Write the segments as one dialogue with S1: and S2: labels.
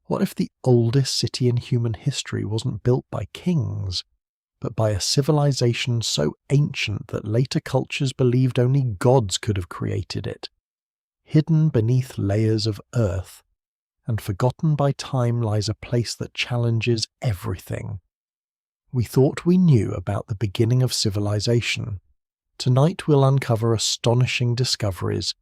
S1: What if the oldest city in human history wasn't built by kings, but by a civilization so ancient that later cultures believed only gods could have created it, hidden beneath layers of earth, and forgotten by time lies a place that challenges everything. We thought we knew about the beginning of civilization. Tonight we'll uncover astonishing discoveries,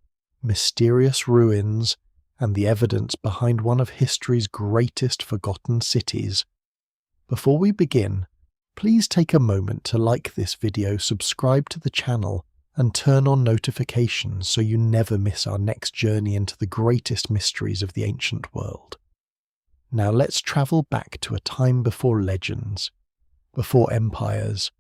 S1: mysterious ruins, and the evidence behind one of history's greatest forgotten cities. Before we begin, please take a moment to like this video, subscribe to the channel, and turn on notifications so you never miss our next journey into the greatest mysteries of the ancient world. Now let's travel back to a time before legends, before empires,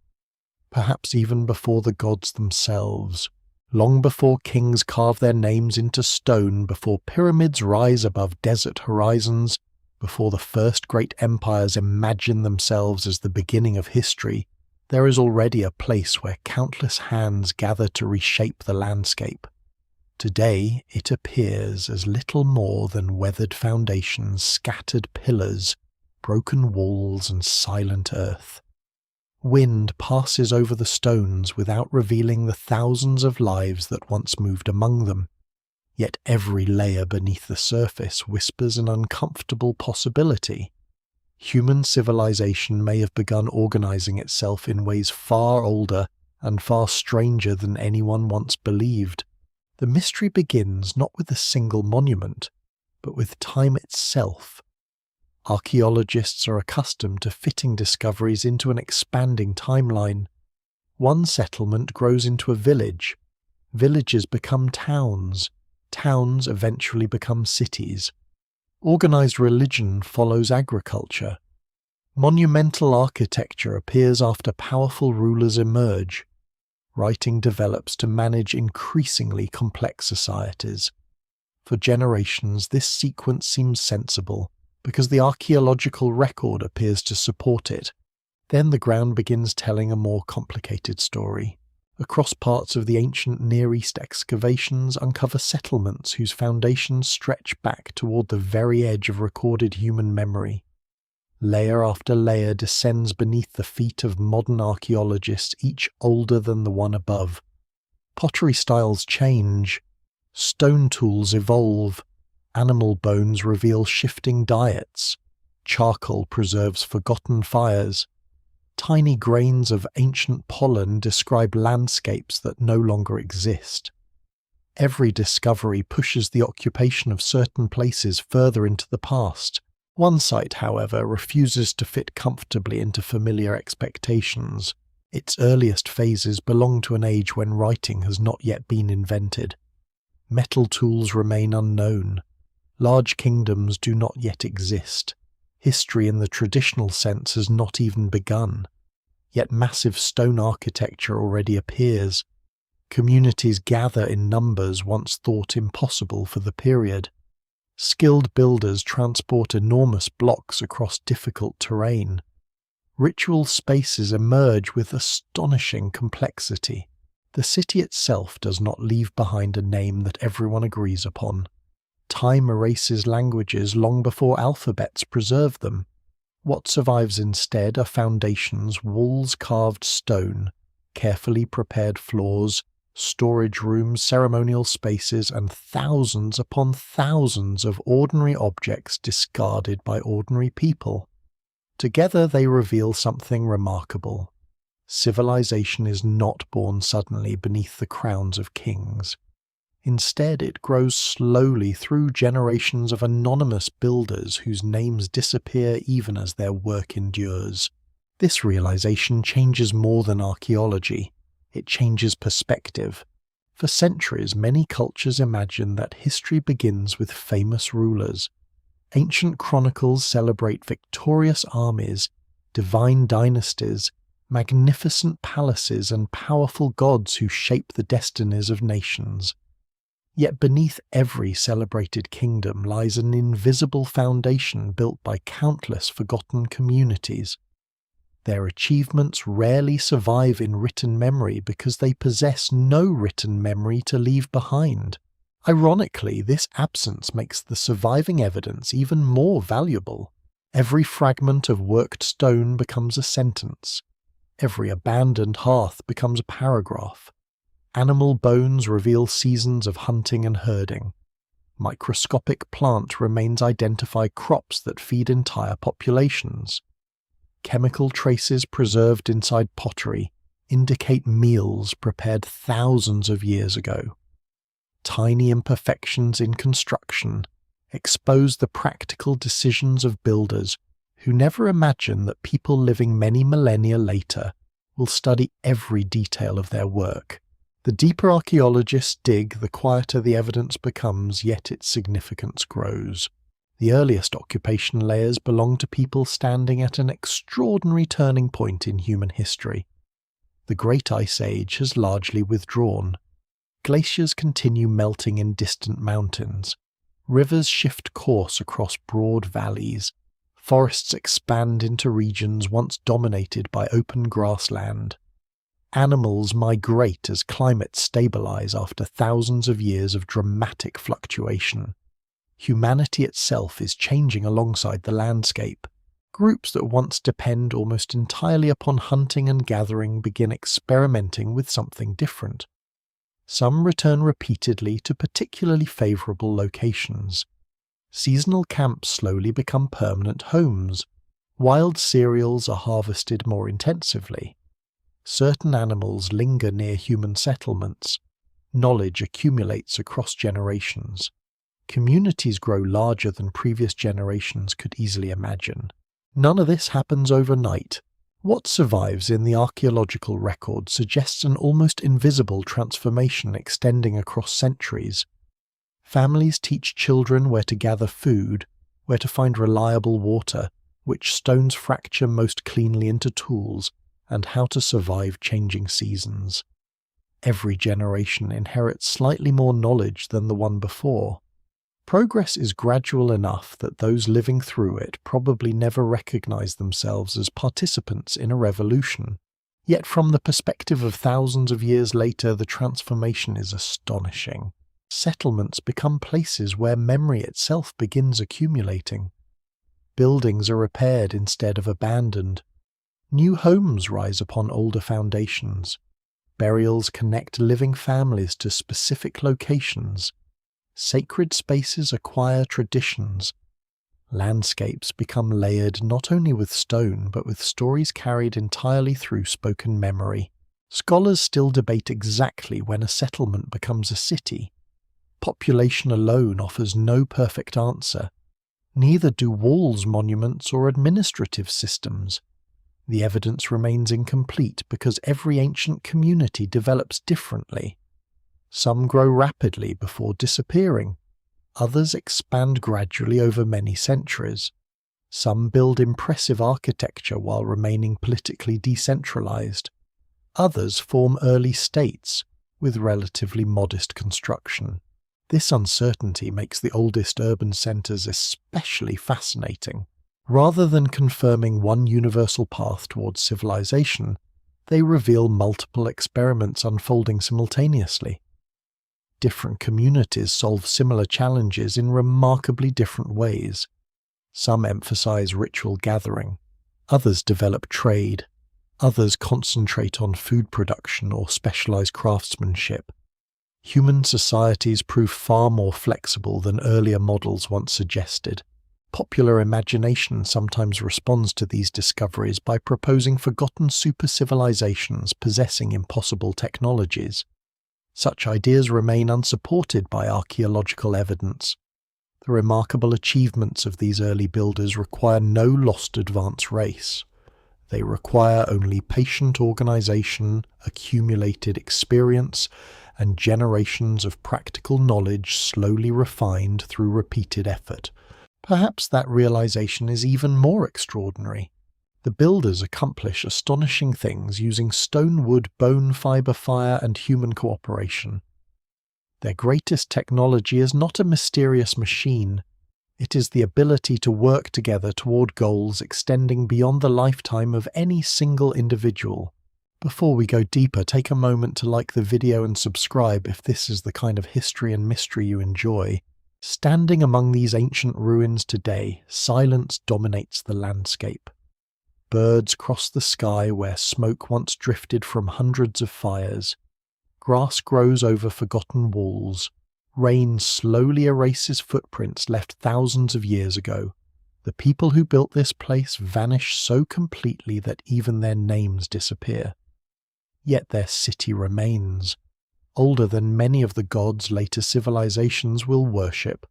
S1: perhaps even before the gods themselves, long before kings carve their names into stone, before pyramids rise above desert horizons, before the first great empires imagine themselves as the beginning of history. There is already a place where countless hands gather to reshape the landscape. Today it appears as little more than weathered foundations, scattered pillars, broken walls, and silent earth. Wind passes over the stones without revealing the thousands of lives that once moved among them. Yet every layer beneath the surface whispers an uncomfortable possibility. Human civilization may have begun organizing itself in ways far older and far stranger than anyone once believed. The mystery begins not with a single monument, but with time itself. Archaeologists are accustomed to fitting discoveries into an expanding timeline. One settlement grows into a village. Villages become towns. Towns eventually become cities. Organized religion follows agriculture. Monumental architecture appears after powerful rulers emerge. Writing develops to manage increasingly complex societies. For generations, this sequence seems sensible, because the archaeological record appears to support it. Then the ground begins telling a more complicated story. Across parts of the ancient Near East, excavations uncover settlements whose foundations stretch back toward the very edge of recorded human memory. Layer after layer descends beneath the feet of modern archaeologists, each older than the one above. Pottery styles change. Stone tools evolve. Animal bones reveal shifting diets. Charcoal preserves forgotten fires. Tiny grains of ancient pollen describe landscapes that no longer exist. Every discovery pushes the occupation of certain places further into the past. One site, however, refuses to fit comfortably into familiar expectations. Its earliest phases belong to an age when writing has not yet been invented. Metal tools remain unknown. Large kingdoms do not yet exist. History in the traditional sense has not even begun. Yet massive stone architecture already appears. Communities gather in numbers once thought impossible for the period. Skilled builders transport enormous blocks across difficult terrain. Ritual spaces emerge with astonishing complexity. The city itself does not leave behind a name that everyone agrees upon. Time erases languages long before alphabets preserve them. What survives instead are foundations, walls carved stone, carefully prepared floors, storage rooms, ceremonial spaces, and thousands upon thousands of ordinary objects discarded by ordinary people. Together they reveal something remarkable. Civilization is not born suddenly beneath the crowns of kings. Instead, it grows slowly through generations of anonymous builders whose names disappear even as their work endures. This realization changes more than archaeology. It changes perspective. For centuries, many cultures imagine that history begins with famous rulers. Ancient chronicles celebrate victorious armies, divine dynasties, magnificent palaces, and powerful gods who shape the destinies of nations. Yet beneath every celebrated kingdom lies an invisible foundation built by countless forgotten communities. Their achievements rarely survive in written memory because they possess no written memory to leave behind. Ironically, this absence makes the surviving evidence even more valuable. Every fragment of worked stone becomes a sentence. Every abandoned hearth becomes a paragraph. Animal bones reveal seasons of hunting and herding. Microscopic plant remains identify crops that feed entire populations. Chemical traces preserved inside pottery indicate meals prepared thousands of years ago. Tiny imperfections in construction expose the practical decisions of builders who never imagine that people living many millennia later will study every detail of their work. The deeper archaeologists dig, the quieter the evidence becomes, yet its significance grows. The earliest occupation layers belong to people standing at an extraordinary turning point in human history. The Great Ice Age has largely withdrawn. Glaciers continue melting in distant mountains. Rivers shift course across broad valleys. Forests expand into regions once dominated by open grassland. Animals migrate as climates stabilize after thousands of years of dramatic fluctuation. Humanity itself is changing alongside the landscape. Groups that once depend almost entirely upon hunting and gathering begin experimenting with something different. Some return repeatedly to particularly favorable locations. Seasonal camps slowly become permanent homes. Wild cereals are harvested more intensively. Certain animals linger near human settlements. Knowledge accumulates across generations. Communities grow larger than previous generations could easily imagine. None of this happens overnight. What survives in the archaeological record suggests an almost invisible transformation extending across centuries. Families teach children where to gather food, where to find reliable water, which stones fracture most cleanly into tools, and how to survive changing seasons. Every generation inherits slightly more knowledge than the one before. Progress is gradual enough that those living through it probably never recognize themselves as participants in a revolution. Yet from the perspective of thousands of years later, the transformation is astonishing. Settlements become places where memory itself begins accumulating. Buildings are repaired instead of abandoned. New homes rise upon older foundations. Burials connect living families to specific locations. Sacred spaces acquire traditions. Landscapes become layered not only with stone but with stories carried entirely through spoken memory. Scholars still debate exactly when a settlement becomes a city. Population alone offers no perfect answer. Neither do walls, monuments, or administrative systems. The evidence remains incomplete because every ancient community develops differently. Some grow rapidly before disappearing. Others expand gradually over many centuries. Some build impressive architecture while remaining politically decentralized. Others form early states with relatively modest construction. This uncertainty makes the oldest urban centers especially fascinating. Rather than confirming one universal path towards civilization, they reveal multiple experiments unfolding simultaneously. Different communities solve similar challenges in remarkably different ways. Some emphasize ritual gathering, others develop trade, others concentrate on food production or specialized craftsmanship. Human societies prove far more flexible than earlier models once suggested. Popular imagination sometimes responds to these discoveries by proposing forgotten super-civilizations possessing impossible technologies. Such ideas remain unsupported by archaeological evidence. The remarkable achievements of these early builders require no lost advance race. They require only patient organization, accumulated experience, and generations of practical knowledge slowly refined through repeated effort. Perhaps that realization is even more extraordinary. The builders accomplish astonishing things using stone, wood, bone, fiber, fire, and human cooperation. Their greatest technology is not a mysterious machine. It is the ability to work together toward goals extending beyond the lifetime of any single individual. Before we go deeper, take a moment to like the video and subscribe if this is the kind of history and mystery you enjoy. Standing among these ancient ruins today, silence dominates the landscape. Birds cross the sky where smoke once drifted from hundreds of fires. Grass grows over forgotten walls. Rain slowly erases footprints left thousands of years ago. The people who built this place vanish so completely that even their names disappear. Yet their city remains, older than many of the gods later civilizations will worship,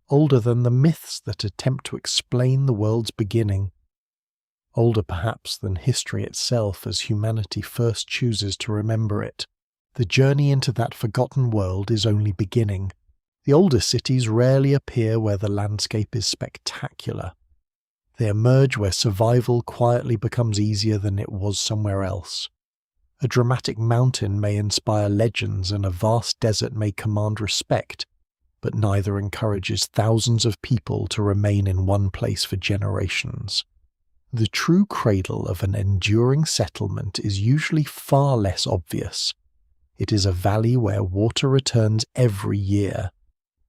S1: older than the myths that attempt to explain the world's beginning, older perhaps than history itself as humanity first chooses to remember it. The journey into that forgotten world is only beginning. The older cities rarely appear where the landscape is spectacular. They emerge where survival quietly becomes easier than it was somewhere else. A dramatic mountain may inspire legends and a vast desert may command respect, but neither encourages thousands of people to remain in one place for generations. The true cradle of an enduring settlement is usually far less obvious. It is a valley where water returns every year.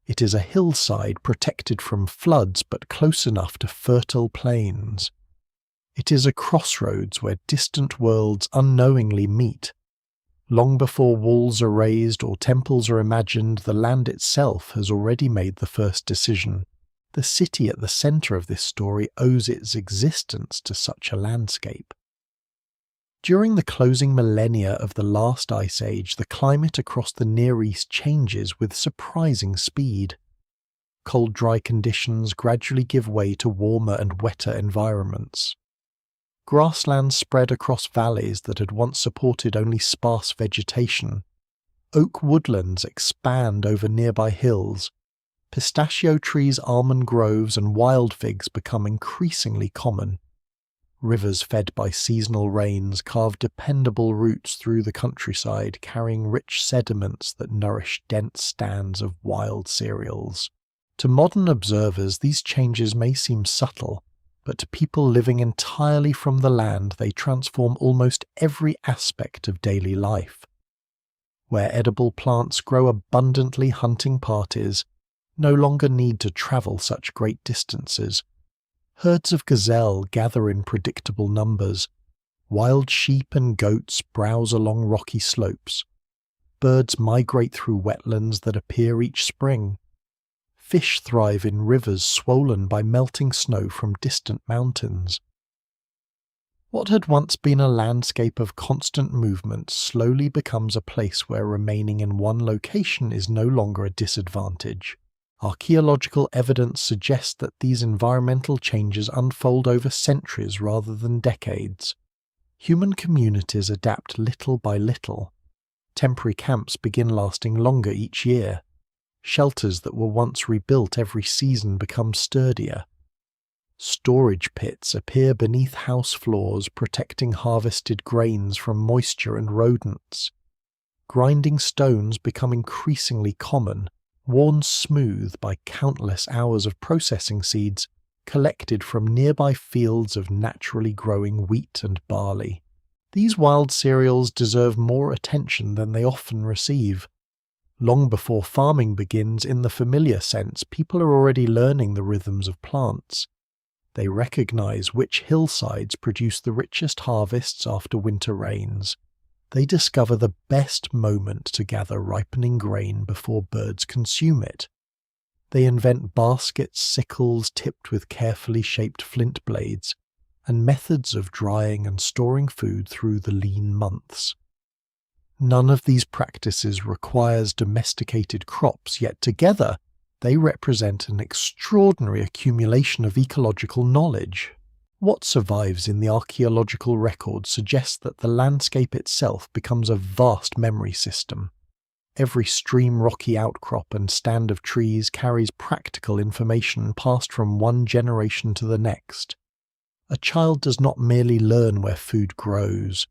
S1: It is a hillside protected from floods but close enough to fertile plains. It is a crossroads where distant worlds unknowingly meet. Long before walls are raised or temples are imagined, the land itself has already made the first decision. The city at the center of this story owes its existence to such a landscape. During the closing millennia of the last ice age, the climate across the Near East changes with surprising speed. Cold, dry conditions gradually give way to warmer and wetter environments. Grasslands spread across valleys that had once supported only sparse vegetation. Oak woodlands expand over nearby hills. Pistachio trees, almond groves, and wild figs become increasingly common. Rivers fed by seasonal rains carve dependable routes through the countryside, carrying rich sediments that nourish dense stands of wild cereals. To modern observers, these changes may seem subtle, but to people living entirely from the land, they transform almost every aspect of daily life. Where edible plants grow abundantly, hunting parties no longer need to travel such great distances. Herds of gazelle gather in predictable numbers. Wild sheep and goats browse along rocky slopes. Birds migrate through wetlands that appear each spring. Fish thrive in rivers swollen by melting snow from distant mountains. What had once been a landscape of constant movement slowly becomes a place where remaining in one location is no longer a disadvantage. Archaeological evidence suggests that these environmental changes unfold over centuries rather than decades. Human communities adapt little by little. Temporary camps begin lasting longer each year. Shelters that were once rebuilt every season become sturdier. Storage pits appear beneath house floors, protecting harvested grains from moisture and rodents. Grinding stones become increasingly common, worn smooth by countless hours of processing seeds collected from nearby fields of naturally growing wheat and barley. These wild cereals deserve more attention than they often receive. Long before farming begins in the familiar sense, people are already learning the rhythms of plants. They recognize which hillsides produce the richest harvests after winter rains. They discover the best moment to gather ripening grain before birds consume it. They invent baskets, sickles tipped with carefully shaped flint blades, and methods of drying and storing food through the lean months. None of these practices requires domesticated crops, yet together they represent an extraordinary accumulation of ecological knowledge. What survives in the archaeological record suggests that the landscape itself becomes a vast memory system. Every stream, rocky outcrop, and stand of trees carries practical information passed from one generation to the next. A child does not merely learn where food grows.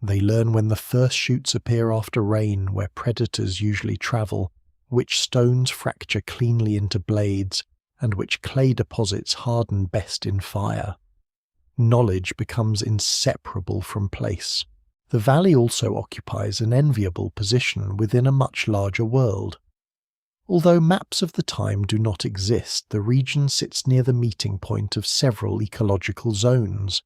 S1: They learn when the first shoots appear after rain, where predators usually travel, which stones fracture cleanly into blades, and which clay deposits harden best in fire. Knowledge becomes inseparable from place. The valley also occupies an enviable position within a much larger world. Although maps of the time do not exist, the region sits near the meeting point of several ecological zones.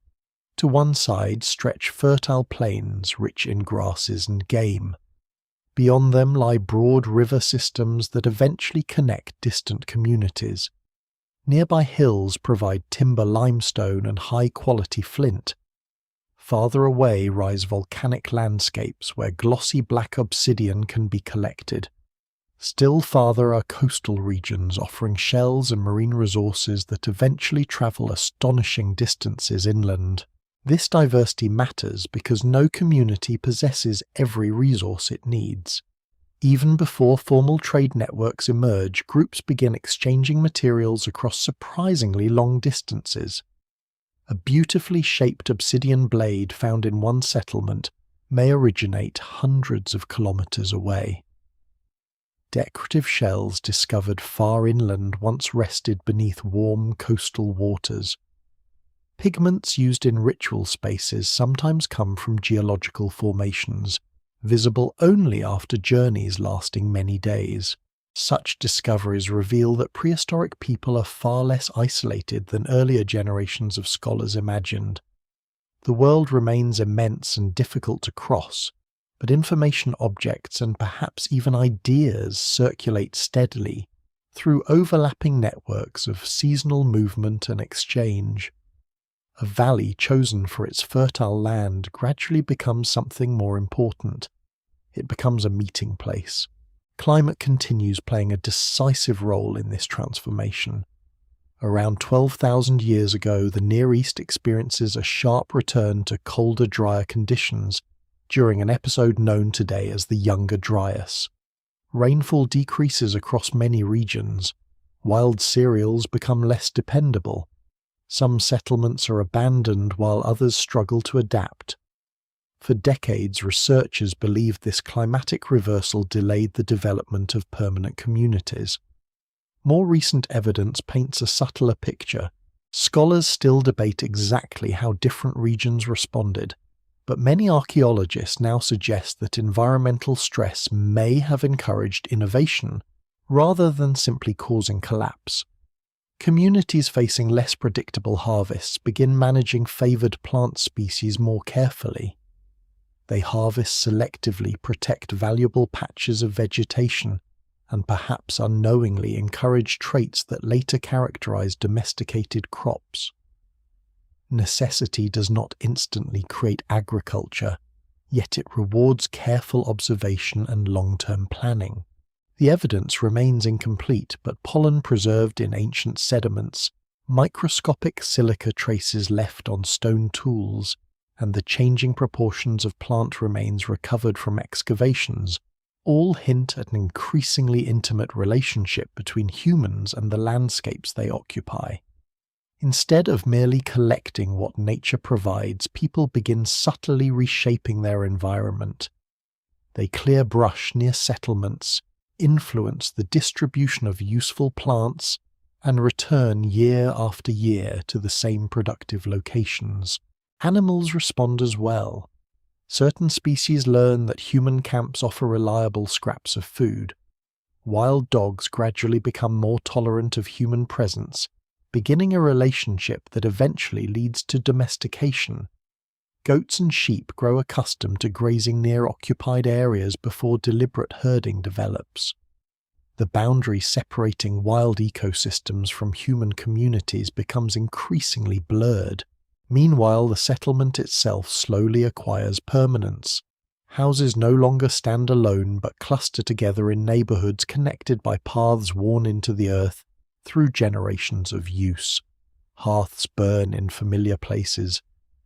S1: To one side stretch fertile plains rich in grasses and game. Beyond them lie broad river systems that eventually connect distant communities. Nearby hills provide timber limestone and high-quality flint. Farther away rise volcanic landscapes where glossy black obsidian can be collected. Still farther are coastal regions offering shells and marine resources that eventually travel astonishing distances inland. This diversity matters because no community possesses every resource it needs. Even before formal trade networks emerge, groups begin exchanging materials across surprisingly long distances. A beautifully shaped obsidian blade found in one settlement may originate hundreds of kilometers away. Decorative shells discovered far inland once rested beneath warm coastal waters. Pigments used in ritual spaces sometimes come from geological formations, visible only after journeys lasting many days. Such discoveries reveal that prehistoric people are far less isolated than earlier generations of scholars imagined. The world remains immense and difficult to cross, but information objects and perhaps even ideas circulate steadily through overlapping networks of seasonal movement and exchange. A valley chosen for its fertile land gradually becomes something more important. It becomes a meeting place. Climate continues playing a decisive role in this transformation. Around 12,000 years ago, the Near East experiences a sharp return to colder, drier conditions during an episode known today as the Younger Dryas. Rainfall decreases across many regions. Wild cereals become less dependable. Some settlements are abandoned while others struggle to adapt. For decades, researchers believed this climatic reversal delayed the development of permanent communities. More recent evidence paints a subtler picture. Scholars still debate exactly how different regions responded, but many archaeologists now suggest that environmental stress may have encouraged innovation rather than simply causing collapse. Communities facing less predictable harvests begin managing favoured plant species more carefully. They harvest selectively, protect valuable patches of vegetation, and perhaps unknowingly encourage traits that later characterize domesticated crops. Necessity does not instantly create agriculture, yet it rewards careful observation and long-term planning. The evidence remains incomplete, but pollen preserved in ancient sediments, microscopic silica traces left on stone tools, and the changing proportions of plant remains recovered from excavations all hint at an increasingly intimate relationship between humans and the landscapes they occupy. Instead of merely collecting what nature provides, people begin subtly reshaping their environment. They clear brush near settlements, influence the distribution of useful plants, and return year after year to the same productive locations. Animals respond as well. Certain species learn that human camps offer reliable scraps of food. Wild dogs gradually become more tolerant of human presence, beginning a relationship that eventually leads to domestication. Goats and sheep grow accustomed to grazing near occupied areas before deliberate herding develops. The boundary separating wild ecosystems from human communities becomes increasingly blurred. Meanwhile, the settlement itself slowly acquires permanence. Houses no longer stand alone but cluster together in neighborhoods connected by paths worn into the earth through generations of use. Hearths burn in familiar places.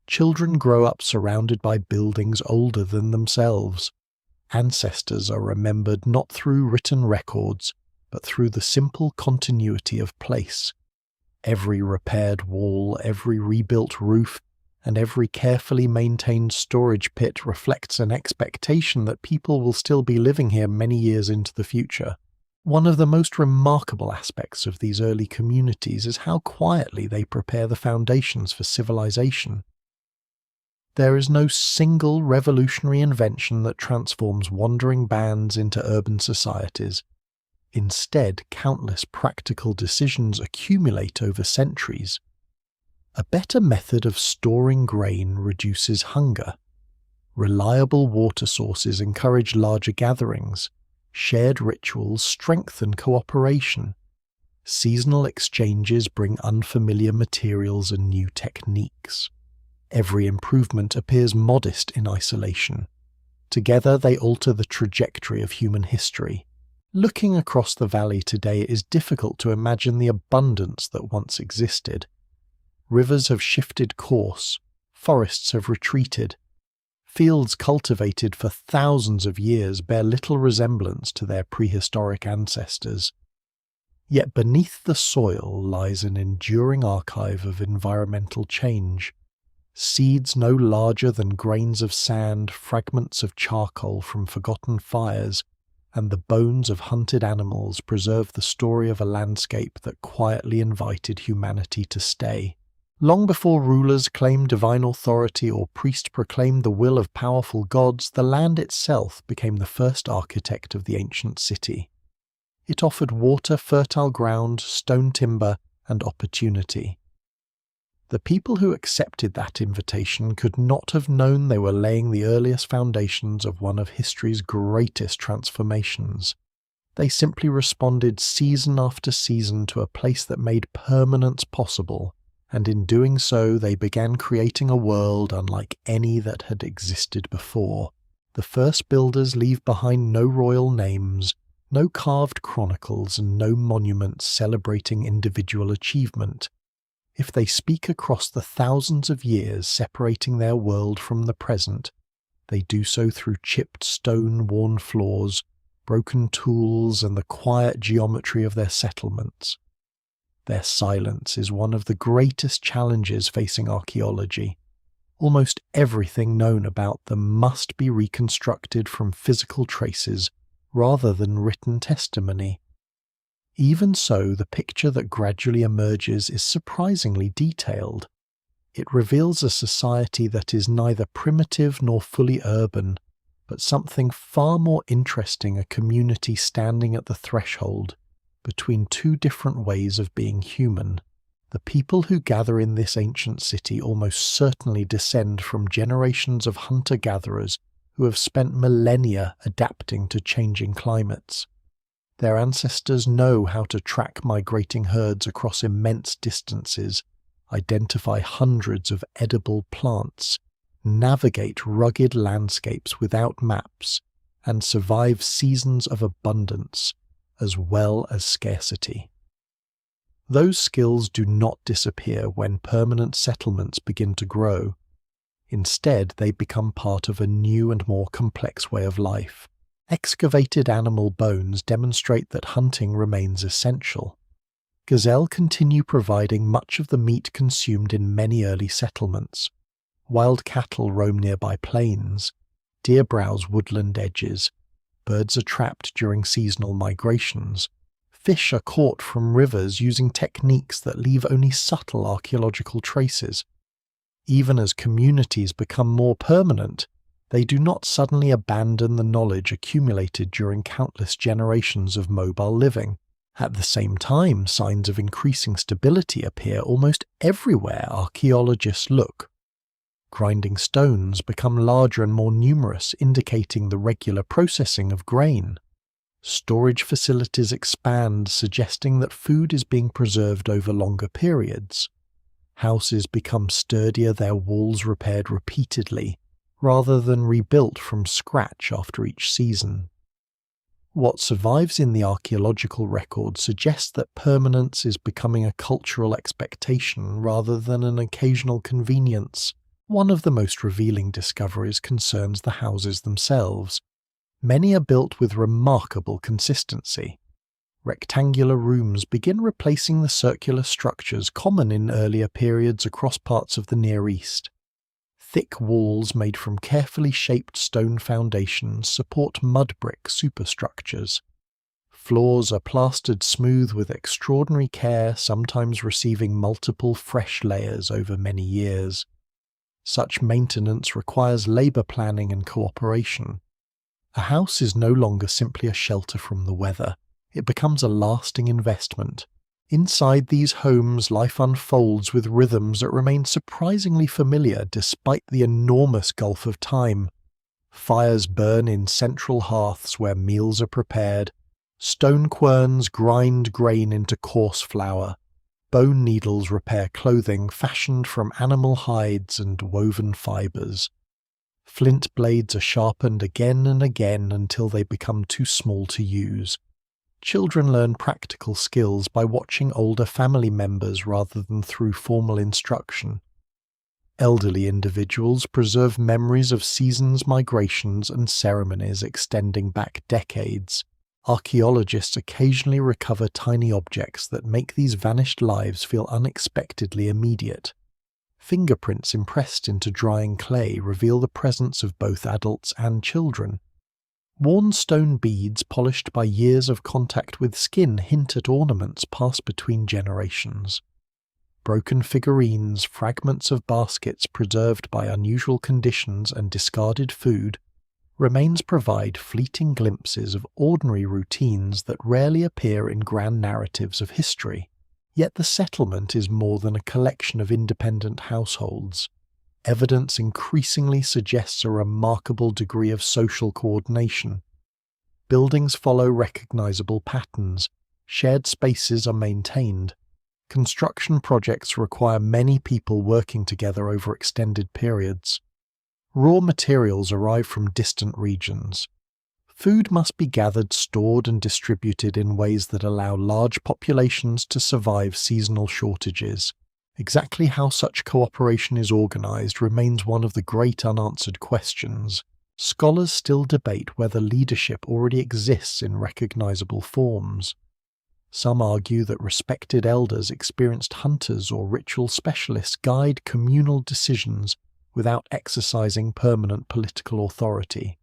S1: Children grow up surrounded by buildings older than themselves. Ancestors are remembered not through written records, but through the simple continuity of place. Every repaired wall, every rebuilt roof, and every carefully maintained storage pit reflects an expectation that people will still be living here many years into the future. One of the most remarkable aspects of these early communities is how quietly they prepare the foundations for civilization. There is no single revolutionary invention that transforms wandering bands into urban societies. Instead, countless practical decisions accumulate over centuries. A better method of storing grain reduces hunger. Reliable water sources encourage larger gatherings. Shared rituals strengthen cooperation. Seasonal exchanges bring unfamiliar materials and new techniques. Every improvement appears modest in isolation. Together they alter the trajectory of human history. Looking across the valley today, it is difficult to imagine the abundance that once existed. Rivers have shifted course, forests have retreated. Fields cultivated for thousands of years bear little resemblance to their prehistoric ancestors. Yet beneath the soil lies an enduring archive of environmental change. Seeds no larger than grains of sand, fragments of charcoal from forgotten fires, and the bones of hunted animals preserve the story of a landscape that quietly invited humanity to stay. Long before rulers claimed divine authority or priests proclaimed the will of powerful gods, the land itself became the first architect of the ancient city. It offered water, fertile ground, stone timber, and opportunity. The people who accepted that invitation could not have known they were laying the earliest foundations of one of history's greatest transformations. They simply responded season after season to a place that made permanence possible, and in doing so they began creating a world unlike any that had existed before. The first builders leave behind no royal names, no carved chronicles, and no monuments celebrating individual achievement. If they speak across the thousands of years separating their world from the present, they do so through chipped stone, worn floors, broken tools, and the quiet geometry of their settlements. Their silence is one of the greatest challenges facing archaeology. Almost everything known about them must be reconstructed from physical traces rather than written testimony. Even so, the picture that gradually emerges is surprisingly detailed. It reveals a society that is neither primitive nor fully urban, but something far more interesting, a community standing at the threshold between two different ways of being human. The people who gather in this ancient city almost certainly descend from generations of hunter-gatherers who have spent millennia adapting to changing climates. Their ancestors know how to track migrating herds across immense distances, identify hundreds of edible plants, navigate rugged landscapes without maps, and survive seasons of abundance as well as scarcity. Those skills do not disappear when permanent settlements begin to grow. Instead, they become part of a new and more complex way of life. Excavated animal bones demonstrate that hunting remains essential. Gazelle continue providing much of the meat consumed in many early settlements. Wild cattle roam nearby plains. Deer browse woodland edges. Birds are trapped during seasonal migrations. Fish are caught from rivers using techniques that leave only subtle archaeological traces. Even as communities become more permanent, they do not suddenly abandon the knowledge accumulated during countless generations of mobile living. At the same time, signs of increasing stability appear almost everywhere archaeologists look. Grinding stones become larger and more numerous, indicating the regular processing of grain. Storage facilities expand, suggesting that food is being preserved over longer periods. Houses become sturdier, their walls repaired repeatedly, rather than rebuilt from scratch after each season. What survives in the archaeological record suggests that permanence is becoming a cultural expectation rather than an occasional convenience. One of the most revealing discoveries concerns the houses themselves. Many are built with remarkable consistency. Rectangular rooms begin replacing the circular structures common in earlier periods across parts of the Near East. Thick walls made from carefully shaped stone foundations support mud brick superstructures. Floors are plastered smooth with extraordinary care, sometimes receiving multiple fresh layers over many years. Such maintenance requires labour planning and cooperation. A house is no longer simply a shelter from the weather. It becomes a lasting investment. Inside these homes, life unfolds with rhythms that remain surprisingly familiar despite the enormous gulf of time. Fires burn in central hearths where meals are prepared. Stone querns grind grain into coarse flour. Bone needles repair clothing fashioned from animal hides and woven fibres. Flint blades are sharpened again and again until they become too small to use. Children learn practical skills by watching older family members rather than through formal instruction. Elderly individuals preserve memories of seasons, migrations, and ceremonies extending back decades. Archaeologists occasionally recover tiny objects that make these vanished lives feel unexpectedly immediate. Fingerprints impressed into drying clay reveal the presence of both adults and children. Worn stone beads polished by years of contact with skin hint at ornaments passed between generations. Broken figurines, fragments of baskets preserved by unusual conditions and discarded food, remains provide fleeting glimpses of ordinary routines that rarely appear in grand narratives of history. Yet the settlement is more than a collection of independent households. Evidence increasingly suggests a remarkable degree of social coordination. Buildings follow recognizable patterns. Shared spaces are maintained. Construction projects require many people working together over extended periods. Raw materials arrive from distant regions. Food must be gathered, stored, and distributed in ways that allow large populations to survive seasonal shortages. Exactly how such cooperation is organized remains one of the great unanswered questions. Scholars still debate whether leadership already exists in recognizable forms. Some argue that respected elders, experienced hunters, or ritual specialists guide communal decisions without exercising permanent political authority.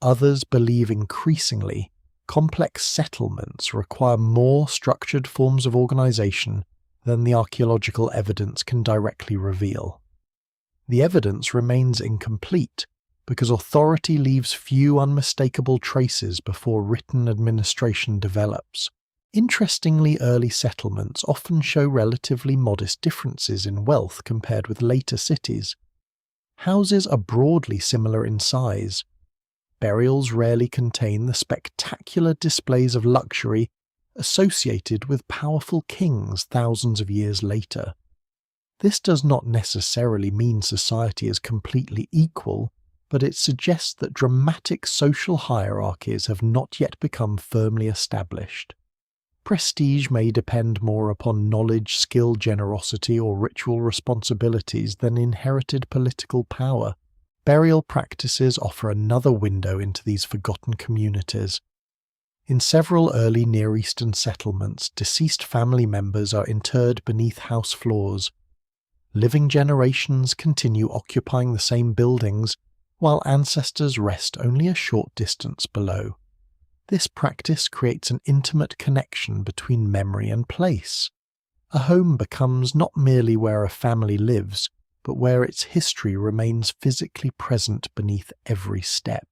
S1: Others believe increasingly complex settlements require more structured forms of organization than the archaeological evidence can directly reveal. The evidence remains incomplete because authority leaves few unmistakable traces before written administration develops. Interestingly, early settlements often show relatively modest differences in wealth compared with later cities. Houses are broadly similar in size. Burials rarely contain the spectacular displays of luxury associated with powerful kings thousands of years later. This does not necessarily mean society is completely equal, but it suggests that dramatic social hierarchies have not yet become firmly established. Prestige may depend more upon knowledge, skill, generosity, or ritual responsibilities than inherited political power. Burial practices offer another window into these forgotten communities. In several early Near Eastern settlements, deceased family members are interred beneath house floors. Living generations continue occupying the same buildings, while ancestors rest only a short distance below. This practice creates an intimate connection between memory and place. A home becomes not merely where a family lives, but where its history remains physically present beneath every step.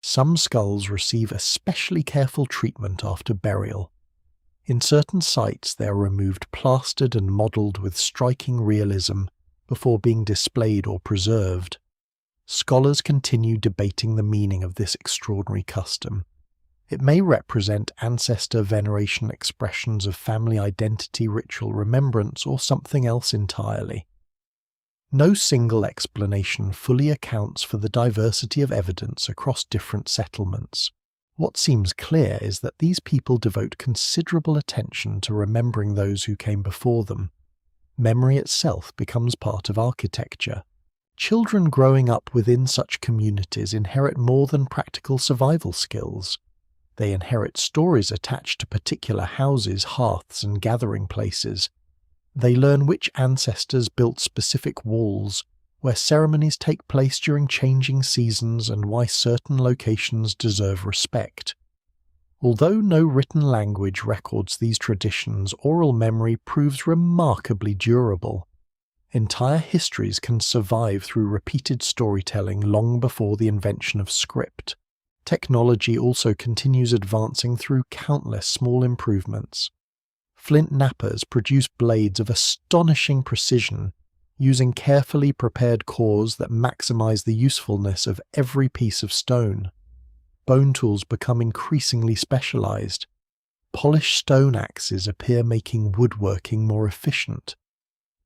S1: Some skulls receive especially careful treatment after burial. In certain sites they are removed plastered and modelled with striking realism before being displayed or preserved. Scholars continue debating the meaning of this extraordinary custom. It may represent ancestor veneration, expressions of family identity, ritual remembrance, or something else entirely. No single explanation fully accounts for the diversity of evidence across different settlements. What seems clear is that these people devote considerable attention to remembering those who came before them. Memory itself becomes part of architecture. Children growing up within such communities inherit more than practical survival skills. They inherit stories attached to particular houses, hearths, and gathering places. They learn which ancestors built specific walls, where ceremonies take place during changing seasons, and why certain locations deserve respect. Although no written language records these traditions, oral memory proves remarkably durable. Entire histories can survive through repeated storytelling long before the invention of script. Technology also continues advancing through countless small improvements. Flint knappers produce blades of astonishing precision, using carefully prepared cores that maximize the usefulness of every piece of stone. Bone tools become increasingly specialized. Polished stone axes appear, making woodworking more efficient.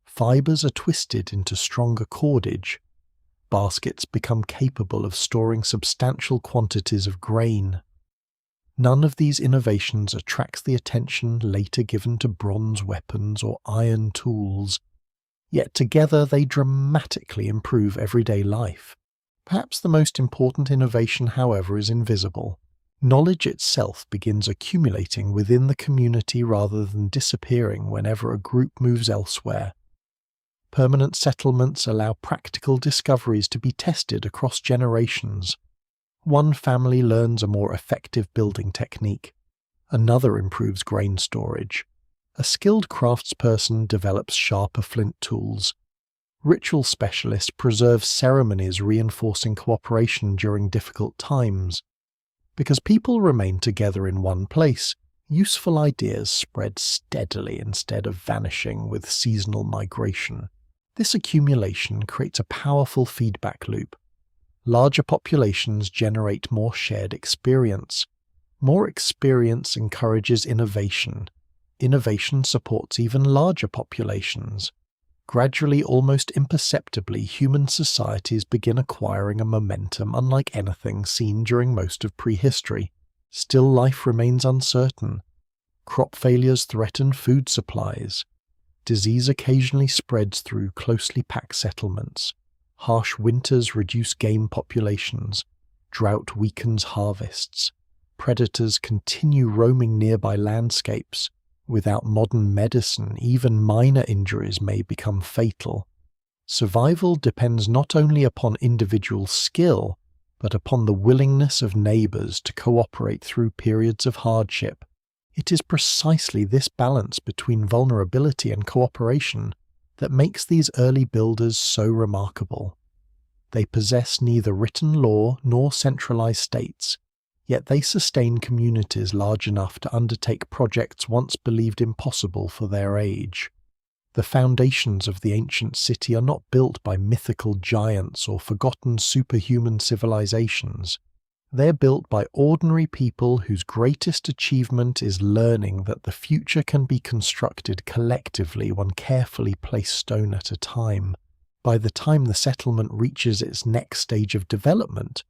S1: Fibers are twisted into stronger cordage. Baskets become capable of storing substantial quantities of grain. None of these innovations attracts the attention later given to bronze weapons or iron tools, yet together they dramatically improve everyday life. Perhaps the most important innovation, however, is invisible. Knowledge itself begins accumulating within the community rather than disappearing whenever a group moves elsewhere. Permanent settlements allow practical discoveries to be tested across generations. One family learns a more effective building technique. Another improves grain storage. A skilled craftsperson develops sharper flint tools. Ritual specialists preserve ceremonies reinforcing cooperation during difficult times. Because people remain together in one place, useful ideas spread steadily instead of vanishing with seasonal migration. This accumulation creates a powerful feedback loop. Larger populations generate more shared experience. More experience encourages innovation. Innovation supports even larger populations. Gradually, almost imperceptibly, human societies begin acquiring a momentum unlike anything seen during most of prehistory. Still, life remains uncertain. Crop failures threaten food supplies. Disease occasionally spreads through closely packed settlements. Harsh winters reduce game populations. Drought weakens harvests. Predators continue roaming nearby landscapes. Without modern medicine, even minor injuries may become fatal. Survival depends not only upon individual skill, but upon the willingness of neighbors to cooperate through periods of hardship. It is precisely this balance between vulnerability and cooperation that makes these early builders so remarkable. They possess neither written law nor centralized states, yet they sustain communities large enough to undertake projects once believed impossible for their age. The foundations of the ancient city are not built by mythical giants or forgotten superhuman civilizations. They're built by ordinary people whose greatest achievement is learning that the future can be constructed collectively, one carefully placed stone at a time. By the time the settlement reaches its next stage of development,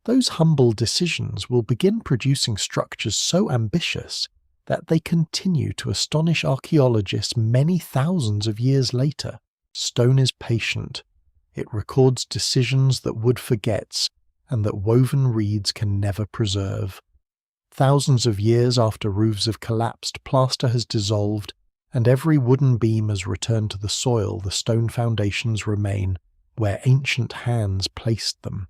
S1: those humble decisions will begin producing structures so ambitious that they continue to astonish archaeologists many thousands of years later. Stone is patient. It records decisions that wood forgets, and that woven reeds can never preserve. Thousands of years after roofs have collapsed, plaster has dissolved, and every wooden beam has returned to the soil, the stone foundations remain, where ancient hands placed them.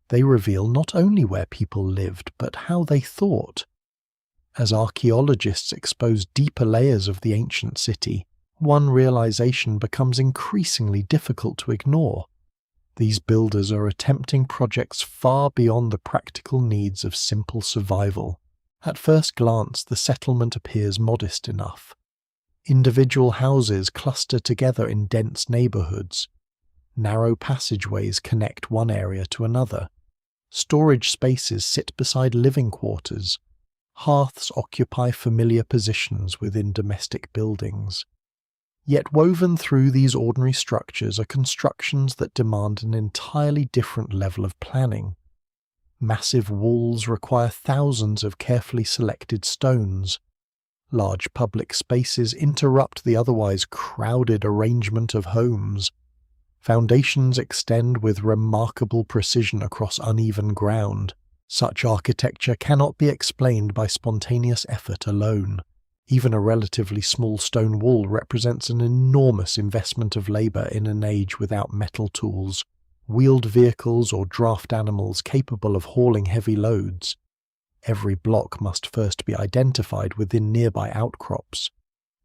S1: They reveal not only where people lived, but how they thought. As archaeologists expose deeper layers of the ancient city, one realization becomes increasingly difficult to ignore. These builders are attempting projects far beyond the practical needs of simple survival. At first glance, the settlement appears modest enough. Individual houses cluster together in dense neighborhoods. Narrow passageways connect one area to another. Storage spaces sit beside living quarters. Hearths occupy familiar positions within domestic buildings. Yet woven through these ordinary structures are constructions that demand an entirely different level of planning. Massive walls require thousands of carefully selected stones. Large public spaces interrupt the otherwise crowded arrangement of homes. Foundations extend with remarkable precision across uneven ground. Such architecture cannot be explained by spontaneous effort alone. Even a relatively small stone wall represents an enormous investment of labor in an age without metal tools, wheeled vehicles or draft animals capable of hauling heavy loads. Every block must first be identified within nearby outcrops.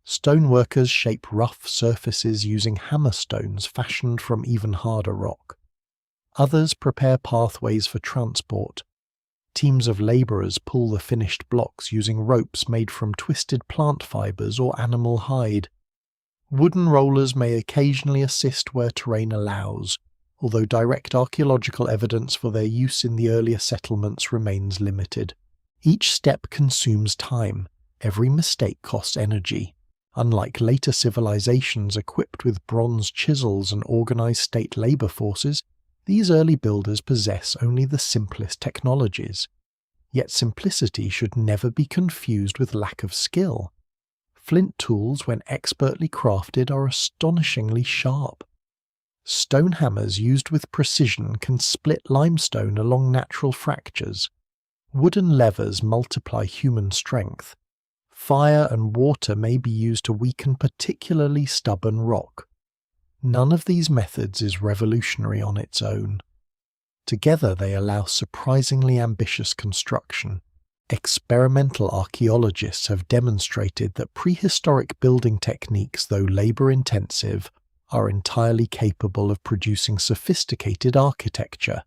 S1: Stoneworkers shape rough surfaces using hammerstones fashioned from even harder rock. Others prepare pathways for transport. Teams of labourers pull the finished blocks using ropes made from twisted plant fibres or animal hide. Wooden rollers may occasionally assist where terrain allows, although direct archaeological evidence for their use in the earlier settlements remains limited. Each step consumes time. Every mistake costs energy. Unlike later civilizations equipped with bronze chisels and organized state labor forces, these early builders possess only the simplest technologies. Yet simplicity should never be confused with lack of skill. Flint tools, when expertly crafted, are astonishingly sharp. Stone hammers used with precision can split limestone along natural fractures. Wooden levers multiply human strength. Fire and water may be used to weaken particularly stubborn rock. None of these methods is revolutionary on its own. Together they allow surprisingly ambitious construction. Experimental archaeologists have demonstrated that prehistoric building techniques, though labour-intensive, are entirely capable of producing sophisticated architecture.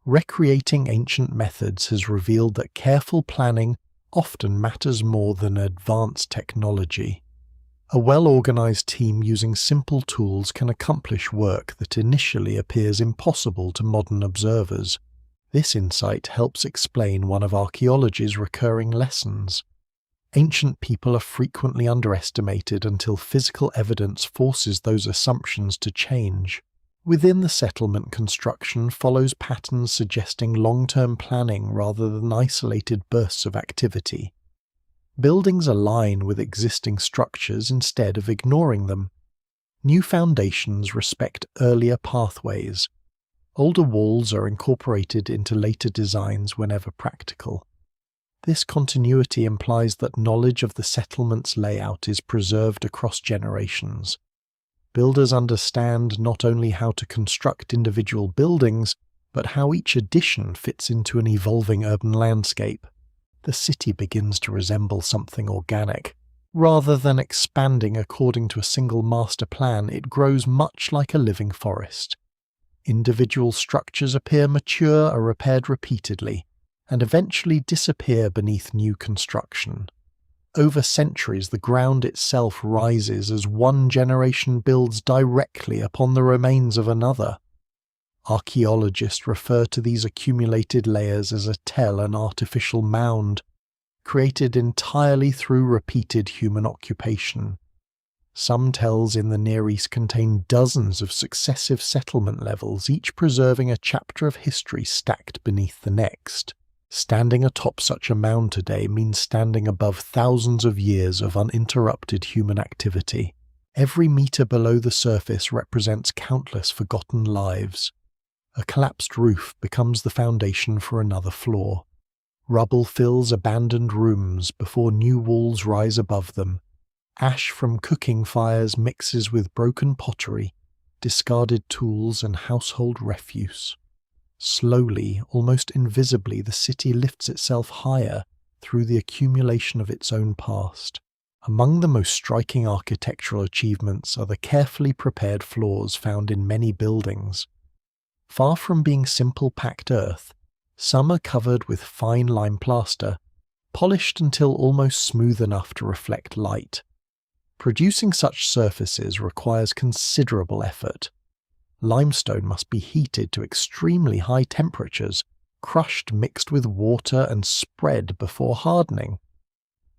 S1: Recreating ancient methods has revealed that careful planning often matters more than advanced technology. A well-organized team using simple tools can accomplish work that initially appears impossible to modern observers. This insight helps explain one of archaeology's recurring lessons. Ancient people are frequently underestimated until physical evidence forces those assumptions to change. Within the settlement, construction follows patterns suggesting long-term planning rather than isolated bursts of activity. Buildings align with existing structures instead of ignoring them. New foundations respect earlier pathways. Older walls are incorporated into later designs whenever practical. This continuity implies that knowledge of the settlement's layout is preserved across generations. Builders understand not only how to construct individual buildings, but how each addition fits into an evolving urban landscape. The city begins to resemble something organic. Rather than expanding according to a single master plan, it grows much like a living forest. Individual structures appear mature, are repaired repeatedly, and eventually disappear beneath new construction. Over centuries, the ground itself rises as one generation builds directly upon the remains of another. Archaeologists refer to these accumulated layers as a tell, an artificial mound, created entirely through repeated human occupation. Some tells in the Near East contain dozens of successive settlement levels, each preserving a chapter of history stacked beneath the next. Standing atop such a mound today means standing above thousands of years of uninterrupted human activity. Every meter below the surface represents countless forgotten lives. A collapsed roof becomes the foundation for another floor. Rubble fills abandoned rooms before new walls rise above them. Ash from cooking fires mixes with broken pottery, discarded tools and household refuse. Slowly, almost invisibly, the city lifts itself higher through the accumulation of its own past. Among the most striking architectural achievements are the carefully prepared floors found in many buildings. Far from being simple packed earth, some are covered with fine lime plaster, polished until almost smooth enough to reflect light. Producing such surfaces requires considerable effort. Limestone must be heated to extremely high temperatures, crushed mixed with water and spread before hardening.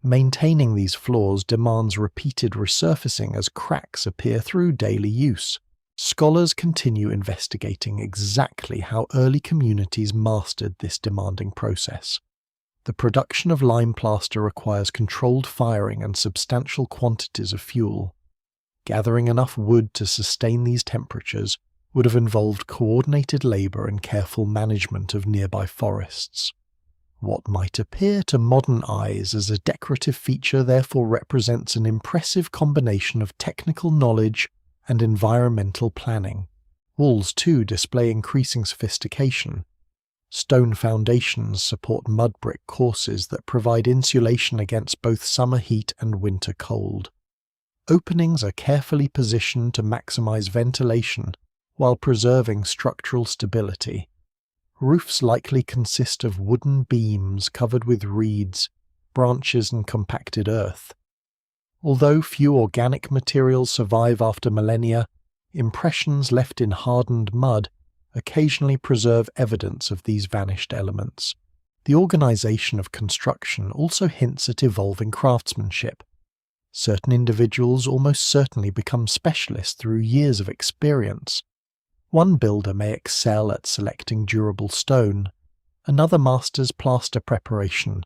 S1: Maintaining these floors demands repeated resurfacing as cracks appear through daily use. Scholars continue investigating exactly how early communities mastered this demanding process. The production of lime plaster requires controlled firing and substantial quantities of fuel. Gathering enough wood to sustain these temperatures would have involved coordinated labour and careful management of nearby forests. What might appear to modern eyes as a decorative feature therefore represents an impressive combination of technical knowledge and environmental planning. Walls, too, display increasing sophistication. Stone foundations support mud brick courses that provide insulation against both summer heat and winter cold. Openings are carefully positioned to maximize ventilation while preserving structural stability. Roofs likely consist of wooden beams covered with reeds, branches and compacted earth. Although few organic materials survive after millennia, impressions left in hardened mud occasionally preserve evidence of these vanished elements. The organization of construction also hints at evolving craftsmanship. Certain individuals almost certainly become specialists through years of experience. One builder may excel at selecting durable stone, another masters plaster preparation,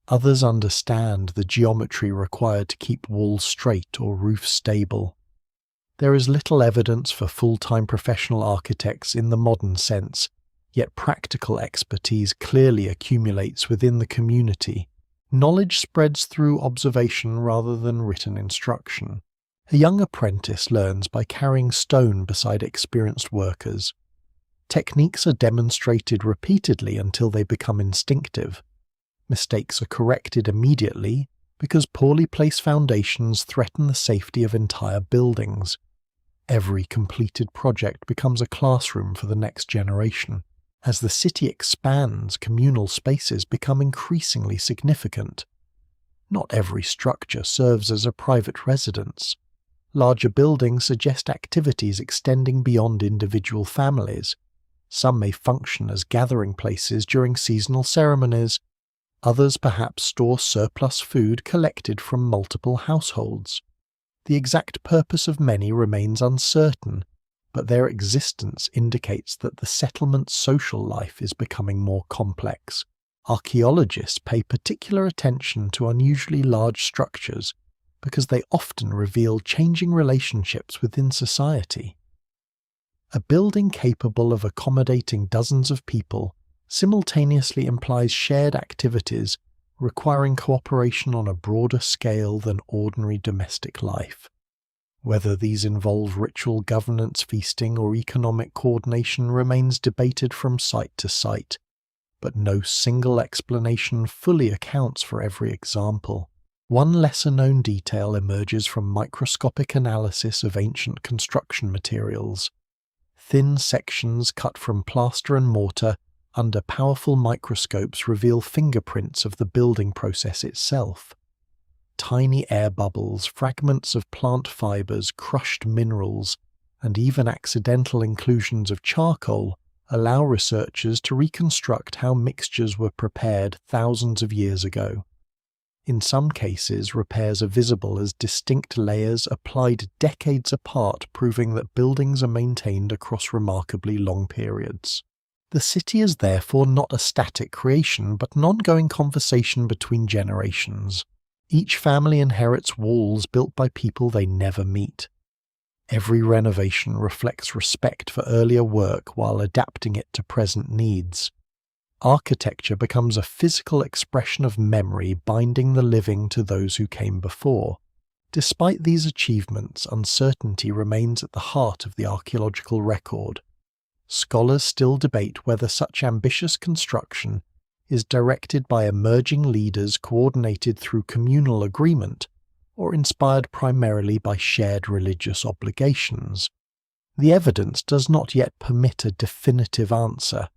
S1: others understand the geometry required to keep walls straight or roofs stable. There is little evidence for full-time professional architects in the modern sense, yet practical expertise clearly accumulates within the community. Knowledge spreads through observation rather than written instruction. A young apprentice learns by carrying stone beside experienced workers. Techniques are demonstrated repeatedly until they become instinctive. Mistakes are corrected immediately because poorly placed foundations threaten the safety of entire buildings. Every completed project becomes a classroom for the next generation. As the city expands, communal spaces become increasingly significant. Not every structure serves as a private residence. Larger buildings suggest activities extending beyond individual families. Some may function as gathering places during seasonal ceremonies. Others perhaps store surplus food collected from multiple households. The exact purpose of many remains uncertain, but their existence indicates that the settlement's social life is becoming more complex. Archaeologists pay particular attention to unusually large structures because they often reveal changing relationships within society. A building capable of accommodating dozens of people simultaneously implies shared activities requiring cooperation on a broader scale than ordinary domestic life. Whether these involve ritual governance, feasting, or economic coordination remains debated from site to site, but no single explanation fully accounts for every example. One lesser-known detail emerges from microscopic analysis of ancient construction materials. Thin sections cut from plaster and mortar under powerful microscopes reveal fingerprints of the building process itself. Tiny air bubbles, fragments of plant fibers, crushed minerals, and even accidental inclusions of charcoal allow researchers to reconstruct how mixtures were prepared thousands of years ago. In some cases, repairs are visible as distinct layers applied decades apart, proving that buildings are maintained across remarkably long periods. The city is therefore not a static creation, but an ongoing conversation between generations. Each family inherits walls built by people they never meet. Every renovation reflects respect for earlier work while adapting it to present needs. Architecture becomes a physical expression of memory, binding the living to those who came before. Despite these achievements, uncertainty remains at the heart of the archaeological record. Scholars still debate whether such ambitious construction is directed by emerging leaders coordinated through communal agreement or inspired primarily by shared religious obligations. The evidence does not yet permit a definitive answer.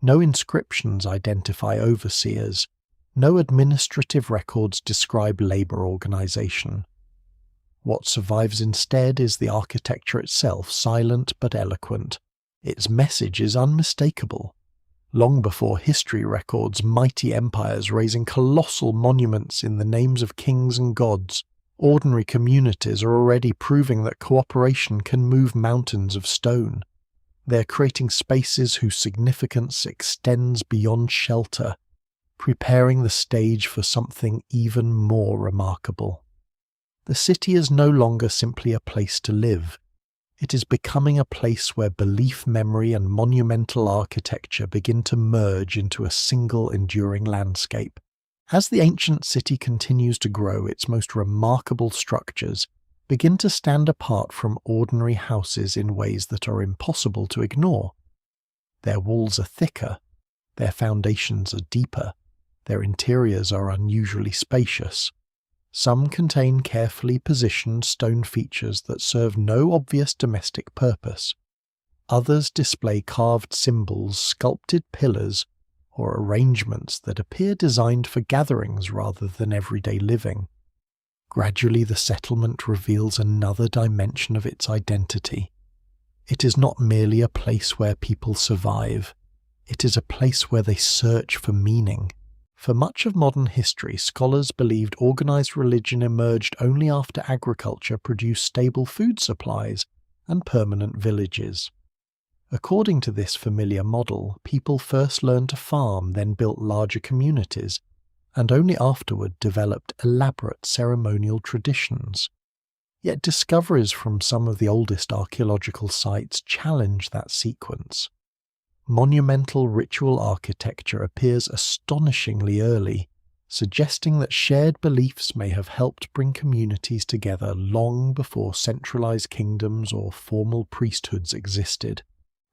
S1: No inscriptions identify overseers. No administrative records describe labor organization. What survives instead is the architecture itself, silent but eloquent. Its message is unmistakable. Long before history records mighty empires raising colossal monuments in the names of kings and gods, ordinary communities are already proving that cooperation can move mountains of stone. They are creating spaces whose significance extends beyond shelter, preparing the stage for something even more remarkable. The city is no longer simply a place to live. It is becoming a place where belief, memory, and monumental architecture begin to merge into a single enduring landscape. As the ancient city continues to grow, its most remarkable structures begin to stand apart from ordinary houses in ways that are impossible to ignore. Their walls are thicker, their foundations are deeper, their interiors are unusually spacious. Some contain carefully positioned stone features that serve no obvious domestic purpose. Others display carved symbols, sculpted pillars, or arrangements that appear designed for gatherings rather than everyday living. Gradually, the settlement reveals another dimension of its identity. It is not merely a place where people survive. It is a place where they search for meaning. For much of modern history, scholars believed organized religion emerged only after agriculture produced stable food supplies and permanent villages. According to this familiar model, people first learned to farm, then built larger communities, and only afterward developed elaborate ceremonial traditions. Yet discoveries from some of the oldest archaeological sites challenge that sequence. Monumental ritual architecture appears astonishingly early, suggesting that shared beliefs may have helped bring communities together long before centralized kingdoms or formal priesthoods existed.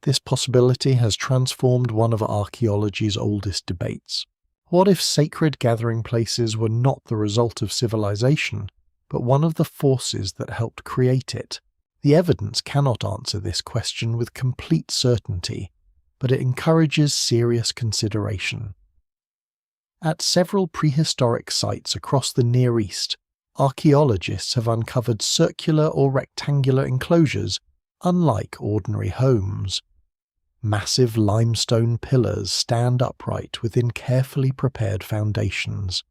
S1: This possibility has transformed one of archaeology's oldest debates. What if sacred gathering places were not the result of civilization, but one of the forces that helped create it? The evidence cannot answer this question with complete certainty, but it encourages serious consideration. At several prehistoric sites across the Near East, archaeologists have uncovered circular or rectangular enclosures unlike ordinary homes. Massive limestone pillars stand upright within carefully prepared foundations.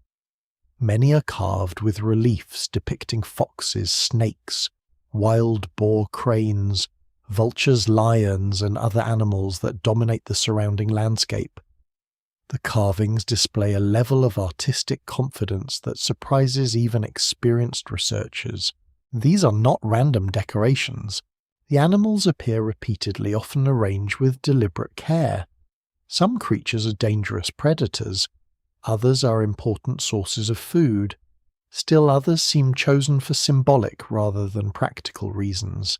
S1: Many are carved with reliefs depicting foxes, snakes, wild boar cranes, vultures, lions, and other animals that dominate the surrounding landscape. The carvings display a level of artistic confidence that surprises even experienced researchers. These are not random decorations. The animals appear repeatedly, often arranged with deliberate care. Some creatures are dangerous predators, others are important sources of food. Still others seem chosen for symbolic rather than practical reasons.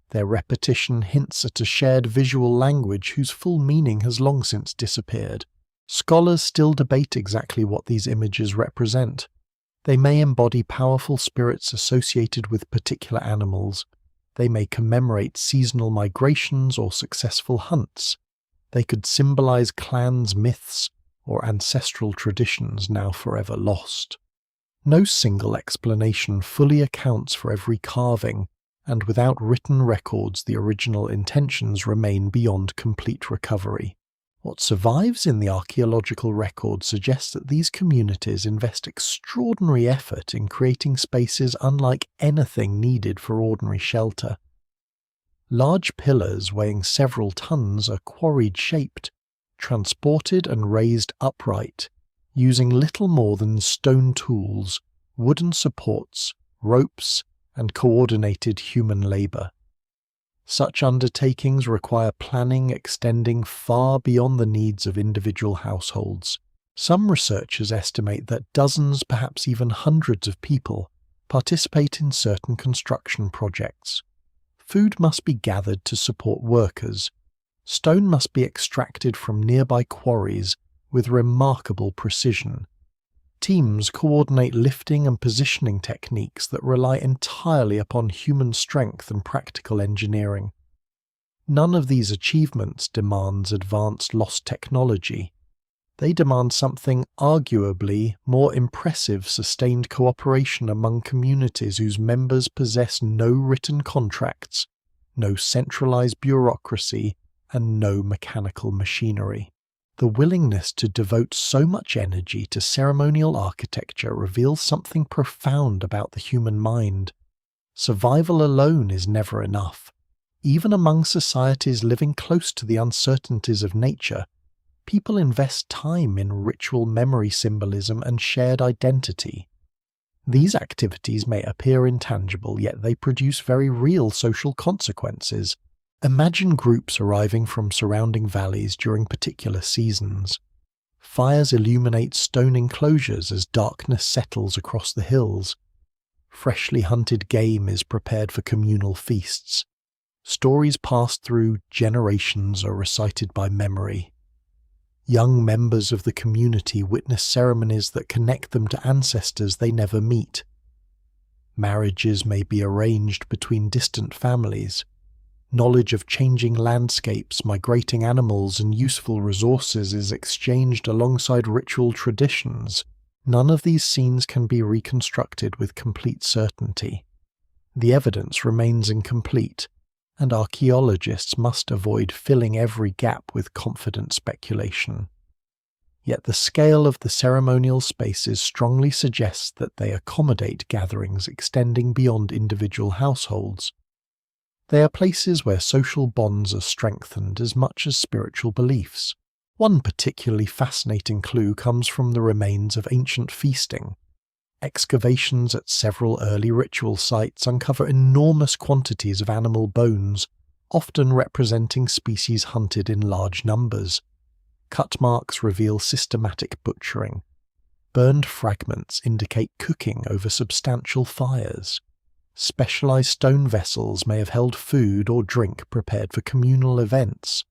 S1: Their repetition hints at a shared visual language whose full meaning has long since disappeared. Scholars still debate exactly what these images represent. They may embody powerful spirits associated with particular animals. They may commemorate seasonal migrations or successful hunts. They could symbolize clans, myths, or ancestral traditions now forever lost. No single explanation fully accounts for every carving, and without written records, the original intentions remain beyond complete recovery. What survives in the archaeological record suggests that these communities invest extraordinary effort in creating spaces unlike anything needed for ordinary shelter. Large pillars weighing several tons are quarried-shaped, transported and raised upright, using little more than stone tools, wooden supports, ropes, and coordinated human labor. Such undertakings require planning extending far beyond the needs of individual households. Some researchers estimate that dozens, perhaps even hundreds of people participate in certain construction projects. Food must be gathered to support workers. Stone must be extracted from nearby quarries with remarkable precision. Teams coordinate lifting and positioning techniques that rely entirely upon human strength and practical engineering. None of these achievements demands advanced lost technology. They demand something arguably more impressive: sustained cooperation among communities whose members possess no written contracts, no centralized bureaucracy, and no mechanical machinery. The willingness to devote so much energy to ceremonial architecture reveals something profound about the human mind. Survival alone is never enough. Even among societies living close to the uncertainties of nature, people invest time in ritual memory symbolism and shared identity. These activities may appear intangible, yet they produce very real social consequences. Imagine groups arriving from surrounding valleys during particular seasons. Fires illuminate stone enclosures as darkness settles across the hills. Freshly hunted game is prepared for communal feasts. Stories passed through generations are recited by memory. Young members of the community witness ceremonies that connect them to ancestors they never meet. Marriages may be arranged between distant families. Knowledge of changing landscapes, migrating animals, and useful resources is exchanged alongside ritual traditions. None of these scenes can be reconstructed with complete certainty. The evidence remains incomplete, and archaeologists must avoid filling every gap with confident speculation. Yet the scale of the ceremonial spaces strongly suggests that they accommodate gatherings extending beyond individual households. They are places where social bonds are strengthened as much as spiritual beliefs. One particularly fascinating clue comes from the remains of ancient feasting. Excavations at several early ritual sites uncover enormous quantities of animal bones, often representing species hunted in large numbers. Cut marks reveal systematic butchering. Burned fragments indicate cooking over substantial fires. Specialized stone vessels may have held food or drink prepared for communal events.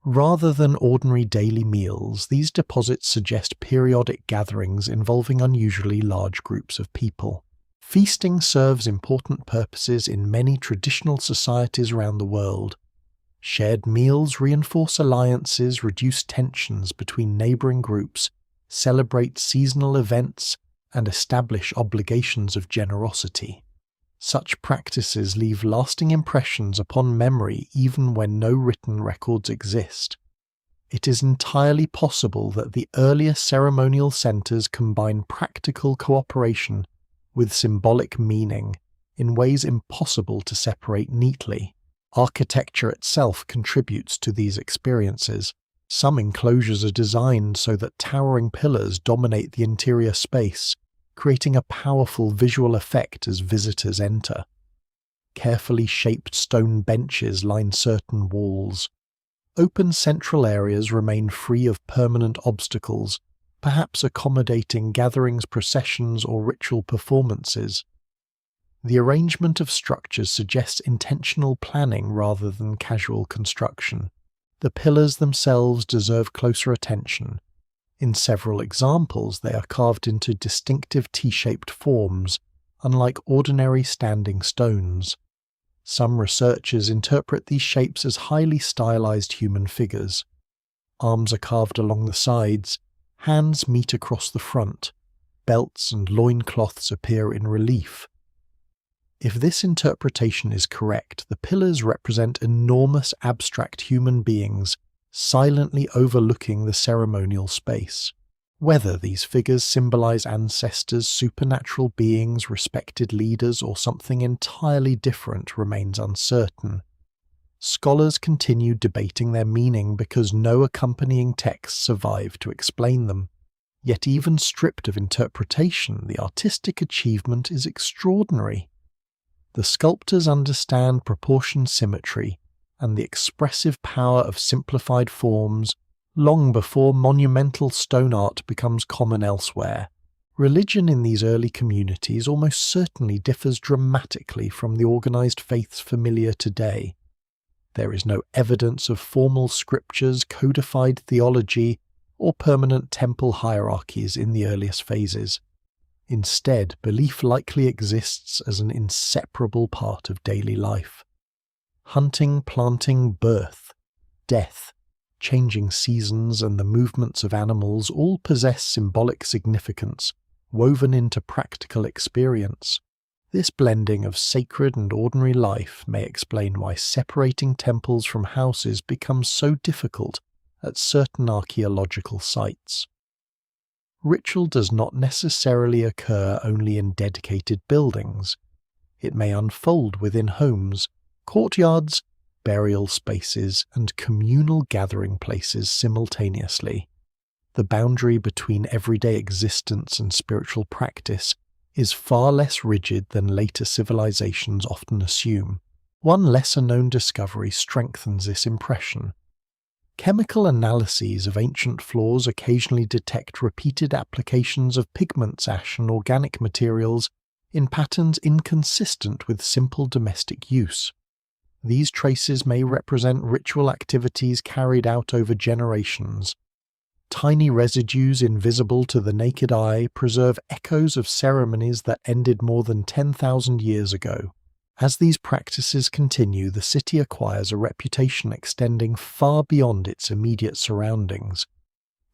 S1: Rather than ordinary daily meals, these deposits suggest periodic gatherings involving unusually large groups of people. Feasting serves important purposes in many traditional societies around the world. Shared meals reinforce alliances, reduce tensions between neighboring groups, celebrate seasonal events, and establish obligations of generosity. Such practices leave lasting impressions upon memory even when no written records exist. It is entirely possible that the earlier ceremonial centers combine practical cooperation with symbolic meaning in ways impossible to separate neatly. Architecture itself contributes to these experiences. Some enclosures are designed so that towering pillars dominate the interior space, creating a powerful visual effect as visitors enter. Carefully shaped stone benches line certain walls. Open central areas remain free of permanent obstacles, perhaps accommodating gatherings, processions, or ritual performances. The arrangement of structures suggests intentional planning rather than casual construction. The pillars themselves deserve closer attention. In several examples, they are carved into distinctive T-shaped forms, unlike ordinary standing stones. Some researchers interpret these shapes as highly stylized human figures. Arms are carved along the sides, hands meet across the front, belts and loincloths appear in relief. If this interpretation is correct, the pillars represent enormous abstract human beings silently overlooking the ceremonial space. Whether these figures symbolize ancestors, supernatural beings, respected leaders, or something entirely different remains uncertain. Scholars continue debating their meaning because no accompanying texts survive to explain them. Yet even stripped of interpretation, the artistic achievement is extraordinary. The sculptors understand proportion symmetry and the expressive power of simplified forms long before monumental stone art becomes common elsewhere. Religion in these early communities almost certainly differs dramatically from the organized faiths familiar today. There is no evidence of formal scriptures, codified theology, or permanent temple hierarchies in the earliest phases. Instead, belief likely exists as an inseparable part of daily life. Hunting, planting, birth, death, changing seasons, and the movements of animals all possess symbolic significance, woven into practical experience. This blending of sacred and ordinary life may explain why separating temples from houses becomes so difficult at certain archaeological sites. Ritual does not necessarily occur only in dedicated buildings. It may unfold within homes, courtyards, burial spaces, and communal gathering places simultaneously. The boundary between everyday existence and spiritual practice is far less rigid than later civilizations often assume. One lesser-known discovery strengthens this impression. Chemical analyses of ancient floors occasionally detect repeated applications of pigments, ash, and organic materials in patterns inconsistent with simple domestic use. These traces may represent ritual activities carried out over generations. Tiny residues invisible to the naked eye preserve echoes of ceremonies that ended more than 10,000 years ago. As these practices continue, the city acquires a reputation extending far beyond its immediate surroundings.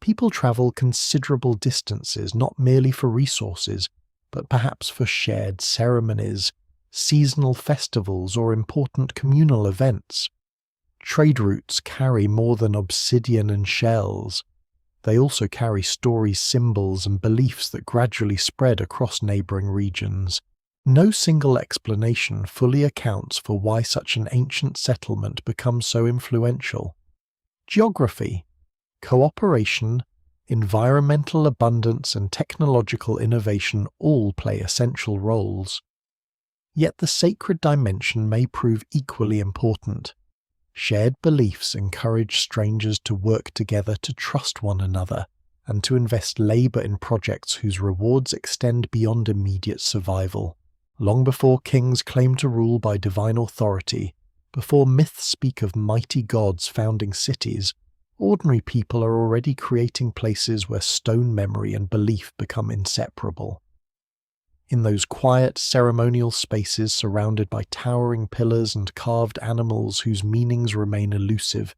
S1: People travel considerable distances not merely for resources, but perhaps for shared ceremonies, seasonal festivals, or important communal events. Trade routes carry more than obsidian and shells. They also carry stories, symbols, and beliefs that gradually spread across neighboring regions. No single explanation fully accounts for why such an ancient settlement becomes so influential. Geography, cooperation, environmental abundance, and technological innovation all play essential roles. Yet the sacred dimension may prove equally important. Shared beliefs encourage strangers to work together, to trust one another, and to invest labour in projects whose rewards extend beyond immediate survival. Long before kings claim to rule by divine authority, before myths speak of mighty gods founding cities, ordinary people are already creating places where stone memory and belief become inseparable. In those quiet, ceremonial spaces surrounded by towering pillars and carved animals whose meanings remain elusive,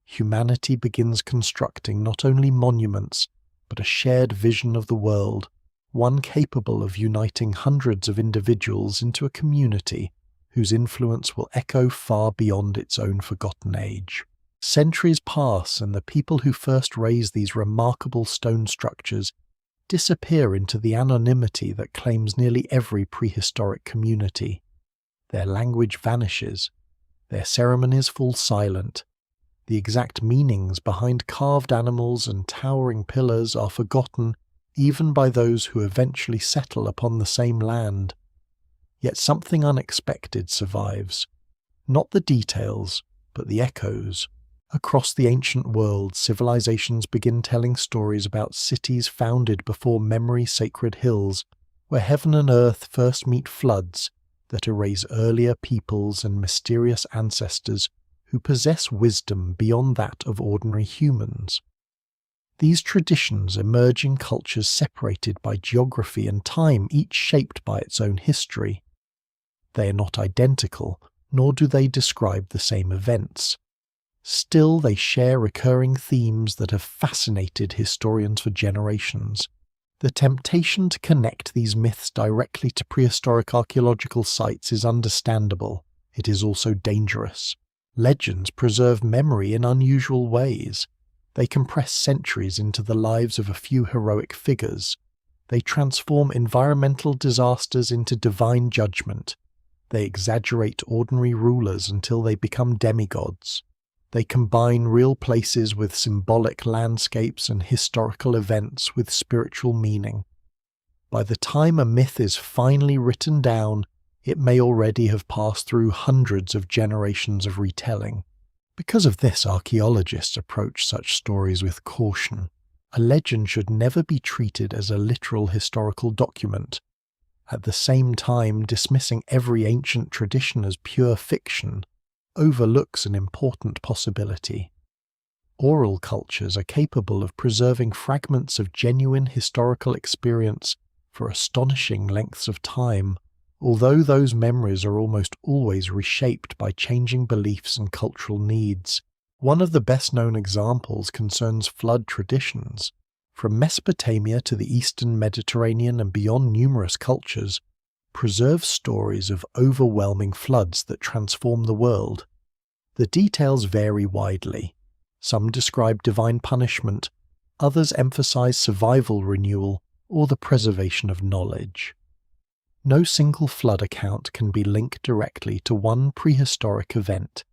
S1: humanity begins constructing not only monuments, but a shared vision of the world, one capable of uniting hundreds of individuals into a community whose influence will echo far beyond its own forgotten age. Centuries pass, and the people who first raise these remarkable stone structures disappear into the anonymity that claims nearly every prehistoric community. Their language vanishes, their ceremonies fall silent, the exact meanings behind carved animals and towering pillars are forgotten even by those who eventually settle upon the same land. Yet something unexpected survives, not the details, but the echoes. Across the ancient world, civilizations begin telling stories about cities founded before memory-sacred hills, where heaven and earth first meet floods that erase earlier peoples and mysterious ancestors who possess wisdom beyond that of ordinary humans. These traditions emerge in cultures separated by geography and time, each shaped by its own history. They are not identical, nor do they describe the same events. Still, they share recurring themes that have fascinated historians for generations. The temptation to connect these myths directly to prehistoric archaeological sites is understandable. It is also dangerous. Legends preserve memory in unusual ways. They compress centuries into the lives of a few heroic figures. They transform environmental disasters into divine judgment. They exaggerate ordinary rulers until they become demigods. They combine real places with symbolic landscapes and historical events with spiritual meaning. By the time a myth is finally written down, it may already have passed through hundreds of generations of retelling. Because of this, archaeologists approach such stories with caution. A legend should never be treated as a literal historical document. At the same time, dismissing every ancient tradition as pure fiction overlooks an important possibility. Oral cultures are capable of preserving fragments of genuine historical experience for astonishing lengths of time, although those memories are almost always reshaped by changing beliefs and cultural needs. One of the best-known examples concerns flood traditions. From Mesopotamia to the Eastern Mediterranean and beyond, numerous cultures preserve stories of overwhelming floods that transform the world. The details vary widely. Some describe divine punishment, others emphasize survival renewal or the preservation of knowledge. No single flood account can be linked directly to one prehistoric event,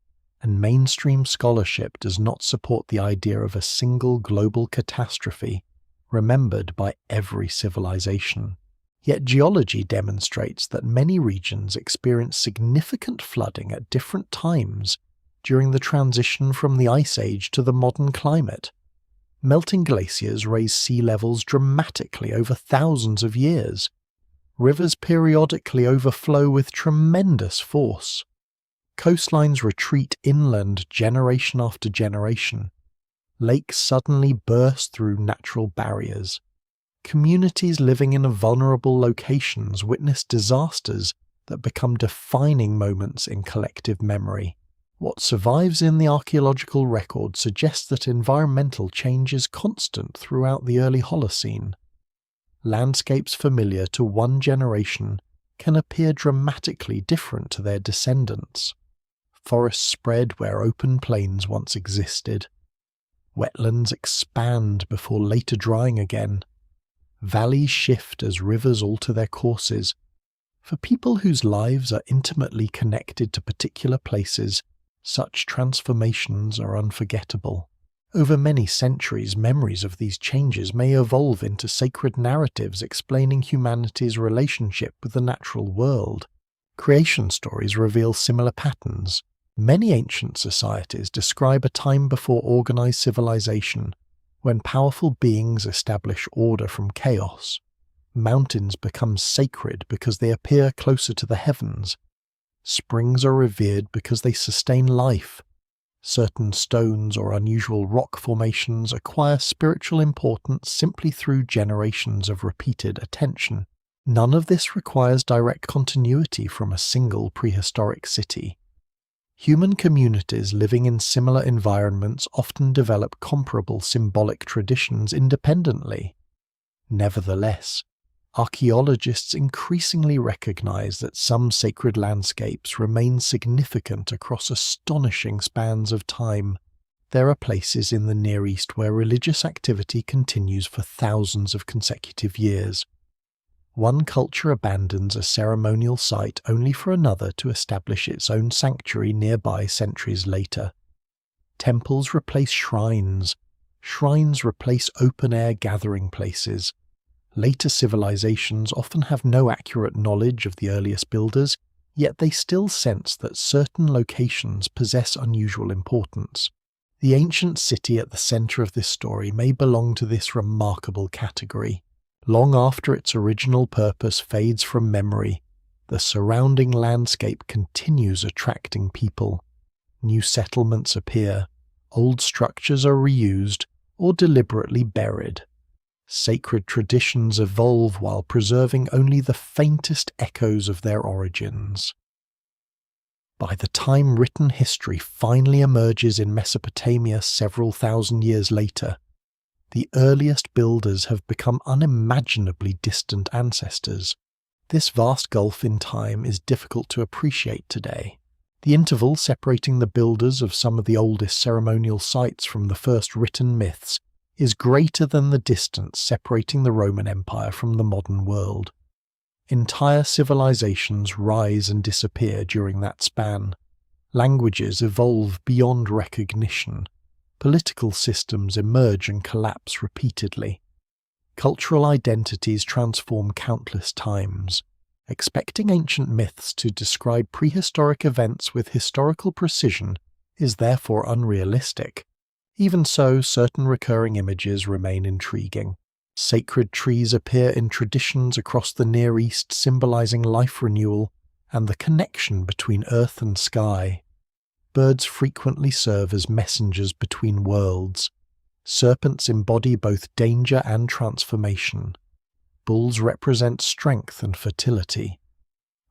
S1: and mainstream scholarship does not support the idea of a single global catastrophe remembered by every civilization. Yet geology demonstrates that many regions experience significant flooding at different times during the transition from the Ice Age to the modern climate. Melting glaciers raise sea levels dramatically over thousands of years. Rivers periodically overflow with tremendous force. Coastlines retreat inland generation after generation. Lakes suddenly burst through natural barriers. Communities living in vulnerable locations witness disasters that become defining moments in collective memory. What survives in the archaeological record suggests that environmental change is constant throughout the early Holocene. Landscapes familiar to one generation can appear dramatically different to their descendants. Forests spread where open plains once existed. Wetlands expand before later drying again. Valleys shift as rivers alter their courses. For people whose lives are intimately connected to particular places, such transformations are unforgettable. Over many centuries, memories of these changes may evolve into sacred narratives explaining humanity's relationship with the natural world. Creation stories reveal similar patterns. Many ancient societies describe a time before organized civilization, when powerful beings establish order from chaos. Mountains become sacred because they appear closer to the heavens. Springs are revered because they sustain life. Certain stones or unusual rock formations acquire spiritual importance simply through generations of repeated attention. None of this requires direct continuity from a single prehistoric city. Human communities living in similar environments often develop comparable symbolic traditions independently. Nevertheless, archaeologists increasingly recognize that some sacred landscapes remain significant across astonishing spans of time. There are places in the Near East where religious activity continues for thousands of consecutive years. One culture abandons a ceremonial site only for another to establish its own sanctuary nearby centuries later. Temples replace shrines. Shrines replace open-air gathering places. Later civilizations often have no accurate knowledge of the earliest builders, yet they still sense that certain locations possess unusual importance. The ancient city at the center of this story may belong to this remarkable category. Long after its original purpose fades from memory, the surrounding landscape continues attracting people. New settlements appear, old structures are reused or deliberately buried. Sacred traditions evolve while preserving only the faintest echoes of their origins. By the time written history finally emerges in Mesopotamia several thousand years later, the earliest builders have become unimaginably distant ancestors. This vast gulf in time is difficult to appreciate today. The interval separating the builders of some of the oldest ceremonial sites from the first written myths is greater than the distance separating the Roman Empire from the modern world. Entire civilizations rise and disappear during that span. Languages evolve beyond recognition. Political systems emerge and collapse repeatedly. Cultural identities transform countless times. Expecting ancient myths to describe prehistoric events with historical precision is therefore unrealistic. Even so, certain recurring images remain intriguing. Sacred trees appear in traditions across the Near East, symbolizing life renewal and the connection between earth and sky. Birds frequently serve as messengers between worlds. Serpents embody both danger and transformation. Bulls represent strength and fertility.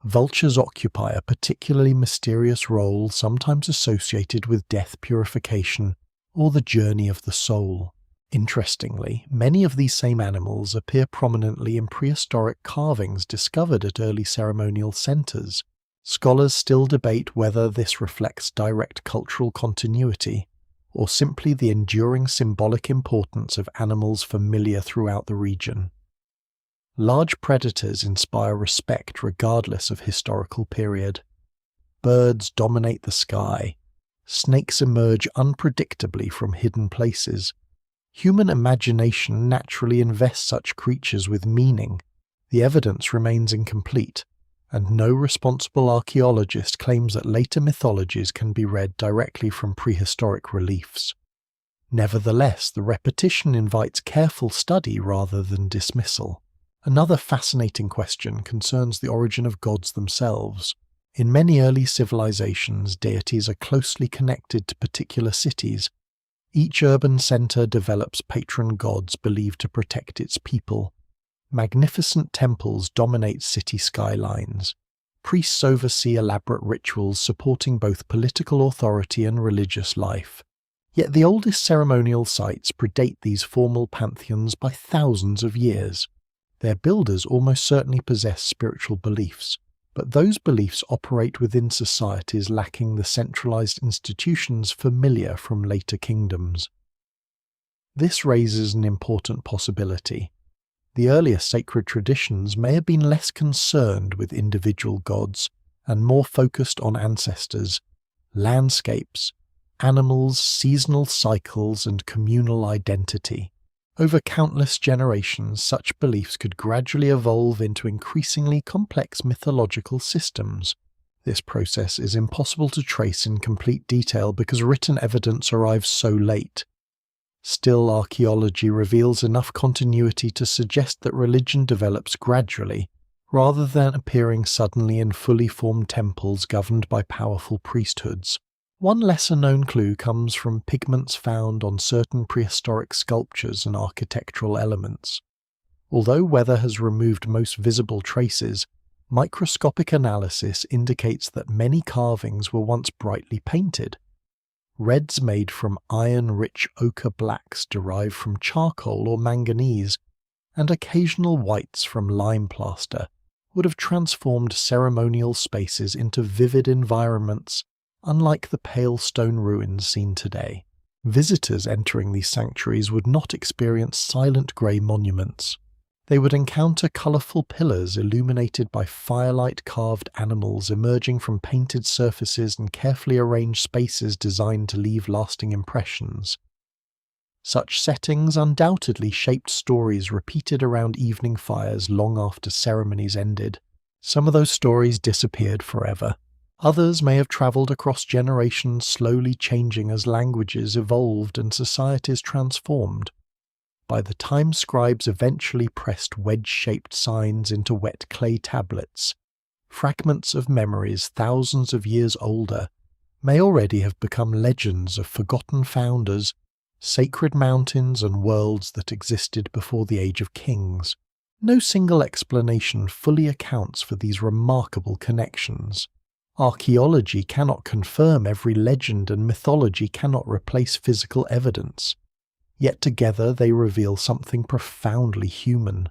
S1: Vultures occupy a particularly mysterious role, sometimes associated with death purification or the journey of the soul. Interestingly, many of these same animals appear prominently in prehistoric carvings discovered at early ceremonial centers. Scholars still debate whether this reflects direct cultural continuity, or simply the enduring symbolic importance of animals familiar throughout the region. Large predators inspire respect regardless of historical period. Birds dominate the sky. Snakes emerge unpredictably from hidden places. Human imagination naturally invests such creatures with meaning. The evidence remains incomplete, and no responsible archaeologist claims that later mythologies can be read directly from prehistoric reliefs. Nevertheless, the repetition invites careful study rather than dismissal. Another fascinating question concerns the origin of gods themselves. In many early civilizations, deities are closely connected to particular cities. Each urban centre develops patron gods believed to protect its people. Magnificent temples dominate city skylines. Priests oversee elaborate rituals supporting both political authority and religious life. Yet the oldest ceremonial sites predate these formal pantheons by thousands of years. Their builders almost certainly possess spiritual beliefs, but those beliefs operate within societies lacking the centralized institutions familiar from later kingdoms. This raises an important possibility. The earlier sacred traditions may have been less concerned with individual gods and more focused on ancestors, landscapes, animals, seasonal cycles, and communal identity. Over countless generations, such beliefs could gradually evolve into increasingly complex mythological systems. This process is impossible to trace in complete detail because written evidence arrives so late. Still, archaeology reveals enough continuity to suggest that religion develops gradually, rather than appearing suddenly in fully formed temples governed by powerful priesthoods. One lesser-known clue comes from pigments found on certain prehistoric sculptures and architectural elements. Although weather has removed most visible traces, microscopic analysis indicates that many carvings were once brightly painted. Reds made from iron-rich ochre blacks derived from charcoal or manganese, and occasional whites from lime plaster, would have transformed ceremonial spaces into vivid environments, unlike the pale stone ruins seen today. Visitors entering these sanctuaries would not experience silent grey monuments. They would encounter colourful pillars illuminated by firelight-carved animals emerging from painted surfaces and carefully arranged spaces designed to leave lasting impressions. Such settings undoubtedly shaped stories repeated around evening fires long after ceremonies ended. Some of those stories disappeared forever. Others may have travelled across generations, slowly changing as languages evolved and societies transformed. By the time scribes eventually pressed wedge-shaped signs into wet clay tablets, fragments of memories thousands of years older may already have become legends of forgotten founders, sacred mountains and worlds that existed before the Age of Kings. No single explanation fully accounts for these remarkable connections. Archaeology cannot confirm every legend and mythology cannot replace physical evidence. Yet together they reveal something profoundly human.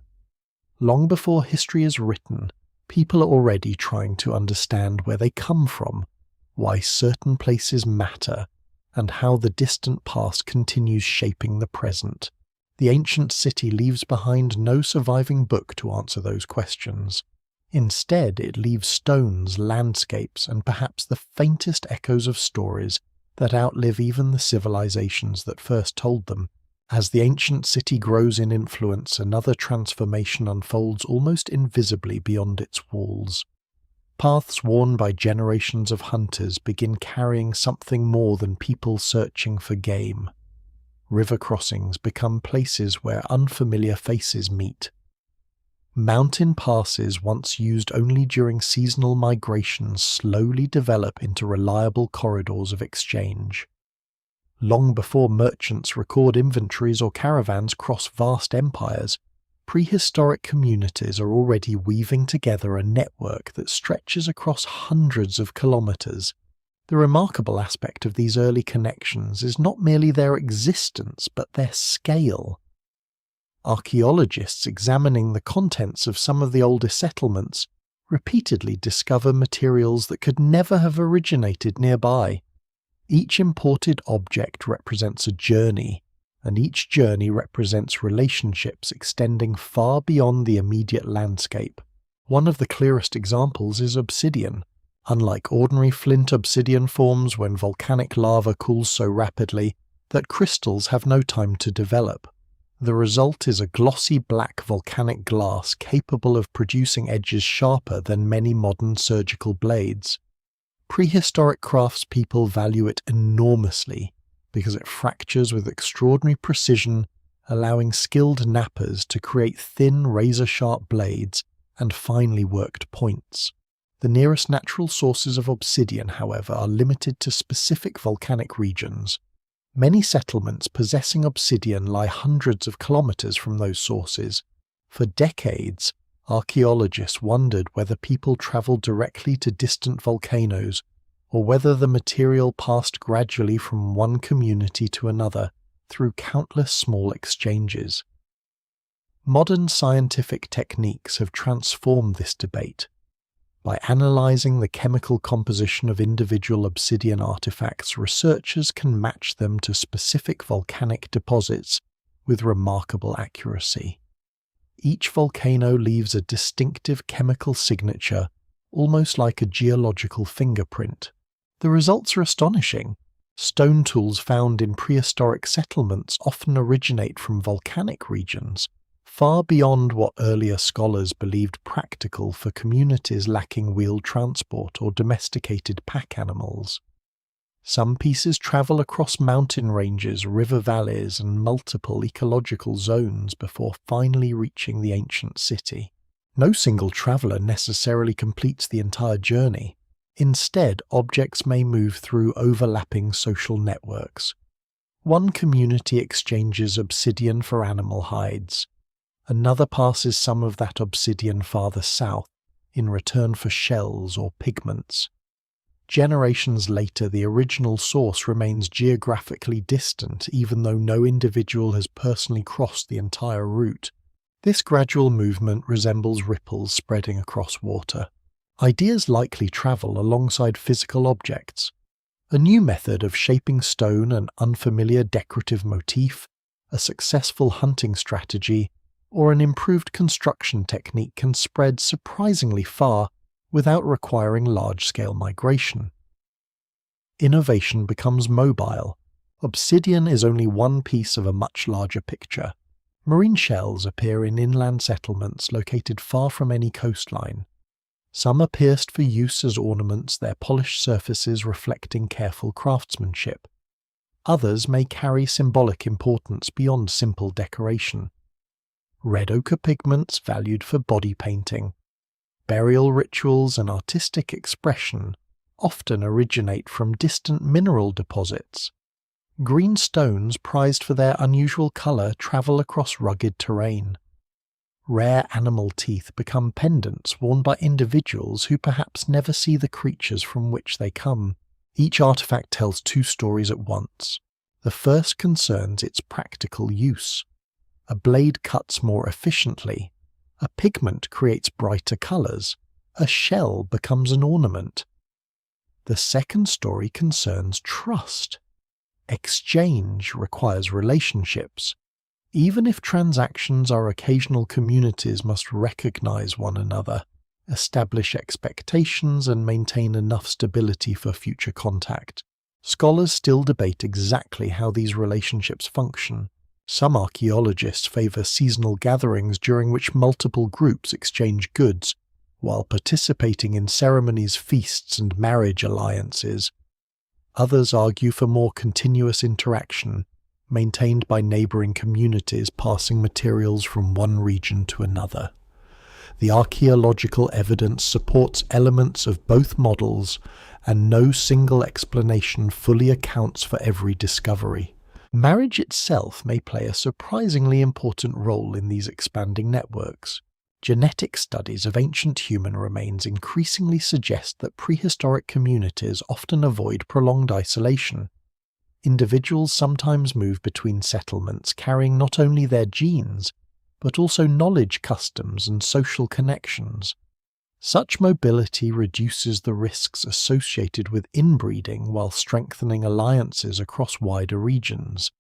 S1: Long before history is written, people are already trying to understand where they come from, why certain places matter, and how the distant past continues shaping the present. The ancient city leaves behind no surviving book to answer those questions. Instead, it leaves stones, landscapes, and perhaps the faintest echoes of stories that outlive even the civilizations that first told them. As the ancient city grows in influence, another transformation unfolds almost invisibly beyond its walls. Paths worn by generations of hunters begin carrying something more than people searching for game. River crossings become places where unfamiliar faces meet. Mountain passes once used only during seasonal migrations slowly develop into reliable corridors of exchange. Long before merchants record inventories or caravans cross vast empires, prehistoric communities are already weaving together a network that stretches across hundreds of kilometers. The remarkable aspect of these early connections is not merely their existence, but their scale. Archaeologists examining the contents of some of the oldest settlements repeatedly discover materials that could never have originated nearby. Each imported object represents a journey, and each journey represents relationships extending far beyond the immediate landscape. One of the clearest examples is obsidian. Unlike ordinary flint, obsidian forms when volcanic lava cools so rapidly that crystals have no time to develop. The result is a glossy black volcanic glass capable of producing edges sharper than many modern surgical blades. Prehistoric craftspeople value it enormously because it fractures with extraordinary precision, allowing skilled knappers to create thin, razor-sharp blades and finely worked points. The nearest natural sources of obsidian, however, are limited to specific volcanic regions. Many settlements possessing obsidian lie hundreds of kilometers from those sources. For decades, archaeologists wondered whether people traveled directly to distant volcanoes or whether the material passed gradually from one community to another through countless small exchanges. Modern scientific techniques have transformed this debate. By analyzing the chemical composition of individual obsidian artifacts, researchers can match them to specific volcanic deposits with remarkable accuracy. Each volcano leaves a distinctive chemical signature, almost like a geological fingerprint. The results are astonishing. Stone tools found in prehistoric settlements often originate from volcanic regions, far beyond what earlier scholars believed practical for communities lacking wheeled transport or domesticated pack animals. Some pieces travel across mountain ranges, river valleys, and multiple ecological zones before finally reaching the ancient city. No single traveller necessarily completes the entire journey. Instead, objects may move through overlapping social networks. One community exchanges obsidian for animal hides. Another passes some of that obsidian farther south, in return for shells or pigments. Generations later, the original source remains geographically distant, even though no individual has personally crossed the entire route. This gradual movement resembles ripples spreading across water. Ideas likely travel alongside physical objects. A new method of shaping stone, an unfamiliar decorative motif, a successful hunting strategy, or an improved construction technique can spread surprisingly far without requiring large-scale migration. Innovation becomes mobile. Obsidian is only one piece of a much larger picture. Marine shells appear in inland settlements located far from any coastline. Some are pierced for use as ornaments, their polished surfaces reflecting careful craftsmanship. Others may carry symbolic importance beyond simple decoration. Red ochre pigments valued for body painting. Burial rituals and artistic expression often originate from distant mineral deposits. Green stones prized for their unusual color travel across rugged terrain. Rare animal teeth become pendants worn by individuals who perhaps never see the creatures from which they come. Each artifact tells two stories at once. The first concerns its practical use. A blade cuts more efficiently. A pigment creates brighter colors. A shell becomes an ornament. The second story concerns trust. Exchange requires relationships. Even if transactions are occasional, communities must recognize one another, establish expectations, and maintain enough stability for future contact. Scholars still debate exactly how these relationships function. Some archaeologists favor seasonal gatherings during which multiple groups exchange goods, while participating in ceremonies, feasts, and marriage alliances. Others argue for more continuous interaction, maintained by neighboring communities passing materials from one region to another. The archaeological evidence supports elements of both models, and no single explanation fully accounts for every discovery. Marriage itself may play a surprisingly important role in these expanding networks. Genetic studies of ancient human remains increasingly suggest that prehistoric communities often avoid prolonged isolation. Individuals sometimes move between settlements carrying not only their genes, but also knowledge, customs, and social connections. Such mobility reduces the risks associated with inbreeding while strengthening alliances across wider regions.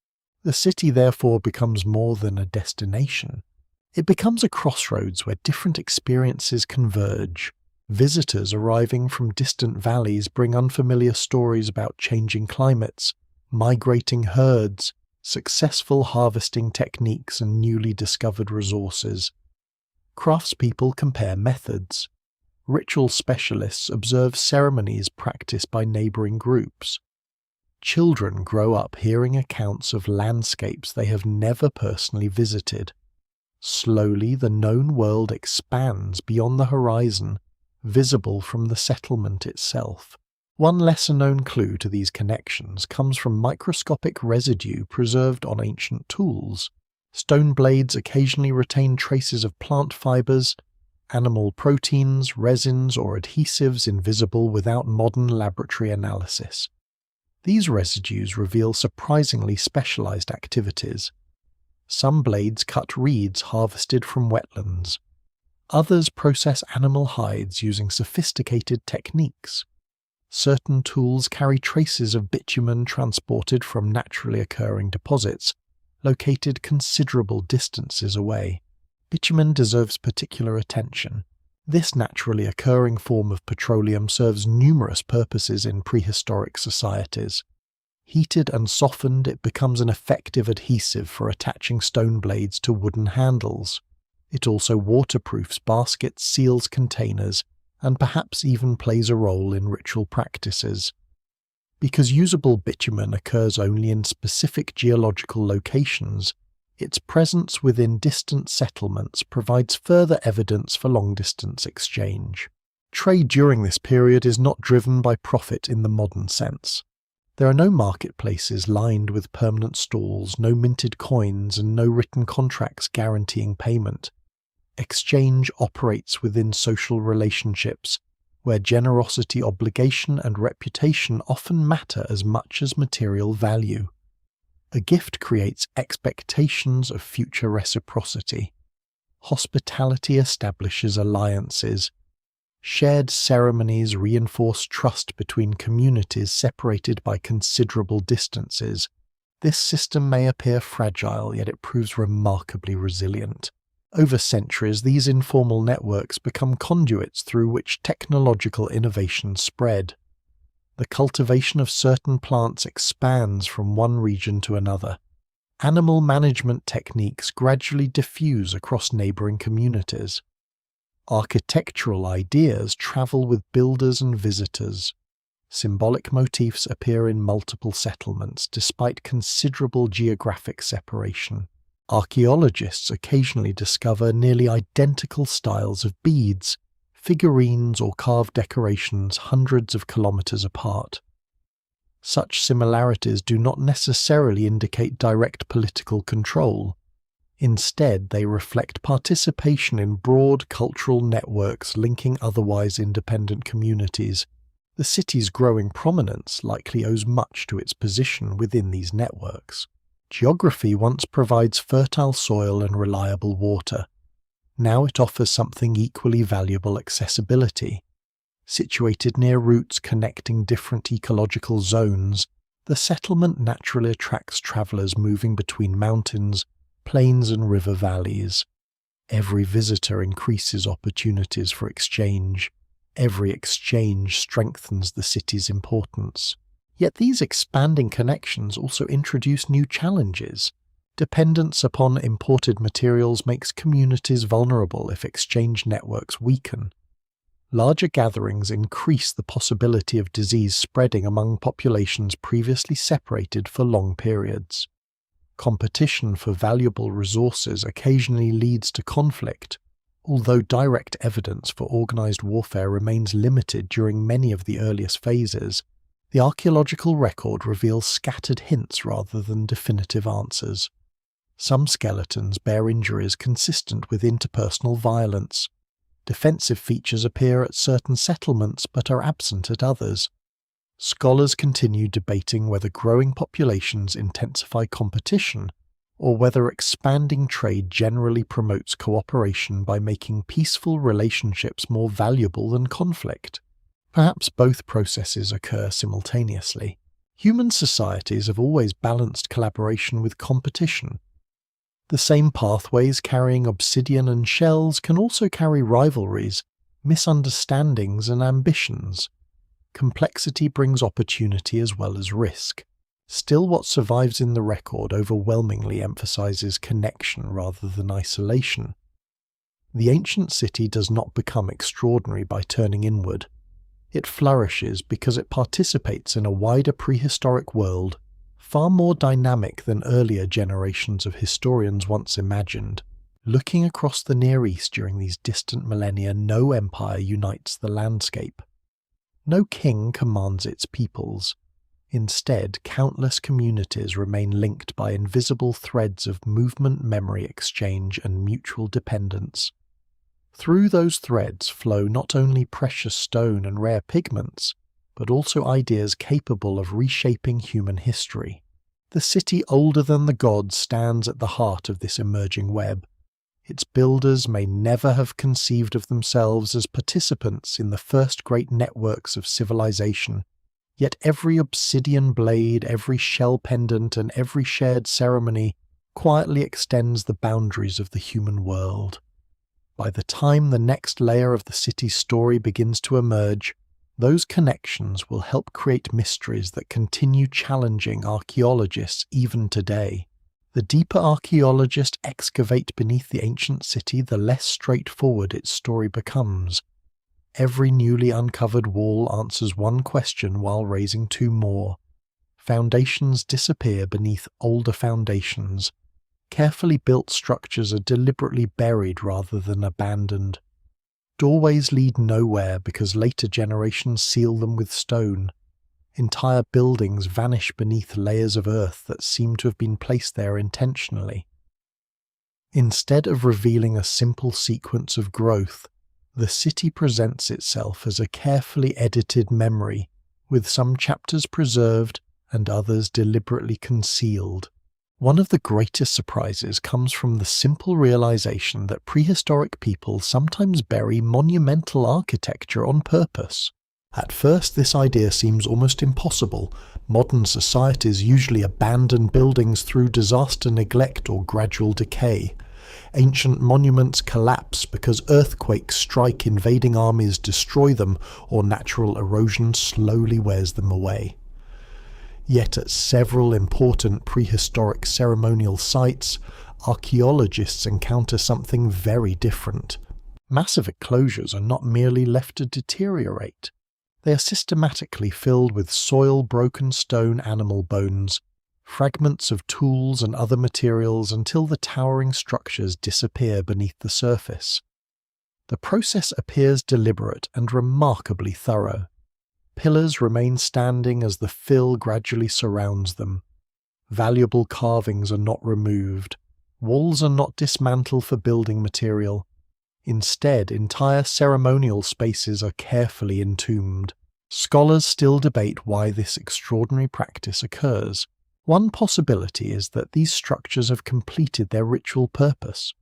S1: The city therefore becomes more than a destination. It becomes a crossroads where different experiences converge. Visitors arriving from distant valleys bring unfamiliar stories about changing climates, migrating herds, successful harvesting techniques, and newly discovered resources. Craftspeople compare methods. Ritual specialists observe ceremonies practiced by neighboring groups. Children grow up hearing accounts of landscapes they have never personally visited. Slowly, the known world expands beyond the horizon, visible from the settlement itself. One lesser-known clue to these connections comes from microscopic residue preserved on ancient tools. Stone blades occasionally retain traces of plant fibers, animal proteins, resins, or adhesives invisible without modern laboratory analysis. These residues reveal surprisingly specialized activities. Some blades cut reeds harvested from wetlands. Others process animal hides using sophisticated techniques. Certain tools carry traces of bitumen transported from naturally occurring deposits, located considerable distances away. Bitumen deserves particular attention. This naturally occurring form of petroleum serves numerous purposes in prehistoric societies. Heated and softened, it becomes an effective adhesive for attaching stone blades to wooden handles. It also waterproofs baskets, seals containers, and perhaps even plays a role in ritual practices. Because usable bitumen occurs only in specific geological locations, its presence within distant settlements provides further evidence for long-distance exchange. Trade during this period is not driven by profit in the modern sense. There are no marketplaces lined with permanent stalls, no minted coins, and no written contracts guaranteeing payment. Exchange operates within social relationships, where generosity, obligation, and reputation often matter as much as material value. A gift creates expectations of future reciprocity. Hospitality establishes alliances. Shared ceremonies reinforce trust between communities separated by considerable distances. This system may appear fragile, yet it proves remarkably resilient. Over centuries, these informal networks become conduits through which technological innovations spread. The cultivation of certain plants expands from one region to another. Animal management techniques gradually diffuse across neighboring communities. Architectural ideas travel with builders and visitors. Symbolic motifs appear in multiple settlements despite considerable geographic separation. Archaeologists occasionally discover nearly identical styles of beads, figurines, or carved decorations hundreds of kilometers apart. Such similarities do not necessarily indicate direct political control. Instead, they reflect participation in broad cultural networks linking otherwise independent communities. The city's growing prominence likely owes much to its position within these networks. Geography once provides fertile soil and reliable water. Now it offers something equally valuable: accessibility. Situated near routes connecting different ecological zones, the settlement naturally attracts travelers moving between mountains, plains, and river valleys. Every visitor increases opportunities for exchange. Every exchange strengthens the city's importance. Yet these expanding connections also introduce new challenges. Dependence upon imported materials makes communities vulnerable if exchange networks weaken. Larger gatherings increase the possibility of disease spreading among populations previously separated for long periods. Competition for valuable resources occasionally leads to conflict, although direct evidence for organized warfare remains limited during many of the earliest phases. The archaeological record reveals scattered hints rather than definitive answers. Some skeletons bear injuries consistent with interpersonal violence. Defensive features appear at certain settlements but are absent at others. Scholars continue debating whether growing populations intensify competition or whether expanding trade generally promotes cooperation by making peaceful relationships more valuable than conflict. Perhaps both processes occur simultaneously. Human societies have always balanced collaboration with competition. The same pathways carrying obsidian and shells can also carry rivalries, misunderstandings, and ambitions. Complexity brings opportunity as well as risk. Still, what survives in the record overwhelmingly emphasizes connection rather than isolation. The ancient city does not become extraordinary by turning inward. It flourishes because it participates in a wider prehistoric world, far more dynamic than earlier generations of historians once imagined. Looking across the Near East during these distant millennia, no empire unites the landscape. No king commands its peoples. Instead, countless communities remain linked by invisible threads of movement, memory exchange, and mutual dependence. Through those threads flow not only precious stone and rare pigments, but also ideas capable of reshaping human history. The city older than the gods stands at the heart of this emerging web. Its builders may never have conceived of themselves as participants in the first great networks of civilization, yet every obsidian blade, every shell pendant, and every shared ceremony quietly extends the boundaries of the human world. By the time the next layer of the city's story begins to emerge, those connections will help create mysteries that continue challenging archaeologists even today. The deeper archaeologists excavate beneath the ancient city, the less straightforward its story becomes. Every newly uncovered wall answers one question while raising two more. Foundations disappear beneath older foundations. Carefully built structures are deliberately buried rather than abandoned. Doorways lead nowhere because later generations seal them with stone. Entire buildings vanish beneath layers of earth that seem to have been placed there intentionally. Instead of revealing a simple sequence of growth, the city presents itself as a carefully edited memory, with some chapters preserved and others deliberately concealed. One of the greatest surprises comes from the simple realization that prehistoric people sometimes bury monumental architecture on purpose. At first, this idea seems almost impossible. Modern societies usually abandon buildings through disaster, neglect, or gradual decay. Ancient monuments collapse because earthquakes strike, invading armies destroy them, or natural erosion slowly wears them away. Yet at several important prehistoric ceremonial sites, archaeologists encounter something very different. Massive enclosures are not merely left to deteriorate. They are systematically filled with soil, broken stone, animal bones, fragments of tools and other materials until the towering structures disappear beneath the surface. The process appears deliberate and remarkably thorough. Pillars remain standing as the fill gradually surrounds them. Valuable carvings are not removed. Walls are not dismantled for building material. Instead, entire ceremonial spaces are carefully entombed. Scholars still debate why this extraordinary practice occurs. One possibility is that these structures have completed their ritual purpose,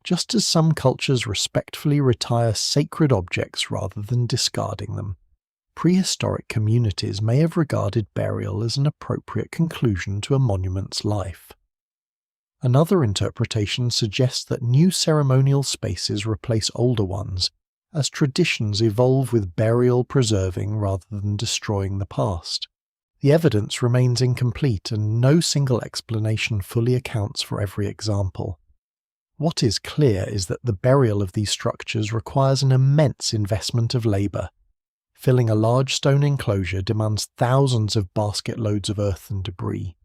S1: just as some cultures respectfully retire sacred objects rather than discarding them. Prehistoric communities may have regarded burial as an appropriate conclusion to a monument's life. Another interpretation suggests that new ceremonial spaces replace older ones, as traditions evolve with burial preserving rather than destroying the past. The evidence remains incomplete, and no single explanation fully accounts for every example. What is clear is that the burial of these structures requires an immense investment of labour. Filling a large stone enclosure demands thousands of basket loads of earth and debris.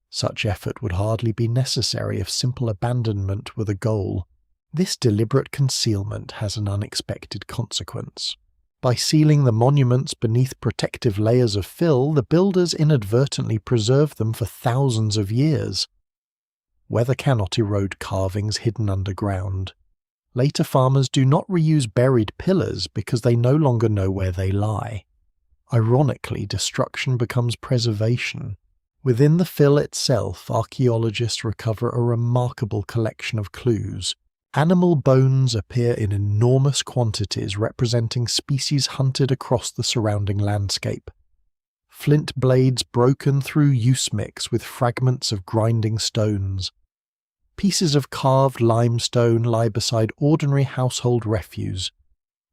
S1: Such effort would hardly be necessary if simple abandonment were the goal. This deliberate concealment has an unexpected consequence. By sealing the monuments beneath protective layers of fill, the builders inadvertently preserve them for thousands of years. Weather cannot erode carvings hidden underground. Later farmers do not reuse buried pillars because they no longer know where they lie. Ironically, destruction becomes preservation. Within the fill itself, archaeologists recover a remarkable collection of clues. Animal bones appear in enormous quantities, representing species hunted across the surrounding landscape. Flint blades broken through use mix with fragments of grinding stones. Pieces of carved limestone lie beside ordinary household refuse.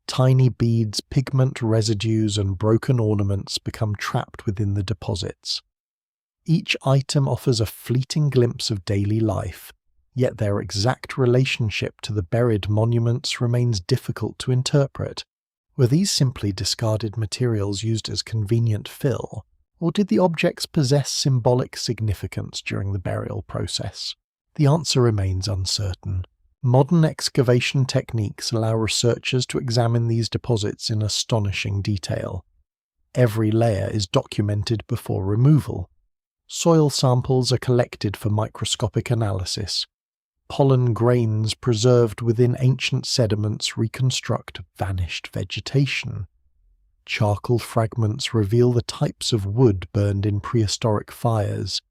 S1: Tiny beads, pigment residues, and broken ornaments become trapped within the deposits. Each item offers a fleeting glimpse of daily life, yet their exact relationship to the buried monuments remains difficult to interpret. Were these simply discarded materials used as convenient fill, or did the objects possess symbolic significance during the burial process? The answer remains uncertain. Modern excavation techniques allow researchers to examine these deposits in astonishing detail. Every layer is documented before removal. Soil samples are collected for microscopic analysis. Pollen grains preserved within ancient sediments reconstruct vanished vegetation. Charcoal fragments reveal the types of wood burned in prehistoric fires.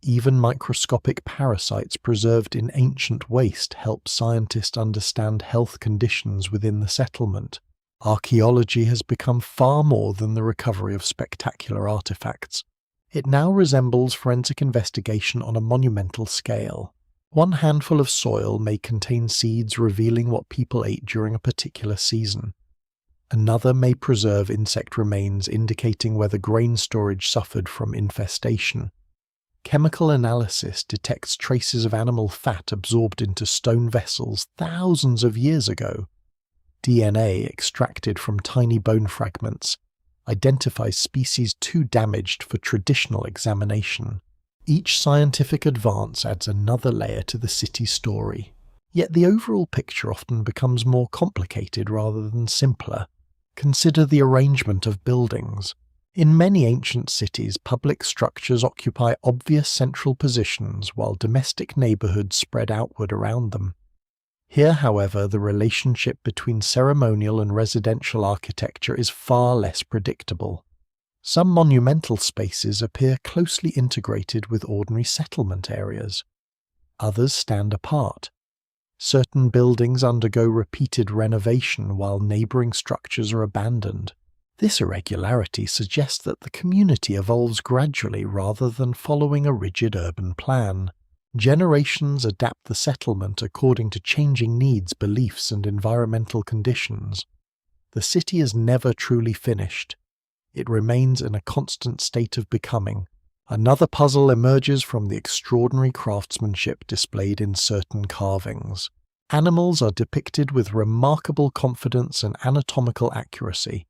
S1: Even microscopic parasites preserved in ancient waste help scientists understand health conditions within the settlement. Archaeology has become far more than the recovery of spectacular artifacts. It now resembles forensic investigation on a monumental scale. One handful of soil may contain seeds revealing what people ate during a particular season. Another may preserve insect remains indicating whether grain storage suffered from infestation. Chemical analysis detects traces of animal fat absorbed into stone vessels thousands of years ago. DNA extracted from tiny bone fragments identifies species too damaged for traditional examination. Each scientific advance adds another layer to the city's story. Yet the overall picture often becomes more complicated rather than simpler. Consider the arrangement of buildings. In many ancient cities, public structures occupy obvious central positions while domestic neighborhoods spread outward around them. Here, however, the relationship between ceremonial and residential architecture is far less predictable. Some monumental spaces appear closely integrated with ordinary settlement areas. Others stand apart. Certain buildings undergo repeated renovation while neighboring structures are abandoned. This irregularity suggests that the community evolves gradually rather than following a rigid urban plan. Generations adapt the settlement according to changing needs, beliefs, and environmental conditions. The city is never truly finished. It remains in a constant state of becoming. Another puzzle emerges from the extraordinary craftsmanship displayed in certain carvings. Animals are depicted with remarkable confidence and anatomical accuracy.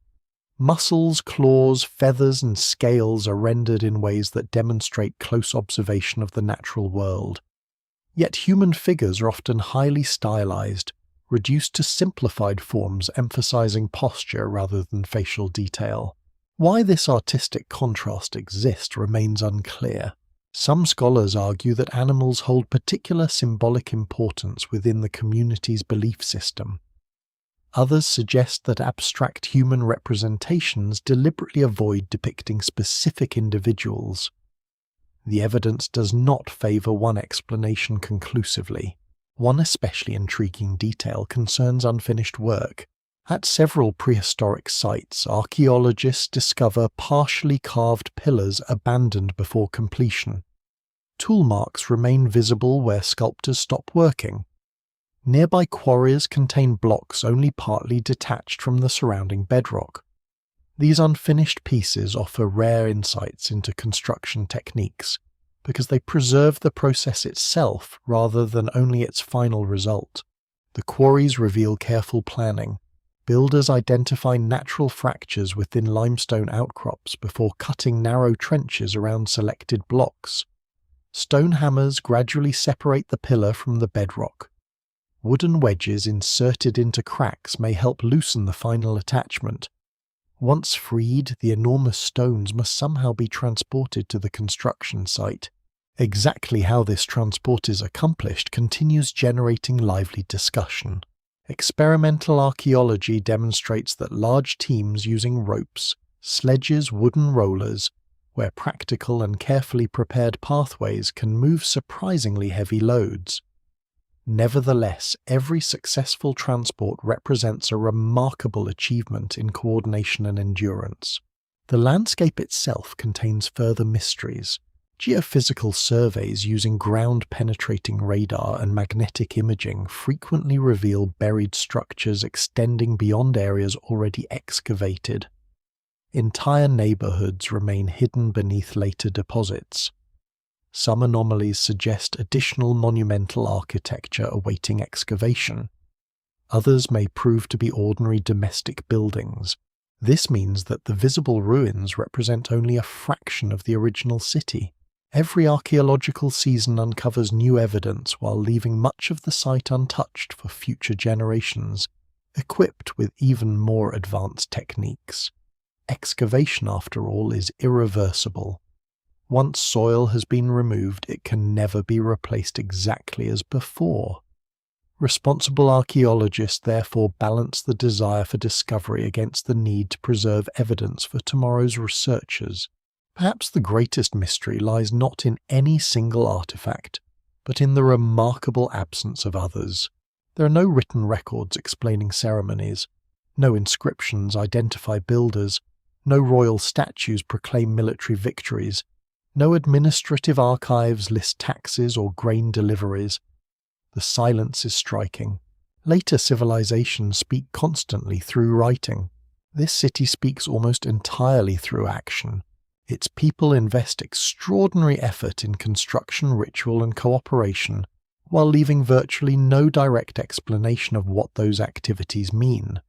S1: Muscles, claws, feathers, and scales are rendered in ways that demonstrate close observation of the natural world. Yet human figures are often highly stylized, reduced to simplified forms emphasizing posture rather than facial detail. Why this artistic contrast exists remains unclear. Some scholars argue that animals hold particular symbolic importance within the community's belief system. Others suggest that abstract human representations deliberately avoid depicting specific individuals. The evidence does not favor one explanation conclusively. One especially intriguing detail concerns unfinished work. At several prehistoric sites, archaeologists discover partially carved pillars abandoned before completion. Tool marks remain visible where sculptors stop working. Nearby quarries contain blocks only partly detached from the surrounding bedrock. These unfinished pieces offer rare insights into construction techniques, because they preserve the process itself rather than only its final result. The quarries reveal careful planning. Builders identify natural fractures within limestone outcrops before cutting narrow trenches around selected blocks. Stone hammers gradually separate the pillar from the bedrock. Wooden wedges inserted into cracks may help loosen the final attachment. Once freed, the enormous stones must somehow be transported to the construction site. Exactly how this transport is accomplished continues generating lively discussion. Experimental archaeology demonstrates that large teams using ropes, sledges, wooden rollers, where practical and carefully prepared pathways can move surprisingly heavy loads. Nevertheless, every successful transport represents a remarkable achievement in coordination and endurance. The landscape itself contains further mysteries. Geophysical surveys using ground-penetrating radar and magnetic imaging frequently reveal buried structures extending beyond areas already excavated. Entire neighborhoods remain hidden beneath later deposits. Some anomalies suggest additional monumental architecture awaiting excavation. Others may prove to be ordinary domestic buildings. This means that the visible ruins represent only a fraction of the original city. Every archaeological season uncovers new evidence while leaving much of the site untouched for future generations, equipped with even more advanced techniques. Excavation, after all, is irreversible. Once soil has been removed, it can never be replaced exactly as before. Responsible archaeologists therefore balance the desire for discovery against the need to preserve evidence for tomorrow's researchers. Perhaps the greatest mystery lies not in any single artifact, but in the remarkable absence of others. There are no written records explaining ceremonies, no inscriptions identify builders, no royal statues proclaim military victories, no administrative archives list taxes or grain deliveries. The silence is striking. Later civilizations speak constantly through writing. This city speaks almost entirely through action. Its people invest extraordinary effort in construction, ritual, and cooperation, while leaving virtually no direct explanation of what those activities mean.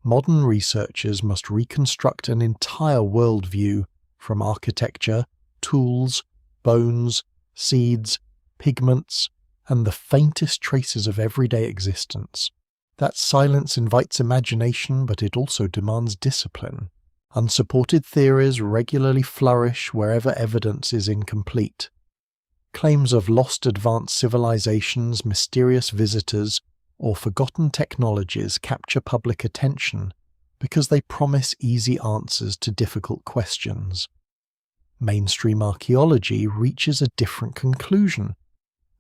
S1: Modern researchers must reconstruct an entire worldview, from architecture, tools, bones, seeds, pigments, and the faintest traces of everyday existence. That silence invites imagination, but it also demands discipline. Unsupported theories regularly flourish wherever evidence is incomplete. Claims of lost advanced civilizations, mysterious visitors, or forgotten technologies capture public attention because they promise easy answers to difficult questions. Mainstream archaeology reaches a different conclusion.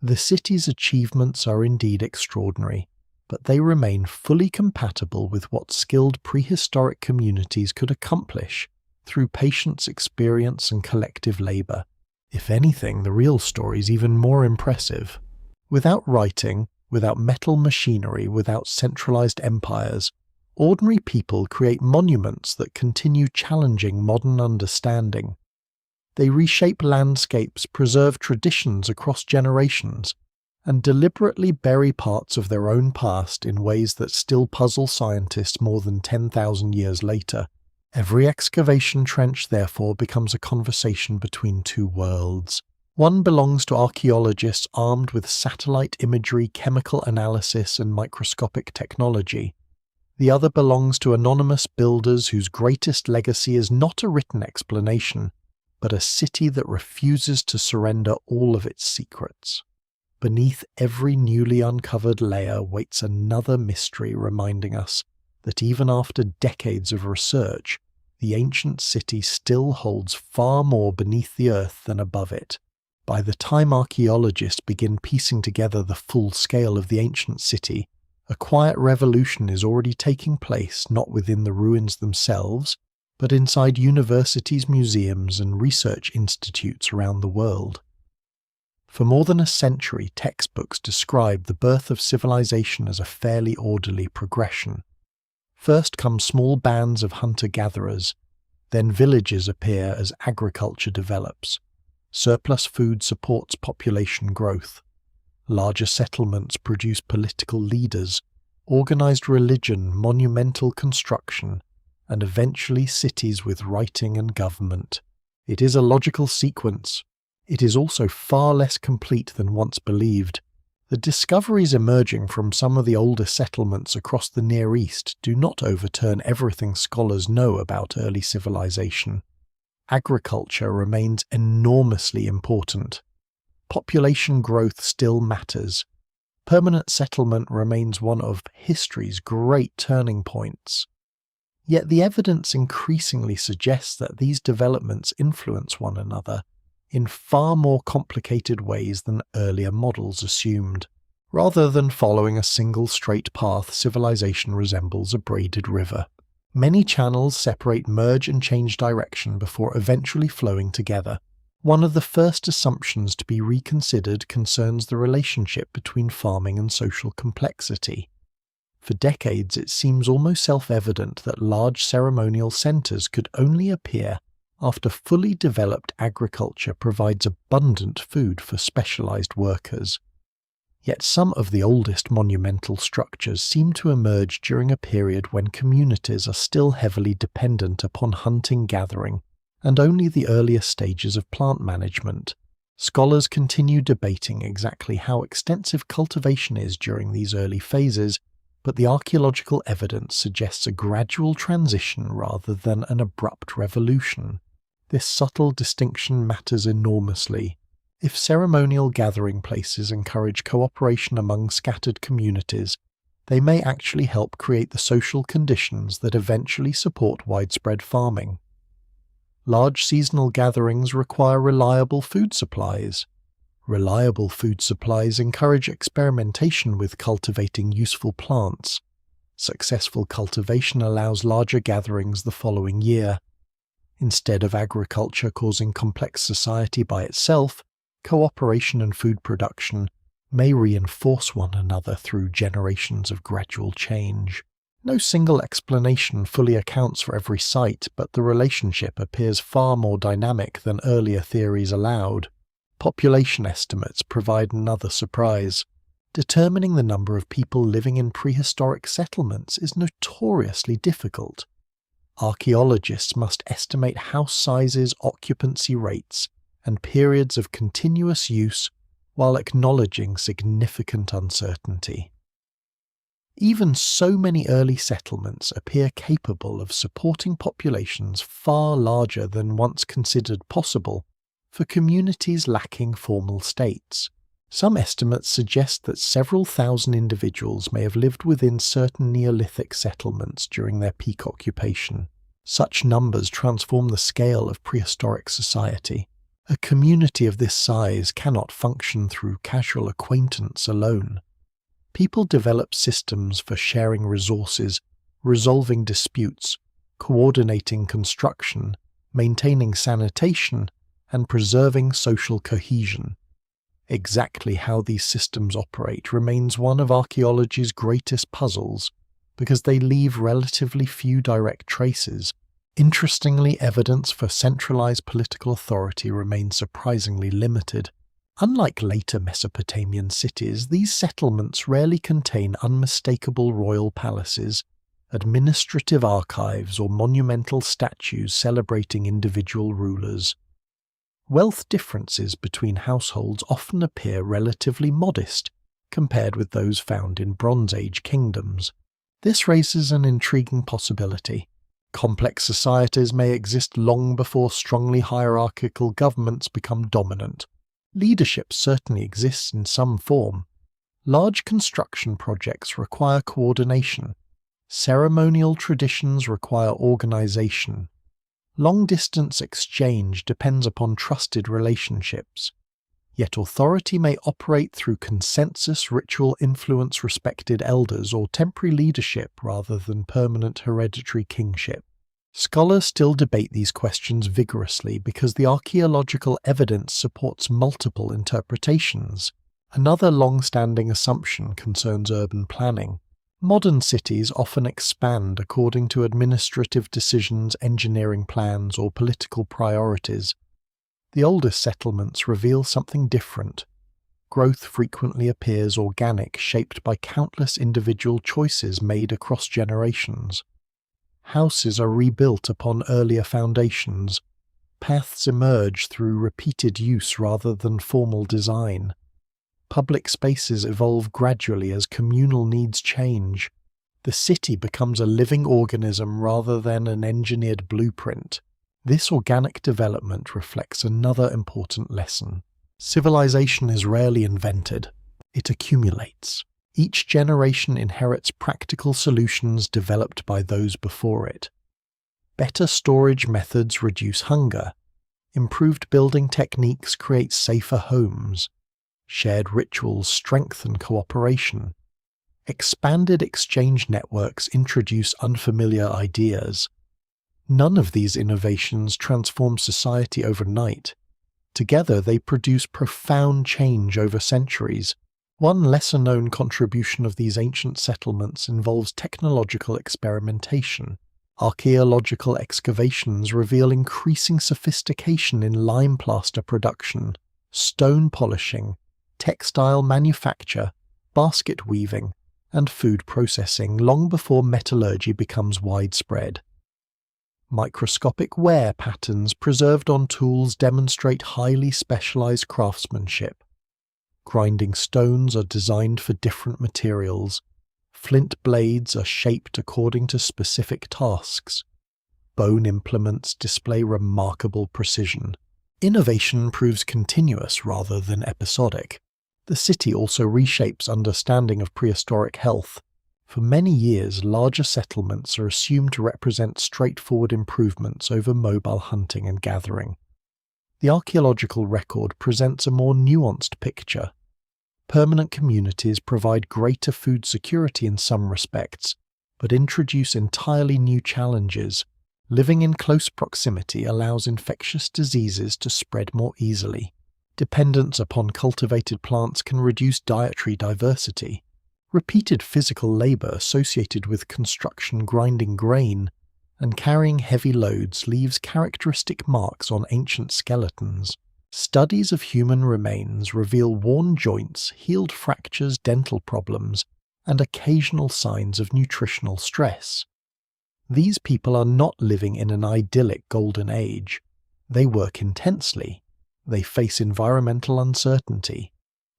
S1: The city's achievements are indeed extraordinary, but they remain fully compatible with what skilled prehistoric communities could accomplish through patience, experience, and collective labor. If anything, the real story is even more impressive. Without writing, without metal machinery, without centralized empires, ordinary people create monuments that continue challenging modern understanding. They reshape landscapes, preserve traditions across generations, and deliberately bury parts of their own past in ways that still puzzle scientists more than 10,000 years later. Every excavation trench, therefore, becomes a conversation between two worlds. One belongs to archaeologists armed with satellite imagery, chemical analysis, and microscopic technology. The other belongs to anonymous builders whose greatest legacy is not a written explanation, but a city that refuses to surrender all of its secrets. Beneath every newly uncovered layer waits another mystery, reminding us that even after decades of research, the ancient city still holds far more beneath the earth than above it. By the time archaeologists begin piecing together the full scale of the ancient city, a quiet revolution is already taking place not within the ruins themselves, but inside universities, museums, and research institutes around the world. For more than a century, textbooks describe the birth of civilization as a fairly orderly progression. First come small bands of hunter-gatherers, then villages appear as agriculture develops. Surplus food supports population growth. Larger settlements produce political leaders, organized religion, monumental construction, and eventually cities with writing and government. It is a logical sequence. It is also far less complete than once believed. The discoveries emerging from some of the oldest settlements across the Near East do not overturn everything scholars know about early civilization. Agriculture remains enormously important. Population growth still matters. Permanent settlement remains one of history's great turning points. Yet the evidence increasingly suggests that these developments influence one another in far more complicated ways than earlier models assumed. Rather than following a single straight path, civilization resembles a braided river. Many channels separate, merge, and change direction before eventually flowing together. One of the first assumptions to be reconsidered concerns the relationship between farming and social complexity. For decades, it seems almost self-evident that large ceremonial centers could only appear after fully developed agriculture provides abundant food for specialized workers. Yet some of the oldest monumental structures seem to emerge during a period when communities are still heavily dependent upon hunting-gathering and only the earliest stages of plant management. Scholars continue debating exactly how extensive cultivation is during these early phases, but the archaeological evidence suggests a gradual transition rather than an abrupt revolution. This subtle distinction matters enormously. If ceremonial gathering places encourage cooperation among scattered communities, they may actually help create the social conditions that eventually support widespread farming. Large seasonal gatherings require reliable food supplies. Reliable food supplies encourage experimentation with cultivating useful plants. Successful cultivation allows larger gatherings the following year. Instead of agriculture causing complex society by itself, cooperation and food production may reinforce one another through generations of gradual change. No single explanation fully accounts for every site, but the relationship appears far more dynamic than earlier theories allowed. Population estimates provide another surprise. Determining the number of people living in prehistoric settlements is notoriously difficult. Archaeologists must estimate house sizes, occupancy rates, and periods of continuous use while acknowledging significant uncertainty. Even so many early settlements appear capable of supporting populations far larger than once considered possible for communities lacking formal states. Some estimates suggest that several thousand individuals may have lived within certain Neolithic settlements during their peak occupation. Such numbers transform the scale of prehistoric society. A community of this size cannot function through casual acquaintance alone. People develop systems for sharing resources, resolving disputes, coordinating construction, maintaining sanitation, and preserving social cohesion. Exactly how these systems operate remains one of archaeology's greatest puzzles, because they leave relatively few direct traces. Interestingly, evidence for centralized political authority remains surprisingly limited. Unlike later Mesopotamian cities, these settlements rarely contain unmistakable royal palaces, administrative archives, or monumental statues celebrating individual rulers. Wealth differences between households often appear relatively modest compared with those found in Bronze Age kingdoms. This raises an intriguing possibility. Complex societies may exist long before strongly hierarchical governments become dominant. Leadership certainly exists in some form. Large construction projects require coordination. Ceremonial traditions require organization. Long-distance exchange depends upon trusted relationships. Yet authority may operate through consensus, ritual influence, respected elders, or temporary leadership rather than permanent hereditary kingship. Scholars still debate these questions vigorously because the archaeological evidence supports multiple interpretations. Another long-standing assumption concerns urban planning. Modern cities often expand according to administrative decisions, engineering plans, or political priorities. The oldest settlements reveal something different. Growth frequently appears organic, shaped by countless individual choices made across generations. Houses are rebuilt upon earlier foundations. Paths emerge through repeated use rather than formal design. Public spaces evolve gradually as communal needs change. The city becomes a living organism rather than an engineered blueprint. This organic development reflects another important lesson. Civilization is rarely invented. It accumulates. Each generation inherits practical solutions developed by those before it. Better storage methods reduce hunger. Improved building techniques create safer homes. Shared rituals strengthen cooperation. Expanded exchange networks introduce unfamiliar ideas. None of these innovations transform society overnight. Together they produce profound change over centuries. One lesser-known contribution of these ancient settlements involves technological experimentation. Archaeological excavations reveal increasing sophistication in lime plaster production, stone polishing, textile manufacture, basket weaving, and food processing long before metallurgy becomes widespread. Microscopic wear patterns preserved on tools demonstrate highly specialized craftsmanship. Grinding stones are designed for different materials. Flint blades are shaped according to specific tasks. Bone implements display remarkable precision. Innovation proves continuous rather than episodic. The city also reshapes understanding of prehistoric health. For many years, larger settlements are assumed to represent straightforward improvements over mobile hunting and gathering. The archaeological record presents a more nuanced picture. Permanent communities provide greater food security in some respects, but introduce entirely new challenges. Living in close proximity allows infectious diseases to spread more easily. Dependence upon cultivated plants can reduce dietary diversity. Repeated physical labor associated with construction grinding grain and carrying heavy loads leaves characteristic marks on ancient skeletons. Studies of human remains reveal worn joints, healed fractures, dental problems, and occasional signs of nutritional stress. These people are not living in an idyllic golden age. They work intensely. They face environmental uncertainty.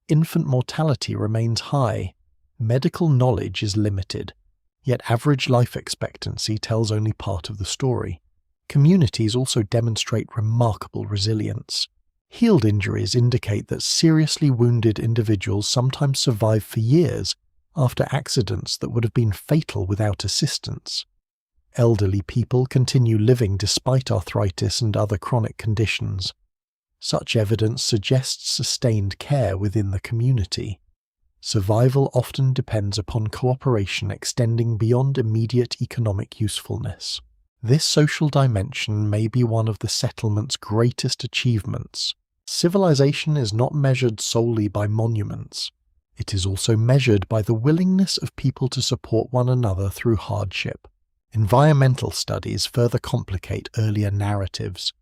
S1: Infant mortality remains high. Medical knowledge is limited. Yet average life expectancy tells only part of the story. Communities also demonstrate remarkable resilience. Healed injuries indicate that seriously wounded individuals sometimes survive for years after accidents that would have been fatal without assistance. Elderly people continue living despite arthritis and other chronic conditions. Such evidence suggests sustained care within the community. Survival often depends upon cooperation extending beyond immediate economic usefulness. This social dimension may be one of the settlement's greatest achievements. Civilization is not measured solely by monuments. It is also measured by the willingness of people to support one another through hardship. Environmental studies further complicate earlier narratives.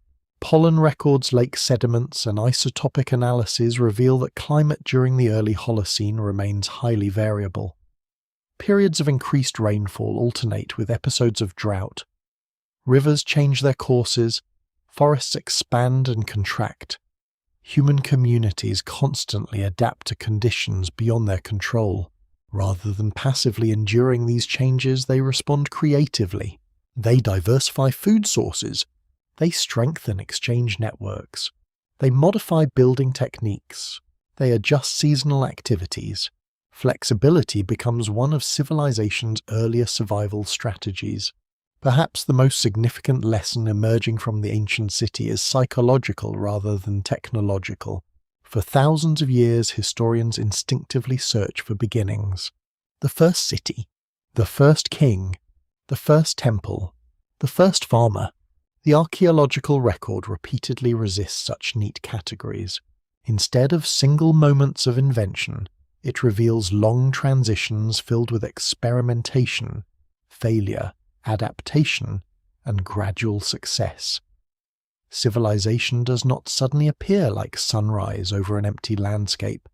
S1: Pollen records, lake sediments, and isotopic analyses reveal that climate during the early Holocene remains highly variable. Periods of increased rainfall alternate with episodes of drought. Rivers change their courses, forests expand and contract. Human communities constantly adapt to conditions beyond their control. Rather than passively enduring these changes, they respond creatively. They diversify food sources. They strengthen exchange networks. They modify building techniques. They adjust seasonal activities. Flexibility becomes one of civilization's earlier survival strategies. Perhaps the most significant lesson emerging from the ancient city is psychological rather than technological. For thousands of years, historians instinctively search for beginnings. The first city, the first king, the first temple, the first farmer. The archaeological record repeatedly resists such neat categories. Instead of single moments of invention, it reveals long transitions filled with experimentation, failure, adaptation, and gradual success. Civilization does not suddenly appear like sunrise over an empty landscape.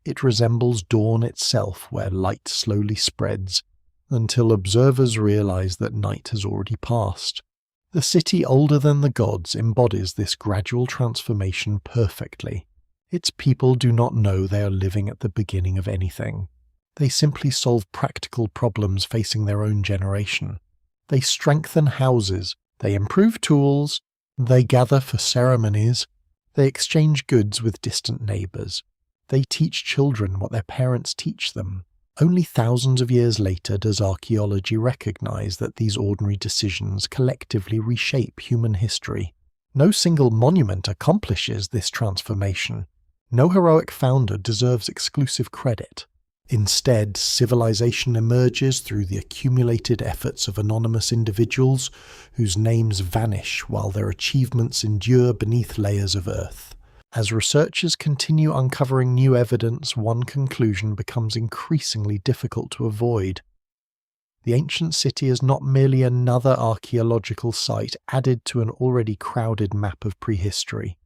S1: It resembles dawn itself, where light slowly spreads, until observers realize that night has already passed. The city older than the gods embodies this gradual transformation perfectly. Its people do not know they are living at the beginning of anything. They simply solve practical problems facing their own generation. They strengthen houses, they improve tools, they gather for ceremonies, they exchange goods with distant neighbors. They teach children what their parents teach them. Only thousands of years later does archaeology recognize that these ordinary decisions collectively reshape human history. No single monument accomplishes this transformation. No heroic founder deserves exclusive credit. Instead, civilization emerges through the accumulated efforts of anonymous individuals whose names vanish while their achievements endure beneath layers of earth. As researchers continue uncovering new evidence, one conclusion becomes increasingly difficult to avoid. The ancient city is not merely another archaeological site added to an already crowded map of prehistory.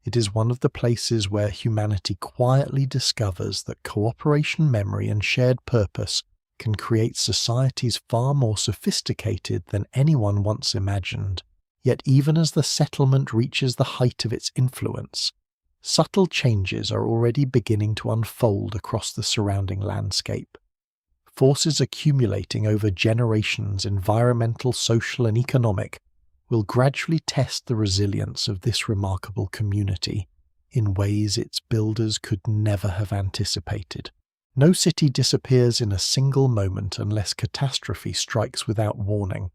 S1: It is one of the places where humanity quietly discovers that cooperation, memory, and shared purpose can create societies far more sophisticated than anyone once imagined. Yet even as the settlement reaches the height of its influence, subtle changes are already beginning to unfold across the surrounding landscape. forces accumulating over generations, environmental, social, and economic, will gradually test the resilience of this remarkable community in ways its builders could never have anticipated. No city disappears in a single moment unless catastrophe strikes without warning.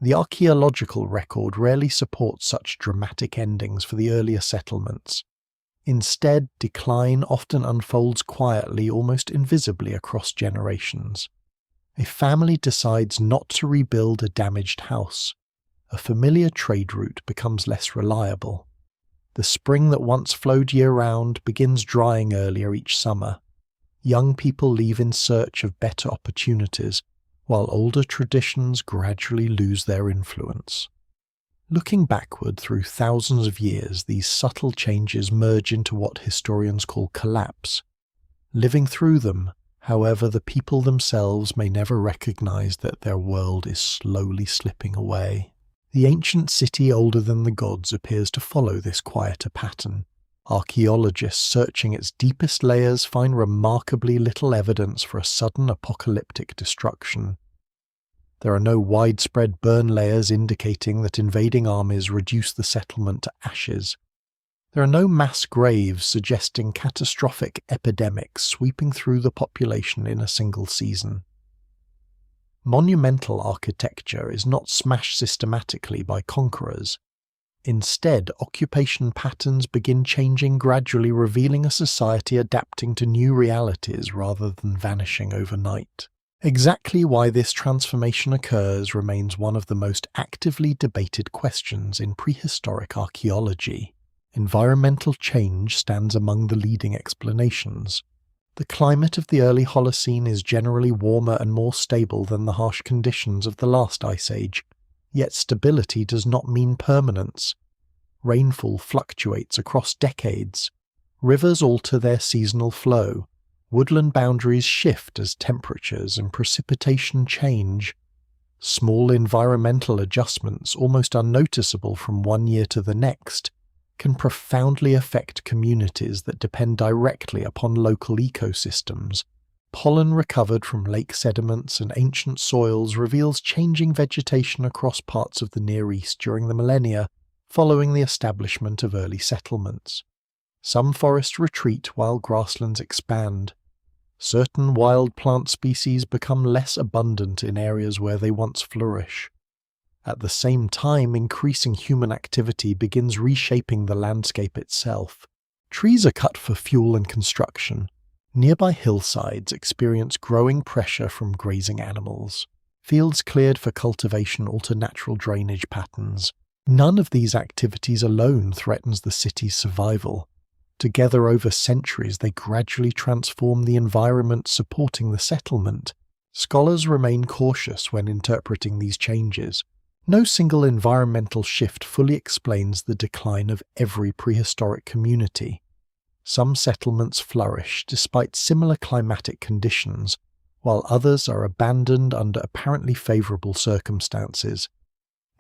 S1: The archaeological record rarely supports such dramatic endings for the earlier settlements. Instead, decline often unfolds quietly, almost invisibly across generations. A family decides not to rebuild a damaged house. A familiar trade route becomes less reliable. The spring that once flowed year-round begins drying earlier each summer. Young people leave in search of better opportunities, while older traditions gradually lose their influence. Looking backward through thousands of years, these subtle changes merge into what historians call collapse. Living through them, however, the people themselves may never recognize that their world is slowly slipping away. The ancient city older than the gods appears to follow this quieter pattern. Archaeologists searching its deepest layers find remarkably little evidence for a sudden apocalyptic destruction. There are no widespread burn layers indicating that invading armies reduce the settlement to ashes. There are no mass graves suggesting catastrophic epidemics sweeping through the population in a single season. Monumental architecture is not smashed systematically by conquerors. Instead, occupation patterns begin changing gradually, revealing a society adapting to new realities rather than vanishing overnight. Exactly why this transformation occurs remains one of the most actively debated questions in prehistoric archaeology. Environmental change stands among the leading explanations. The climate of the early Holocene is generally warmer and more stable than the harsh conditions of the last ice age, yet stability does not mean permanence. Rainfall fluctuates across decades. Rivers alter their seasonal flow. Woodland boundaries shift as temperatures and precipitation change. Small environmental adjustments, almost unnoticeable from one year to the next, can profoundly affect communities that depend directly upon local ecosystems. Pollen recovered from lake sediments and ancient soils reveals changing vegetation across parts of the Near East during the millennia following the establishment of early settlements. Some forests retreat while grasslands expand. Certain wild plant species become less abundant in areas where they once flourish. At the same time, increasing human activity begins reshaping the landscape itself. Trees are cut for fuel and construction. Nearby hillsides experience growing pressure from grazing animals. Fields cleared for cultivation alter natural drainage patterns. None of these activities alone threatens the city's survival. Together over centuries, they gradually transform the environment supporting the settlement. Scholars remain cautious when interpreting these changes. No single environmental shift fully explains the decline of every prehistoric community. Some settlements flourish despite similar climatic conditions, while others are abandoned under apparently favorable circumstances.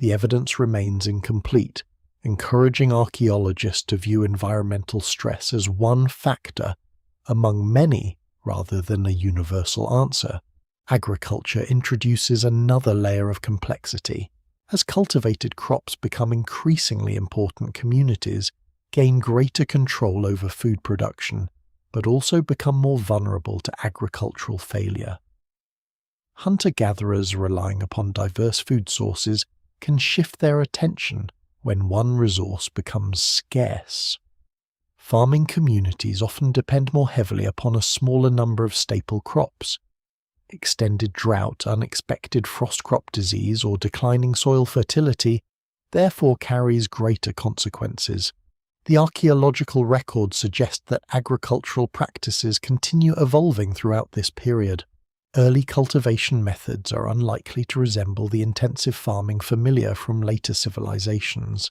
S1: The evidence remains incomplete, encouraging archaeologists to view environmental stress as one factor among many rather than a universal answer. Agriculture introduces another layer of complexity. As cultivated crops become increasingly important, communities gain greater control over food production, but also become more vulnerable to agricultural failure. Hunter-gatherers relying upon diverse food sources can shift their attention when one resource becomes scarce. Farming communities often depend more heavily upon a smaller number of staple crops. Extended drought, unexpected frost crop disease, or declining soil fertility therefore carries greater consequences. The archaeological record suggests that agricultural practices continue evolving throughout this period. Early cultivation methods are unlikely to resemble the intensive farming familiar from later civilizations.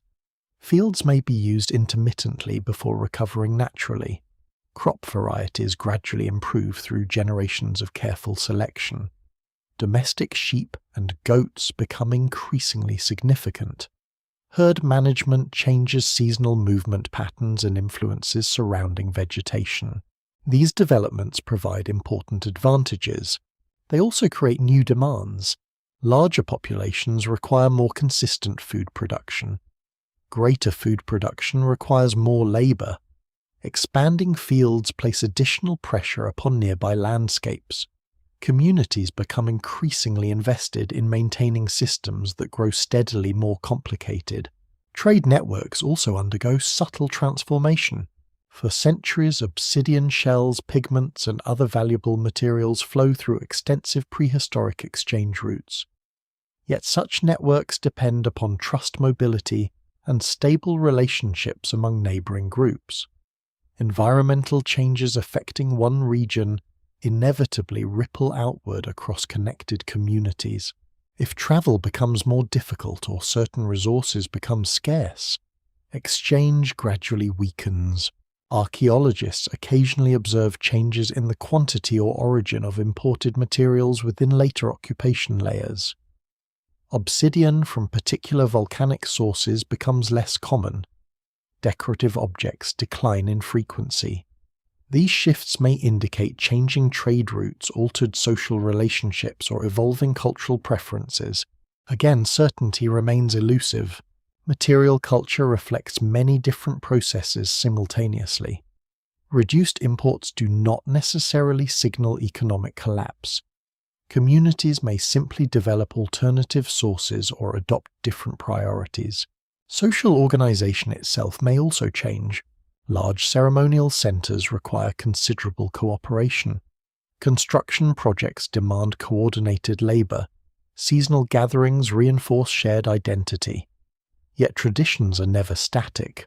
S1: Fields may be used intermittently before recovering naturally. Crop varieties gradually improve through generations of careful selection. Domestic sheep and goats become increasingly significant. Herd management changes seasonal movement patterns and influences surrounding vegetation. These developments provide important advantages. They also create new demands. Larger populations require more consistent food production. Greater food production requires more labour. Expanding fields place additional pressure upon nearby landscapes. Communities become increasingly invested in maintaining systems that grow steadily more complicated. Trade networks also undergo subtle transformation. For centuries, obsidian shells, pigments, and other valuable materials flow through extensive prehistoric exchange routes. Yet such networks depend upon trust mobility and stable relationships among neighbouring groups. Environmental changes affecting one region inevitably ripple outward across connected communities. If travel becomes more difficult or certain resources become scarce, exchange gradually weakens. Archaeologists occasionally observe changes in the quantity or origin of imported materials within later occupation layers. Obsidian from particular volcanic sources becomes less common. Decorative objects decline in frequency. These shifts may indicate changing trade routes, altered social relationships, or evolving cultural preferences. Again, certainty remains elusive. Material culture reflects many different processes simultaneously. Reduced imports do not necessarily signal economic collapse. Communities may simply develop alternative sources or adopt different priorities. Social organization itself may also change. Large ceremonial centers require considerable cooperation. Construction projects demand coordinated labor. Seasonal gatherings reinforce shared identity. Yet traditions are never static.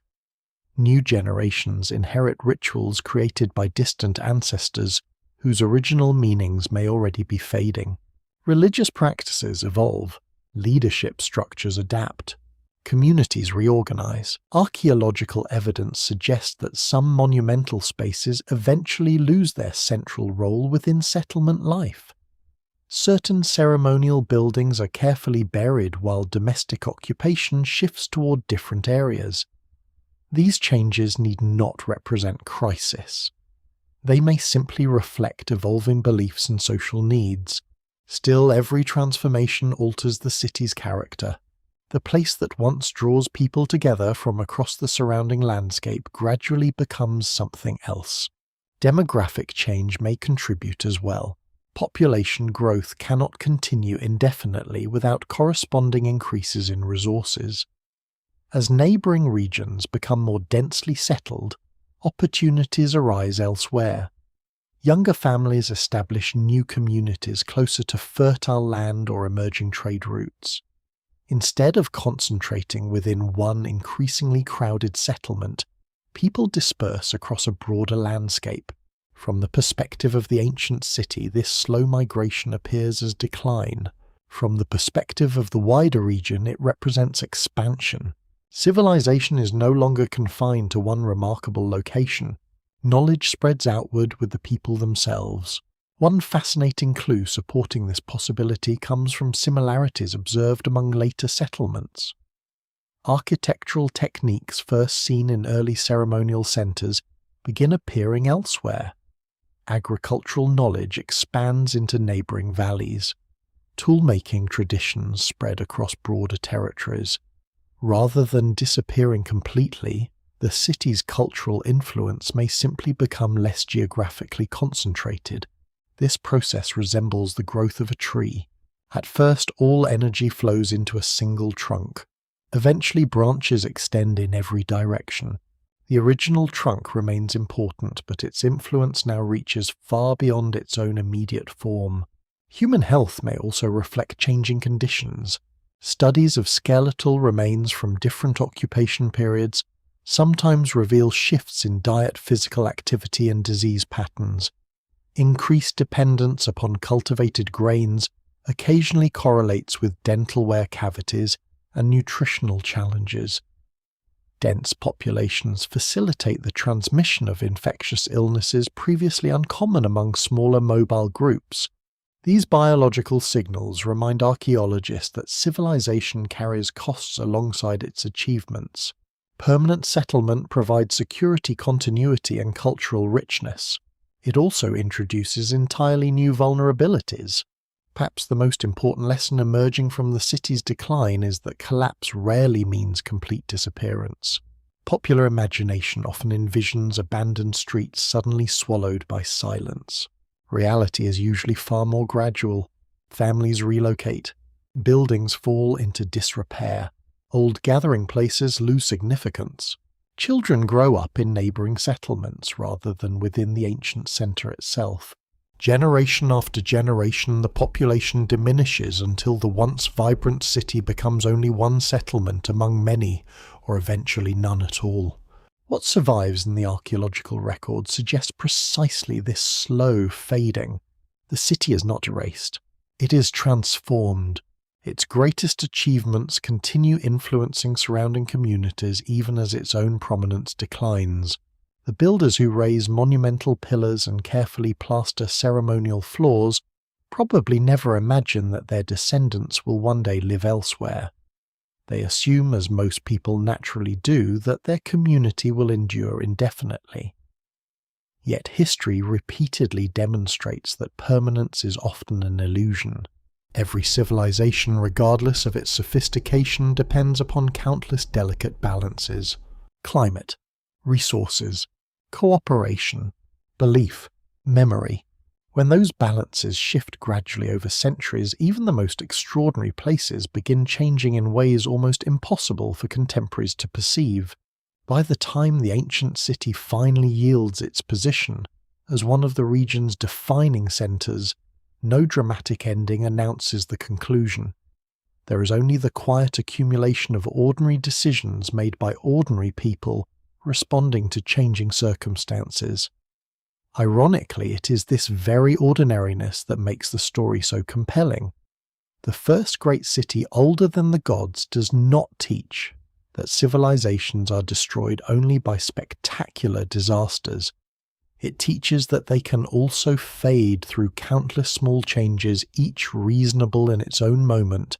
S1: New generations inherit rituals created by distant ancestors whose original meanings may already be fading. Religious practices evolve. Leadership structures adapt. Communities reorganize. Archaeological evidence suggests that some monumental spaces eventually lose their central role within settlement life. Certain ceremonial buildings are carefully buried while domestic occupation shifts toward different areas. These changes need not represent crisis. They may simply reflect evolving beliefs and social needs. Still, every transformation alters the city's character. The place that once draws people together from across the surrounding landscape gradually becomes something else. Demographic change may contribute as well. Population growth cannot continue indefinitely without corresponding increases in resources. As neighbouring regions become more densely settled, opportunities arise elsewhere. Younger families establish new communities closer to fertile land or emerging trade routes. Instead of concentrating within one increasingly crowded settlement, people disperse across a broader landscape. From the perspective of the ancient city, this slow migration appears as decline. From the perspective of the wider region, it represents expansion. Civilization is no longer confined to one remarkable location. Knowledge spreads outward with the people themselves. One fascinating clue supporting this possibility comes from similarities observed among later settlements. Architectural techniques first seen in early ceremonial centers begin appearing elsewhere. Agricultural knowledge expands into neighbouring valleys. Tool-making traditions spread across broader territories. Rather than disappearing completely, the city's cultural influence may simply become less geographically concentrated. This process resembles the growth of a tree. At first, all energy flows into a single trunk. Eventually, branches extend in every direction. The original trunk remains important, but its influence now reaches far beyond its own immediate form. Human health may also reflect changing conditions. Studies of skeletal remains from different occupation periods sometimes reveal shifts in diet, physical activity, and disease patterns. Increased dependence upon cultivated grains occasionally correlates with dental wear cavities and nutritional challenges. Dense populations facilitate the transmission of infectious illnesses previously uncommon among smaller mobile groups. These biological signals remind archaeologists that civilization carries costs alongside its achievements. Permanent settlement provides security, continuity, and cultural richness. It also introduces entirely new vulnerabilities. Perhaps the most important lesson emerging from the city's decline is that collapse rarely means complete disappearance. Popular imagination often envisions abandoned streets suddenly swallowed by silence. Reality is usually far more gradual. Families relocate, buildings fall into disrepair, old gathering places lose significance. Children grow up in neighbouring settlements rather than within the ancient centre itself. Generation after generation, the population diminishes until the once vibrant city becomes only one settlement among many, or eventually none at all. What survives in the archaeological record suggests precisely this slow fading. The city is not erased. It is transformed. Its greatest achievements continue influencing surrounding communities even as its own prominence declines. The builders who raise monumental pillars and carefully plaster ceremonial floors probably never imagine that their descendants will one day live elsewhere. They assume, as most people naturally do, that their community will endure indefinitely. Yet history repeatedly demonstrates that permanence is often an illusion. Every civilization, regardless of its sophistication, depends upon countless delicate balances. Climate, resources, cooperation, belief, memory. When those balances shift gradually over centuries, even the most extraordinary places begin changing in ways almost impossible for contemporaries to perceive. By the time the ancient city finally yields its position as one of the region's defining centres, no dramatic ending announces the conclusion. There is only the quiet accumulation of ordinary decisions made by ordinary people responding to changing circumstances. Ironically, it is this very ordinariness that makes the story so compelling. The first great city older than the gods does not teach that civilizations are destroyed only by spectacular disasters. It teaches that they can also fade through countless small changes, each reasonable in its own moment,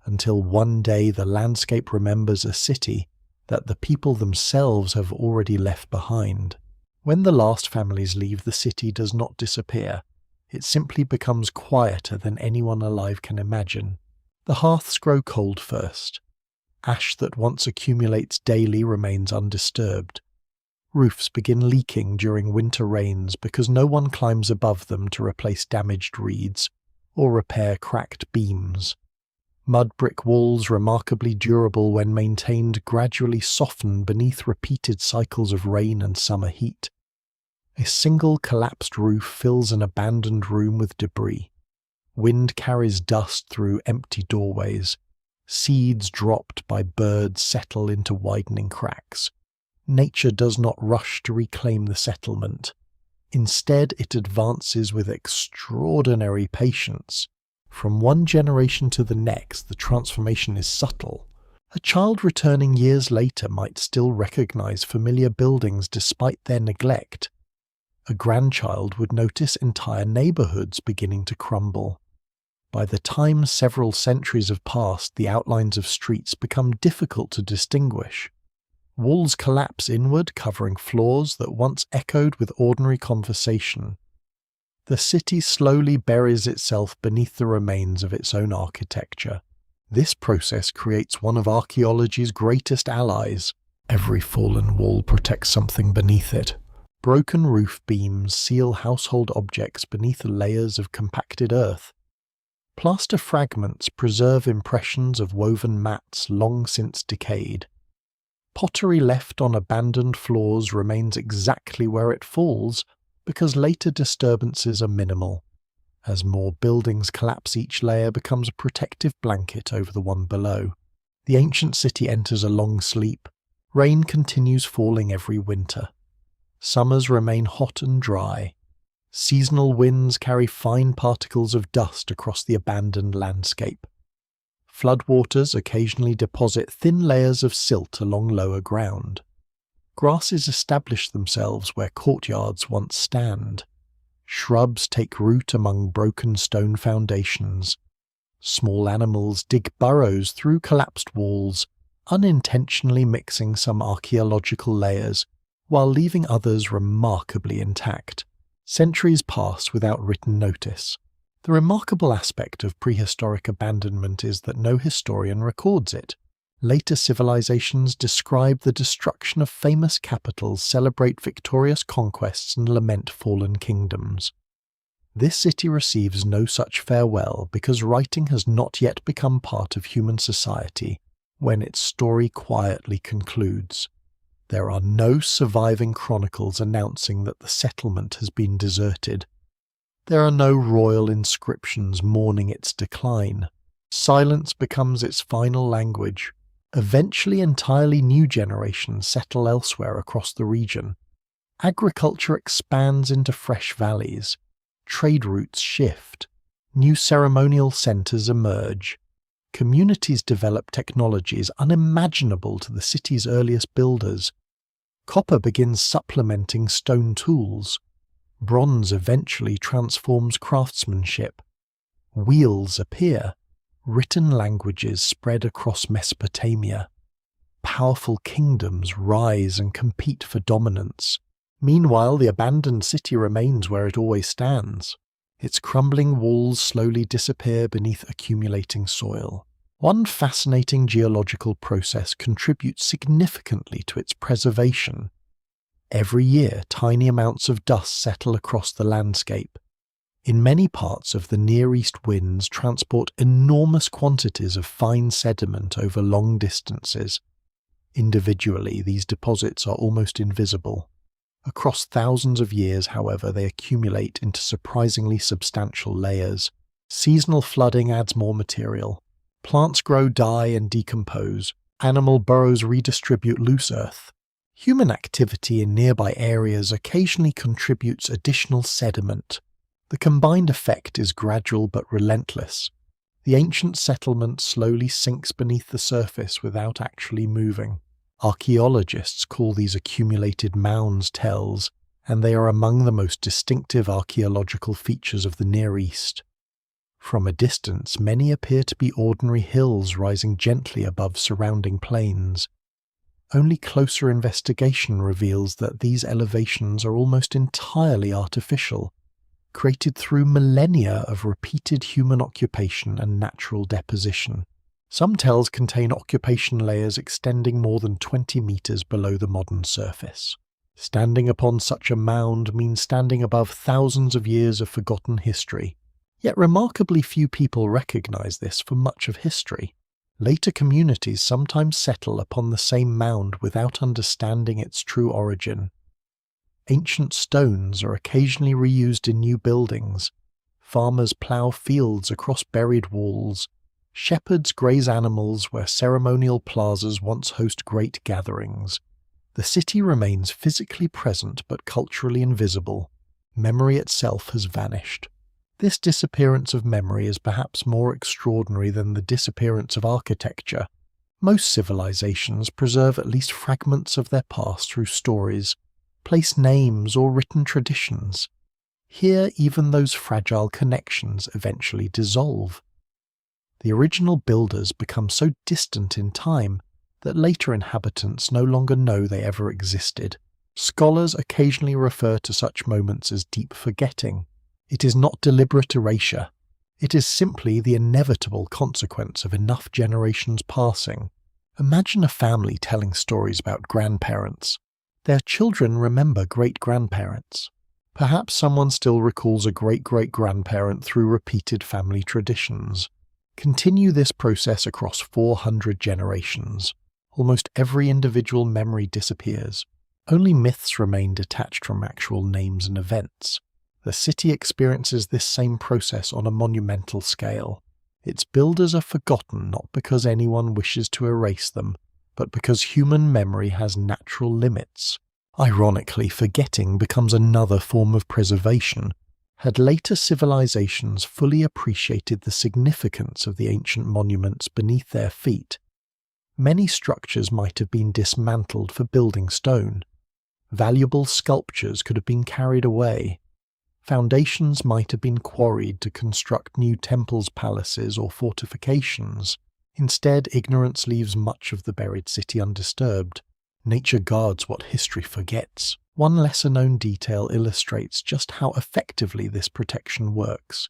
S1: until one day the landscape remembers a city that the people themselves have already left behind. When the last families leave, the city does not disappear. It simply becomes quieter than anyone alive can imagine. The hearths grow cold first. Ash that once accumulates daily remains undisturbed. Roofs begin leaking during winter rains because no one climbs above them to replace damaged reeds or repair cracked beams. Mud brick walls, remarkably durable when maintained, gradually soften beneath repeated cycles of rain and summer heat. A single collapsed roof fills an abandoned room with debris. Wind carries dust through empty doorways. Seeds dropped by birds settle into widening cracks. Nature does not rush to reclaim the settlement. Instead, it advances with extraordinary patience. From one generation to the next, the transformation is subtle. A child returning years later might still recognize familiar buildings despite their neglect. A grandchild would notice entire neighborhoods beginning to crumble. By the time several centuries have passed, the outlines of streets become difficult to distinguish. Walls collapse inward, covering floors that once echoed with ordinary conversation. The city slowly buries itself beneath the remains of its own architecture. This process creates one of archaeology's greatest allies. Every fallen wall protects something beneath it. Broken roof beams seal household objects beneath layers of compacted earth. Plaster fragments preserve impressions of woven mats long since decayed. Pottery left on abandoned floors remains exactly where it falls because later disturbances are minimal. As more buildings collapse, each layer becomes a protective blanket over the one below. The ancient city enters a long sleep. Rain continues falling every winter. Summers remain hot and dry. Seasonal winds carry fine particles of dust across the abandoned landscape. Floodwaters occasionally deposit thin layers of silt along lower ground. Grasses establish themselves where courtyards once stand. Shrubs take root among broken stone foundations. Small animals dig burrows through collapsed walls, unintentionally mixing some archaeological layers while leaving others remarkably intact. Centuries pass without written notice. The remarkable aspect of prehistoric abandonment is that no historian records it. Later civilizations describe the destruction of famous capitals, celebrate victorious conquests, and lament fallen kingdoms. This city receives no such farewell because writing has not yet become part of human society when its story quietly concludes. There are no surviving chronicles announcing that the settlement has been deserted. There are no royal inscriptions mourning its decline. Silence becomes its final language. Eventually, entirely new generations settle elsewhere across the region. Agriculture expands into fresh valleys. Trade routes shift. New ceremonial centers emerge. Communities develop technologies unimaginable to the city's earliest builders. Copper begins supplementing stone tools. Bronze eventually transforms craftsmanship. Wheels appear. Written languages spread across Mesopotamia. Powerful kingdoms rise and compete for dominance. Meanwhile, the abandoned city remains where it always stands. Its crumbling walls slowly disappear beneath accumulating soil. One fascinating geological process contributes significantly to its preservation. Every year, tiny amounts of dust settle across the landscape. In many parts of the Near East, winds transport enormous quantities of fine sediment over long distances. Individually, these deposits are almost invisible. Across thousands of years, however, they accumulate into surprisingly substantial layers. Seasonal flooding adds more material. Plants grow, die, and decompose. Animal burrows redistribute loose earth. Human activity in nearby areas occasionally contributes additional sediment. The combined effect is gradual but relentless. The ancient settlement slowly sinks beneath the surface without actually moving. Archaeologists call these accumulated mounds tells, and they are among the most distinctive archaeological features of the Near East. From a distance, many appear to be ordinary hills rising gently above surrounding plains. Only closer investigation reveals that these elevations are almost entirely artificial, created through millennia of repeated human occupation and natural deposition. Some tells contain occupation layers extending more than 20 meters below the modern surface. Standing upon such a mound means standing above thousands of years of forgotten history, yet remarkably few people recognize this for much of history. Later communities sometimes settle upon the same mound without understanding its true origin. Ancient stones are occasionally reused in new buildings. Farmers plough fields across buried walls. Shepherds graze animals where ceremonial plazas once host great gatherings. The city remains physically present but culturally invisible. Memory itself has vanished. This disappearance of memory is perhaps more extraordinary than the disappearance of architecture. Most civilizations preserve at least fragments of their past through stories, place names, or written traditions. Here, even those fragile connections eventually dissolve. The original builders become so distant in time that later inhabitants no longer know they ever existed. Scholars occasionally refer to such moments as deep forgetting. It is not deliberate erasure. It is simply the inevitable consequence of enough generations passing. Imagine a family telling stories about grandparents. Their children remember great-grandparents. Perhaps someone still recalls a great-great-grandparent through repeated family traditions. Continue this process across 400 generations. Almost every individual memory disappears. Only myths remain detached from actual names and events. The city experiences this same process on a monumental scale. Its builders are forgotten not because anyone wishes to erase them, but because human memory has natural limits. Ironically, forgetting becomes another form of preservation. Had later civilizations fully appreciated the significance of the ancient monuments beneath their feet, many structures might have been dismantled for building stone. Valuable sculptures could have been carried away. Foundations might have been quarried to construct new temples, palaces, or fortifications. Instead, ignorance leaves much of the buried city undisturbed. Nature guards what history forgets. One lesser-known detail illustrates just how effectively this protection works.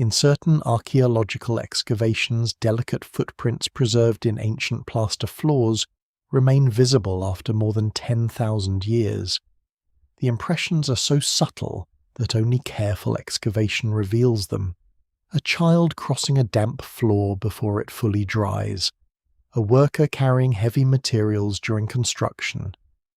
S1: In certain archaeological excavations, delicate footprints preserved in ancient plaster floors remain visible after more than 10,000 years. The impressions are so subtle that only careful excavation reveals them. A child crossing a damp floor before it fully dries. A worker carrying heavy materials during construction.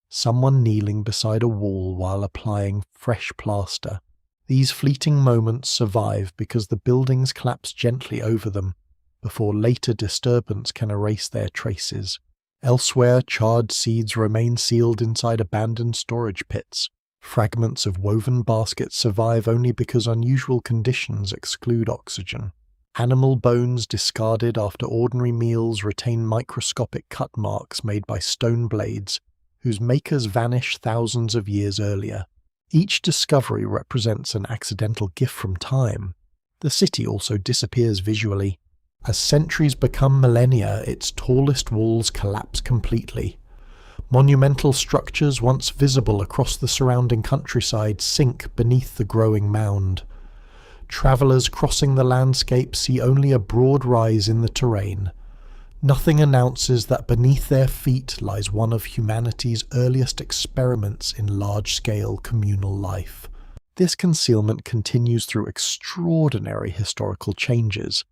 S1: Someone kneeling beside a wall while applying fresh plaster. These fleeting moments survive because the buildings collapse gently over them before later disturbance can erase their traces. Elsewhere, charred seeds remain sealed inside abandoned storage pits. Fragments of woven baskets survive only because unusual conditions exclude oxygen. Animal bones discarded after ordinary meals retain microscopic cut marks made by stone blades, whose makers vanished thousands of years earlier. Each discovery represents an accidental gift from time. The city also disappears visually. As centuries become millennia, its tallest walls collapse completely. Monumental structures once visible across the surrounding countryside sink beneath the growing mound. Travellers crossing the landscape see only a broad rise in the terrain. Nothing announces that beneath their feet lies one of humanity's earliest experiments in large-scale communal life. This concealment continues through extraordinary historical changes.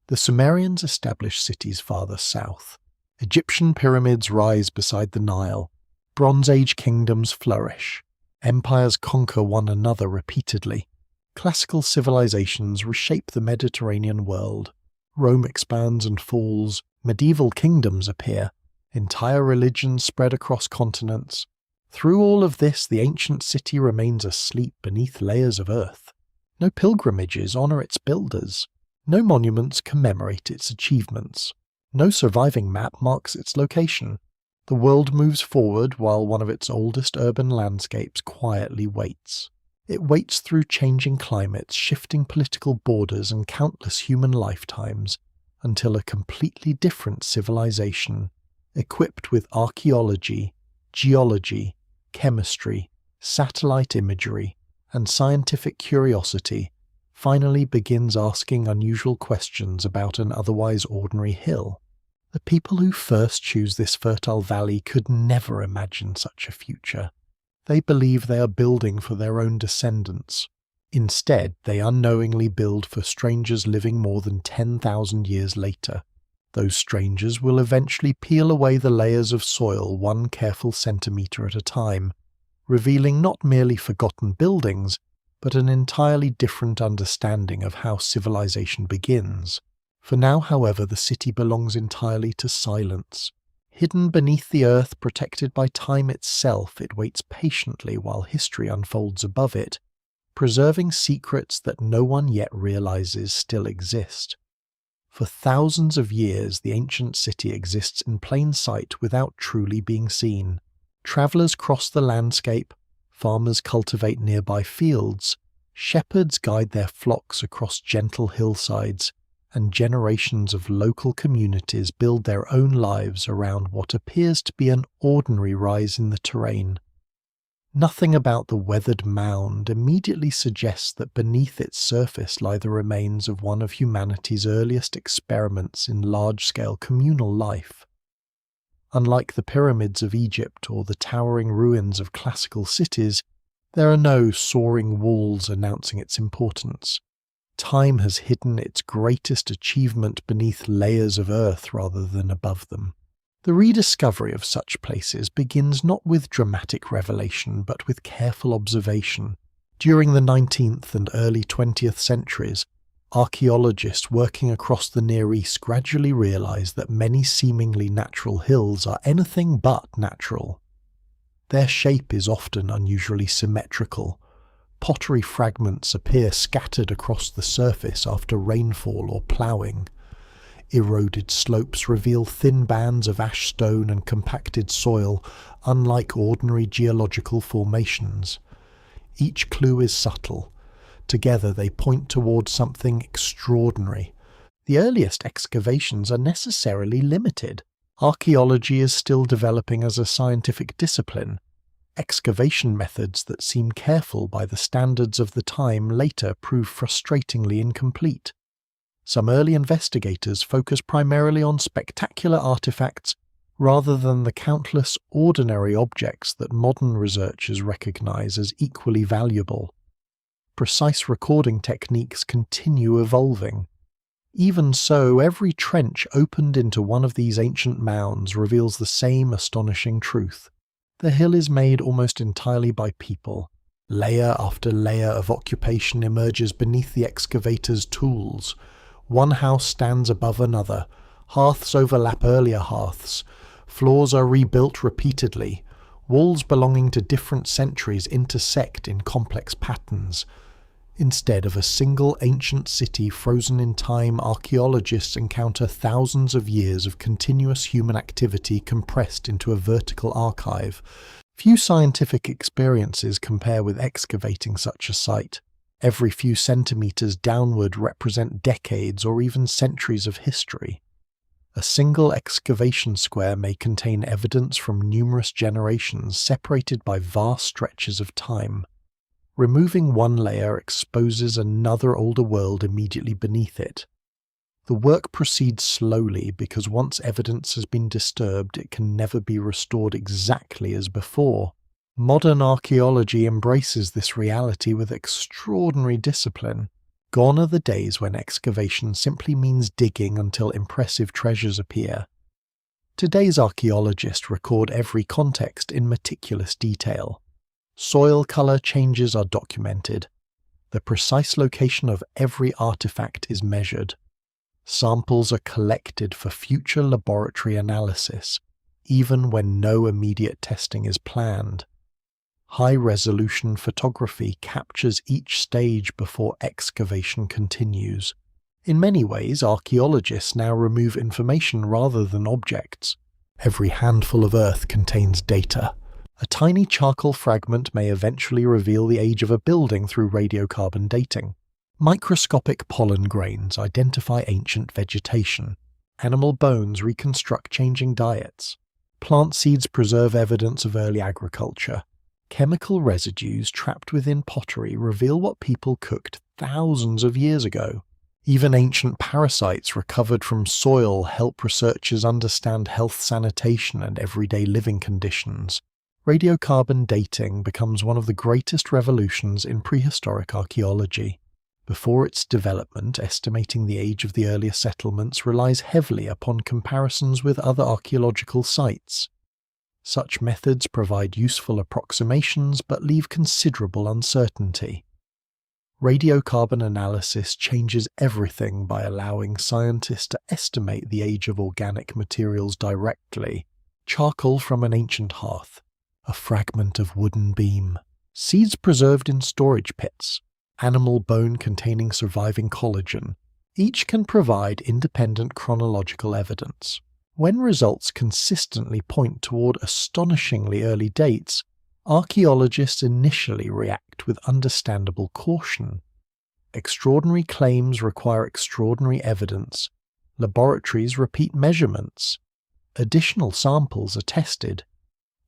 S1: The Sumerians established cities farther south. Egyptian pyramids rise beside the Nile. Bronze Age kingdoms flourish. Empires conquer one another repeatedly. Classical civilizations reshape the Mediterranean world. Rome expands and falls. Medieval kingdoms appear. Entire religions spread across continents. Through all of this, the ancient city remains asleep beneath layers of earth. No pilgrimages honor its builders. No monuments commemorate its achievements. No surviving map marks its location. The world moves forward while one of its oldest urban landscapes quietly waits. It waits through changing climates, shifting political borders, and countless human lifetimes, until a completely different civilization, equipped with archaeology, geology, chemistry, satellite imagery, and scientific curiosity, finally begins asking unusual questions about an otherwise ordinary hill. The people who first choose this fertile valley could never imagine such a future. They believe they are building for their own descendants. Instead, they unknowingly build for strangers living more than 10,000 years later. Those strangers will eventually peel away the layers of soil one careful centimetre at a time, revealing not merely forgotten buildings, but an entirely different understanding of how civilization begins. For now, however, the city belongs entirely to silence. Hidden beneath the earth, protected by time itself, it waits patiently while history unfolds above it, preserving secrets that no one yet realizes still exist. For thousands of years, the ancient city exists in plain sight without truly being seen. Travelers cross the landscape, farmers cultivate nearby fields, shepherds guide their flocks across gentle hillsides, and generations of local communities build their own lives around what appears to be an ordinary rise in the terrain. Nothing about the weathered mound immediately suggests that beneath its surface lie the remains of one of humanity's earliest experiments in large-scale communal life. Unlike the pyramids of Egypt or the towering ruins of classical cities, there are no soaring walls announcing its importance. Time has hidden its greatest achievement beneath layers of earth rather than above them. The rediscovery of such places begins not with dramatic revelation but with careful observation. During the 19th and early 20th centuries, archaeologists working across the Near East gradually realized that many seemingly natural hills are anything but natural. Their shape is often unusually symmetrical. Pottery fragments appear scattered across the surface after rainfall or ploughing. Eroded slopes reveal thin bands of ash stone and compacted soil, unlike ordinary geological formations. Each clue is subtle. Together they point towards something extraordinary. The earliest excavations are necessarily limited. Archaeology is still developing as a scientific discipline. Excavation methods that seem careful by the standards of the time later prove frustratingly incomplete. Some early investigators focus primarily on spectacular artifacts rather than the countless ordinary objects that modern researchers recognize as equally valuable. Precise recording techniques continue evolving. Even so, every trench opened into one of these ancient mounds reveals the same astonishing truth. The hill is made almost entirely by people. Layer after layer of occupation emerges beneath the excavator's tools. One house stands above another. Hearths overlap earlier hearths. Floors are rebuilt repeatedly. Walls belonging to different centuries intersect in complex patterns. Instead of a single ancient city frozen in time, archaeologists encounter thousands of years of continuous human activity compressed into a vertical archive. Few scientific experiences compare with excavating such a site. Every few centimeters downward represent decades or even centuries of history. A single excavation square may contain evidence from numerous generations separated by vast stretches of time. Removing one layer exposes another older world immediately beneath it. The work proceeds slowly because once evidence has been disturbed, it can never be restored exactly as before. Modern archaeology embraces this reality with extraordinary discipline. Gone are the days when excavation simply means digging until impressive treasures appear. Today's archaeologists record every context in meticulous detail. Soil color changes are documented. The precise location of every artifact is measured. Samples are collected for future laboratory analysis, even when no immediate testing is planned. High-resolution photography captures each stage before excavation continues. In many ways, archaeologists now remove information rather than objects. Every handful of earth contains data. A tiny charcoal fragment may eventually reveal the age of a building through radiocarbon dating. Microscopic pollen grains identify ancient vegetation. Animal bones reconstruct changing diets. Plant seeds preserve evidence of early agriculture. Chemical residues trapped within pottery reveal what people cooked thousands of years ago. Even ancient parasites recovered from soil help researchers understand health, sanitation, and everyday living conditions. Radiocarbon dating becomes one of the greatest revolutions in prehistoric archaeology. Before its development, estimating the age of the earlier settlements relies heavily upon comparisons with other archaeological sites. Such methods provide useful approximations but leave considerable uncertainty. Radiocarbon analysis changes everything by allowing scientists to estimate the age of organic materials directly. Charcoal from an ancient hearth, a fragment of wooden beam, seeds preserved in storage pits, animal bone containing surviving collagen. Each can provide independent chronological evidence. When results consistently point toward astonishingly early dates, archaeologists initially react with understandable caution. Extraordinary claims require extraordinary evidence. Laboratories repeat measurements. Additional samples are tested.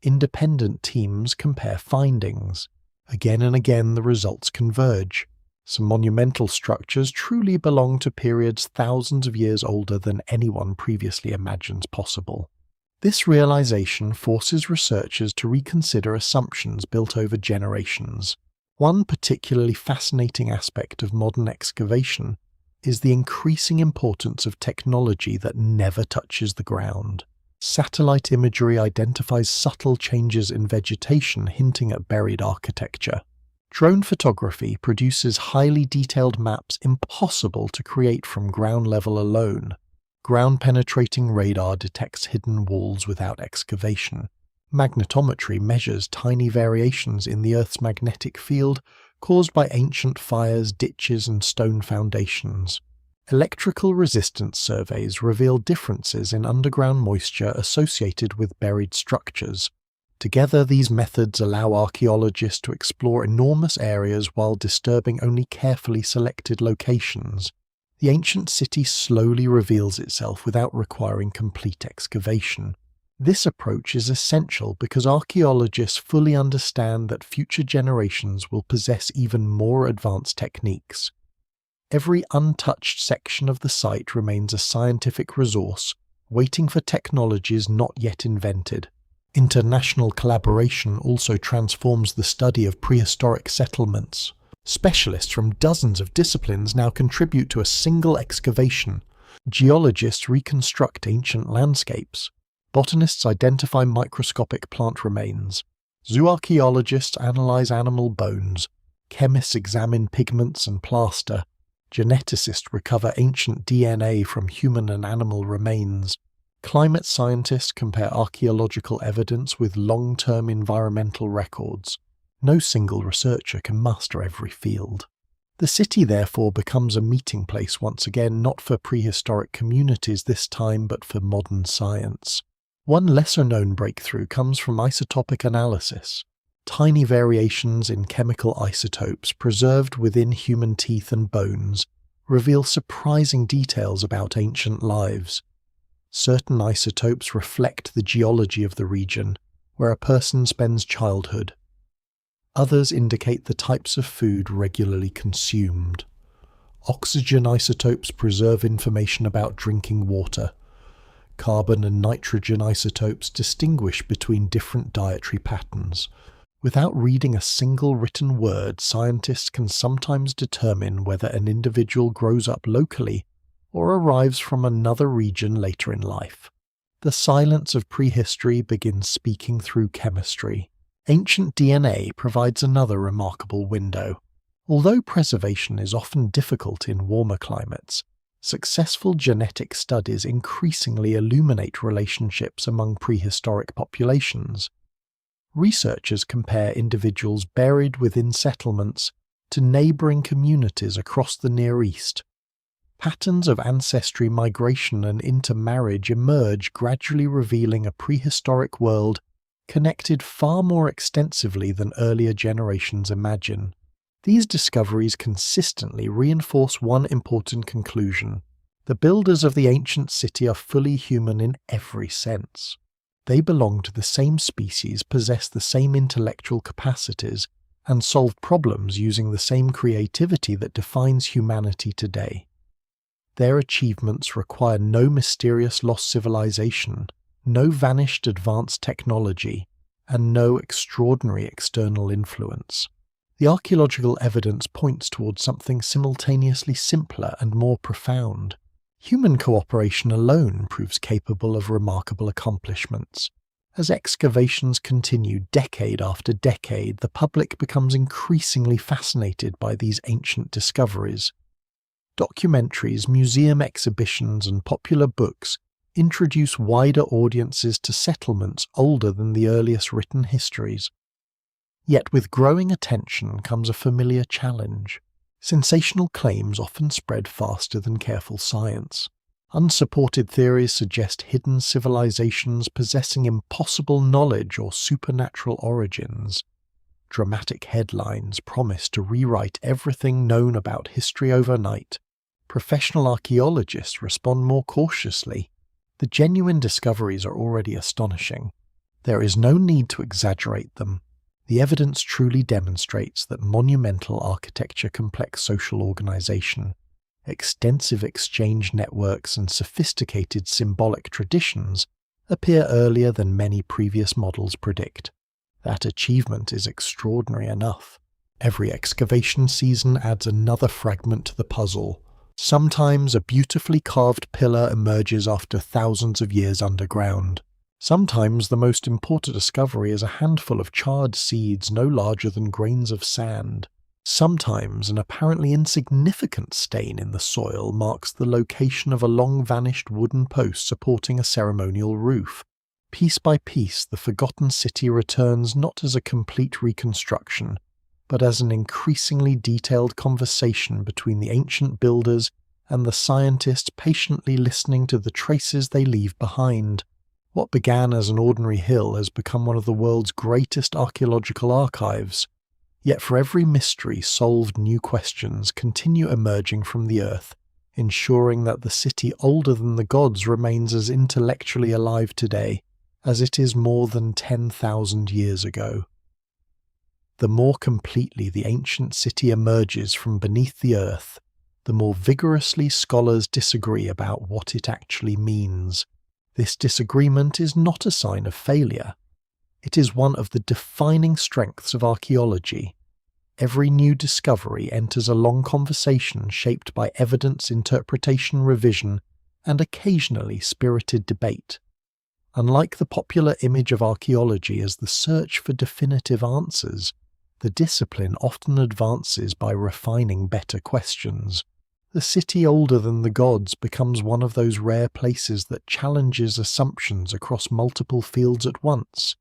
S1: Independent teams compare findings. Again and again the results converge. Some monumental structures truly belong to periods thousands of years older than anyone previously imagines possible. This realization forces researchers to reconsider assumptions built over generations. One particularly fascinating aspect of modern excavation is the increasing importance of technology that never touches the ground. Satellite imagery identifies subtle changes in vegetation hinting at buried architecture. Drone photography produces highly detailed maps impossible to create from ground level alone. Ground-penetrating radar detects hidden walls without excavation. Magnetometry measures tiny variations in the Earth's magnetic field caused by ancient fires, ditches, and stone foundations. Electrical resistance surveys reveal differences in underground moisture associated with buried structures. Together, these methods allow archaeologists to explore enormous areas while disturbing only carefully selected locations. The ancient city slowly reveals itself without requiring complete excavation. This approach is essential because archaeologists fully understand that future generations will possess even more advanced techniques. Every untouched section of the site remains a scientific resource, waiting for technologies not yet invented. International collaboration also transforms the study of prehistoric settlements. Specialists from dozens of disciplines now contribute to a single excavation. Geologists reconstruct ancient landscapes. Botanists identify microscopic plant remains. Zooarchaeologists analyze animal bones. Chemists examine pigments and plaster. Geneticists recover ancient DNA from human and animal remains. Climate scientists compare archaeological evidence with long-term environmental records. No single researcher can master every field. The city therefore becomes a meeting place once again, not for prehistoric communities this time, but for modern science. One lesser-known breakthrough comes from isotopic analysis. Tiny variations in chemical isotopes preserved within human teeth and bones reveal surprising details about ancient lives. Certain isotopes reflect the geology of the region, where a person spends childhood. Others indicate the types of food regularly consumed. Oxygen isotopes preserve information about drinking water. Carbon and nitrogen isotopes distinguish between different dietary patterns. Without reading a single written word, scientists can sometimes determine whether an individual grows up locally or arrives from another region later in life. The silence of prehistory begins speaking through chemistry. Ancient DNA provides another remarkable window. Although preservation is often difficult in warmer climates, successful genetic studies increasingly illuminate relationships among prehistoric populations. Researchers compare individuals buried within settlements to neighbouring communities across the Near East. Patterns of ancestry migration and intermarriage emerge, gradually revealing a prehistoric world connected far more extensively than earlier generations imagine. These discoveries consistently reinforce one important conclusion: the builders of the ancient city are fully human in every sense. They belong to the same species, possess the same intellectual capacities, and solve problems using the same creativity that defines humanity today. Their achievements require no mysterious lost civilization, no vanished advanced technology, and no extraordinary external influence. The archaeological evidence points towards something simultaneously simpler and more profound. Human cooperation alone proves capable of remarkable accomplishments. As excavations continue decade after decade, the public becomes increasingly fascinated by these ancient discoveries. Documentaries, museum exhibitions, and popular books introduce wider audiences to settlements older than the earliest written histories. Yet with growing attention comes a familiar challenge. Sensational claims often spread faster than careful science. Unsupported theories suggest hidden civilizations possessing impossible knowledge or supernatural origins. Dramatic headlines promise to rewrite everything known about history overnight. Professional archaeologists respond more cautiously. The genuine discoveries are already astonishing. There is no need to exaggerate them. The evidence truly demonstrates that monumental architecture, complex social organization, extensive exchange networks, and sophisticated symbolic traditions appear earlier than many previous models predict. That achievement is extraordinary enough. Every excavation season adds another fragment to the puzzle. Sometimes a beautifully carved pillar emerges after thousands of years underground. Sometimes the most important discovery is a handful of charred seeds no larger than grains of sand. Sometimes an apparently insignificant stain in the soil marks the location of a long-vanished wooden post supporting a ceremonial roof. Piece by piece, the forgotten city returns not as a complete reconstruction, but as an increasingly detailed conversation between the ancient builders and the scientists patiently listening to the traces they leave behind. What began as an ordinary hill has become one of the world's greatest archaeological archives. Yet for every mystery solved, new questions continue emerging from the earth, ensuring that the city older than the gods remains as intellectually alive today as it is more than 10,000 years ago. The more completely the ancient city emerges from beneath the earth, the more vigorously scholars disagree about what it actually means. This disagreement is not a sign of failure. It is one of the defining strengths of archaeology. Every new discovery enters a long conversation shaped by evidence, interpretation, revision, and occasionally spirited debate. Unlike the popular image of archaeology as the search for definitive answers, the discipline often advances by refining better questions. The city older than the gods becomes one of those rare places that challenges assumptions across multiple fields at once.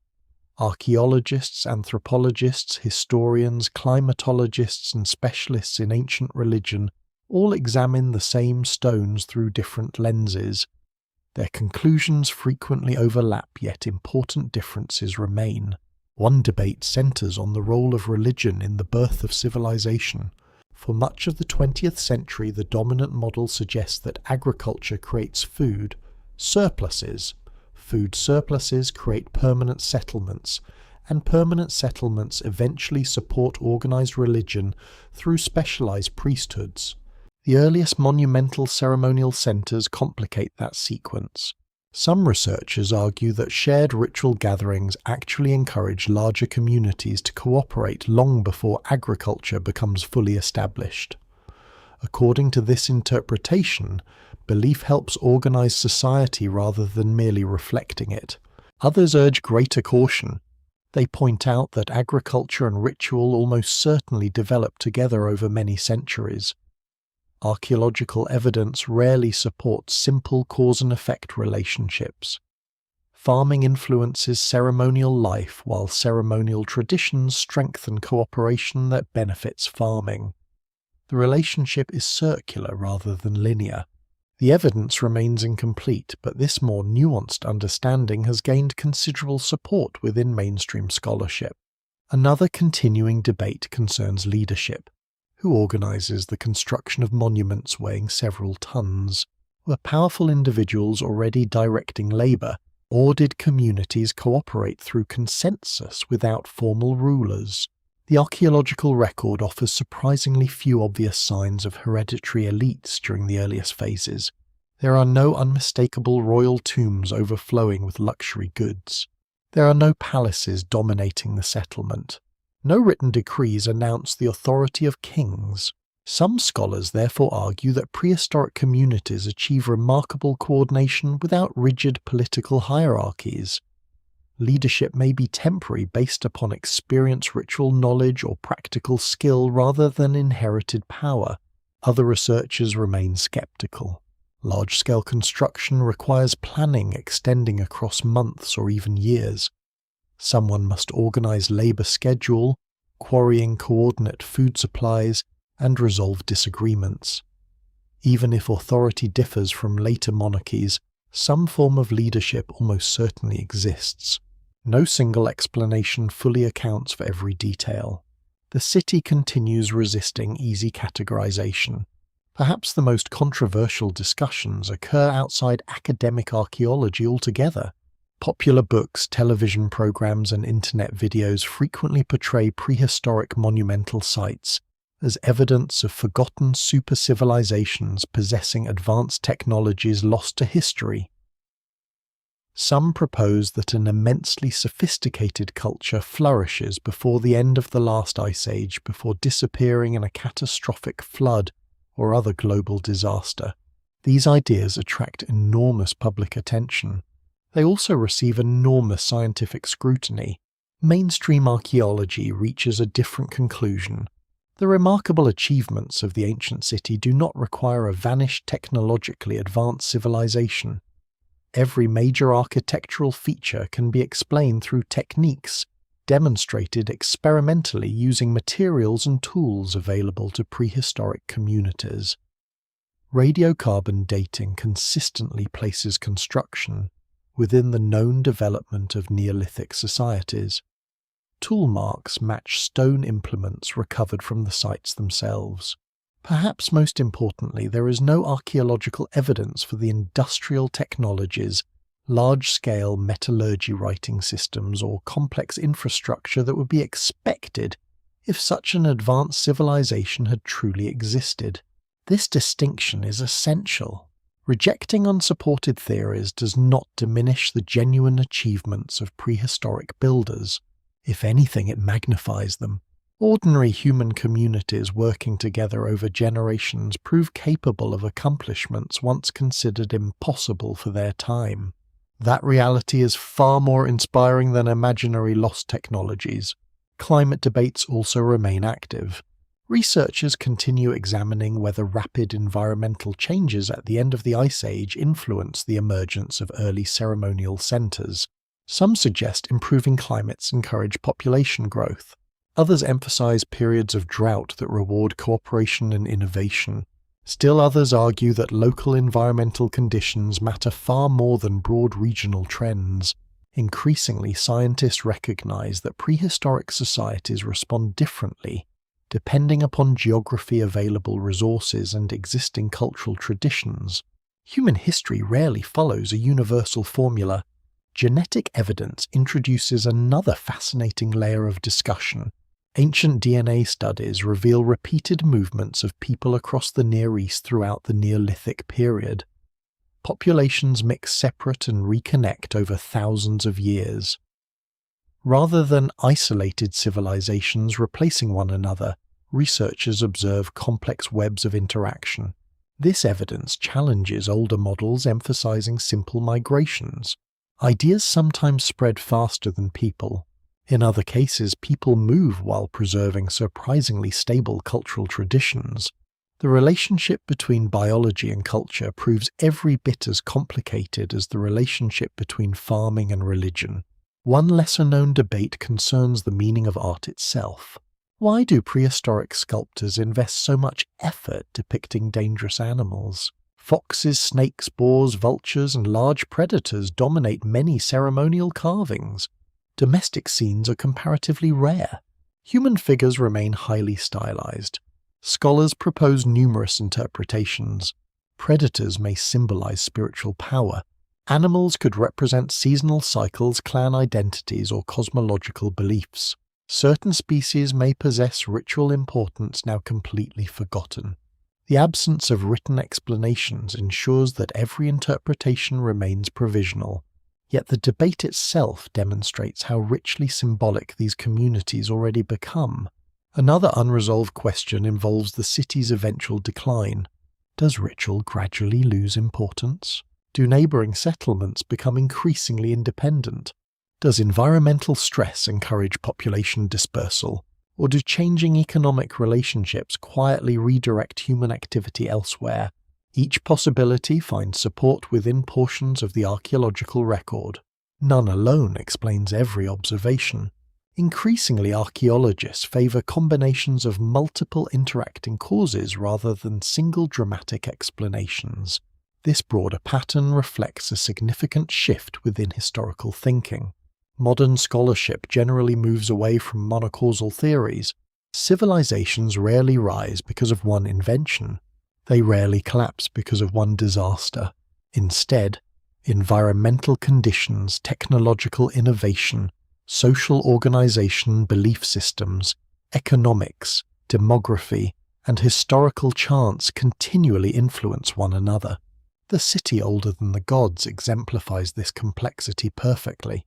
S1: Archaeologists, anthropologists, historians, climatologists, and specialists in ancient religion all examine the same stones through different lenses. Their conclusions frequently overlap, yet important differences remain. One debate centers on the role of religion in the birth of civilization. For much of the 20th century, the dominant model suggests that agriculture creates food surpluses. Food surpluses create permanent settlements, and permanent settlements eventually support organized religion through specialized priesthoods. The earliest monumental ceremonial centers complicate that sequence. Some researchers argue that shared ritual gatherings actually encourage larger communities to cooperate long before agriculture becomes fully established. According to this interpretation, belief helps organize society rather than merely reflecting it. Others urge greater caution. They point out that agriculture and ritual almost certainly developed together over many centuries. Archaeological evidence rarely supports simple cause and effect relationships. Farming influences ceremonial life, while ceremonial traditions strengthen cooperation that benefits farming. The relationship is circular rather than linear. The evidence remains incomplete, but this more nuanced understanding has gained considerable support within mainstream scholarship. Another continuing debate concerns leadership. Who organizes the construction of monuments weighing several tons? Were powerful individuals already directing labor, or did communities cooperate through consensus without formal rulers? The archaeological record offers surprisingly few obvious signs of hereditary elites during the earliest phases. There are no unmistakable royal tombs overflowing with luxury goods. There are no palaces dominating the settlement. No written decrees announce the authority of kings. Some scholars therefore argue that prehistoric communities achieve remarkable coordination without rigid political hierarchies. Leadership may be temporary based upon experience, ritual knowledge, or practical skill rather than inherited power. Other researchers remain skeptical. Large-scale construction requires planning extending across months or even years. Someone must organize labor schedule, quarrying coordinate food supplies, and resolve disagreements. Even if authority differs from later monarchies, some form of leadership almost certainly exists. No single explanation fully accounts for every detail. The city continues resisting easy categorization. Perhaps the most controversial discussions occur outside academic archaeology altogether. Popular books, television programs, and internet videos frequently portray prehistoric monumental sites as evidence of forgotten super-civilizations possessing advanced technologies lost to history. Some propose that an immensely sophisticated culture flourishes before the end of the last ice age before disappearing in a catastrophic flood or other global disaster. These ideas attract enormous public attention. They also receive enormous scientific scrutiny. Mainstream archaeology reaches a different conclusion. The remarkable achievements of the ancient city do not require a vanished technologically advanced civilization. Every major architectural feature can be explained through techniques demonstrated experimentally using materials and tools available to prehistoric communities. Radiocarbon dating consistently places construction within the known development of Neolithic societies. Tool marks match stone implements recovered from the sites themselves. Perhaps most importantly, there is no archaeological evidence for the industrial technologies large-scale metallurgy writing systems or complex infrastructure that would be expected if such an advanced civilization had truly existed. This distinction is essential. Rejecting unsupported theories does not diminish the genuine achievements of prehistoric builders. If anything, it magnifies them. Ordinary human communities working together over generations prove capable of accomplishments once considered impossible for their time. That reality is far more inspiring than imaginary lost technologies. Climate debates also remain active. Researchers continue examining whether rapid environmental changes at the end of the Ice Age influence the emergence of early ceremonial centres. Some suggest improving climates encourage population growth. Others emphasize periods of drought that reward cooperation and innovation. Still others argue that local environmental conditions matter far more than broad regional trends. Increasingly, scientists recognize that prehistoric societies respond differently, depending upon geography, available resources, and existing cultural traditions. Human history rarely follows a universal formula. Genetic evidence introduces another fascinating layer of discussion. Ancient DNA studies reveal repeated movements of people across the Near East throughout the Neolithic period. Populations mix separate and reconnect over thousands of years. Rather than isolated civilizations replacing one another, researchers observe complex webs of interaction. This evidence challenges older models emphasizing simple migrations. Ideas sometimes spread faster than people. In other cases, people move while preserving surprisingly stable cultural traditions. The relationship between biology and culture proves every bit as complicated as the relationship between farming and religion. One lesser-known debate concerns the meaning of art itself. Why do prehistoric sculptors invest so much effort depicting dangerous animals? Foxes, snakes, boars, vultures, and large predators dominate many ceremonial carvings. Domestic scenes are comparatively rare. Human figures remain highly stylized. Scholars propose numerous interpretations. Predators may symbolize spiritual power. Animals could represent seasonal cycles, clan identities, or cosmological beliefs. Certain species may possess ritual importance now completely forgotten. The absence of written explanations ensures that every interpretation remains provisional. Yet the debate itself demonstrates how richly symbolic these communities already become. Another unresolved question involves the city's eventual decline. Does ritual gradually lose importance? Do neighboring settlements become increasingly independent? Does environmental stress encourage population dispersal? Or do changing economic relationships quietly redirect human activity elsewhere? Each possibility finds support within portions of the archaeological record. None alone explains every observation. Increasingly, archaeologists favor combinations of multiple interacting causes rather than single dramatic explanations. This broader pattern reflects a significant shift within historical thinking. Modern scholarship generally moves away from monocausal theories. Civilizations rarely rise because of one invention. They rarely collapse because of one disaster. Instead, environmental conditions, technological innovation, social organization, belief systems, economics, demography, and historical chance continually influence one another. The city older than the gods exemplifies this complexity perfectly.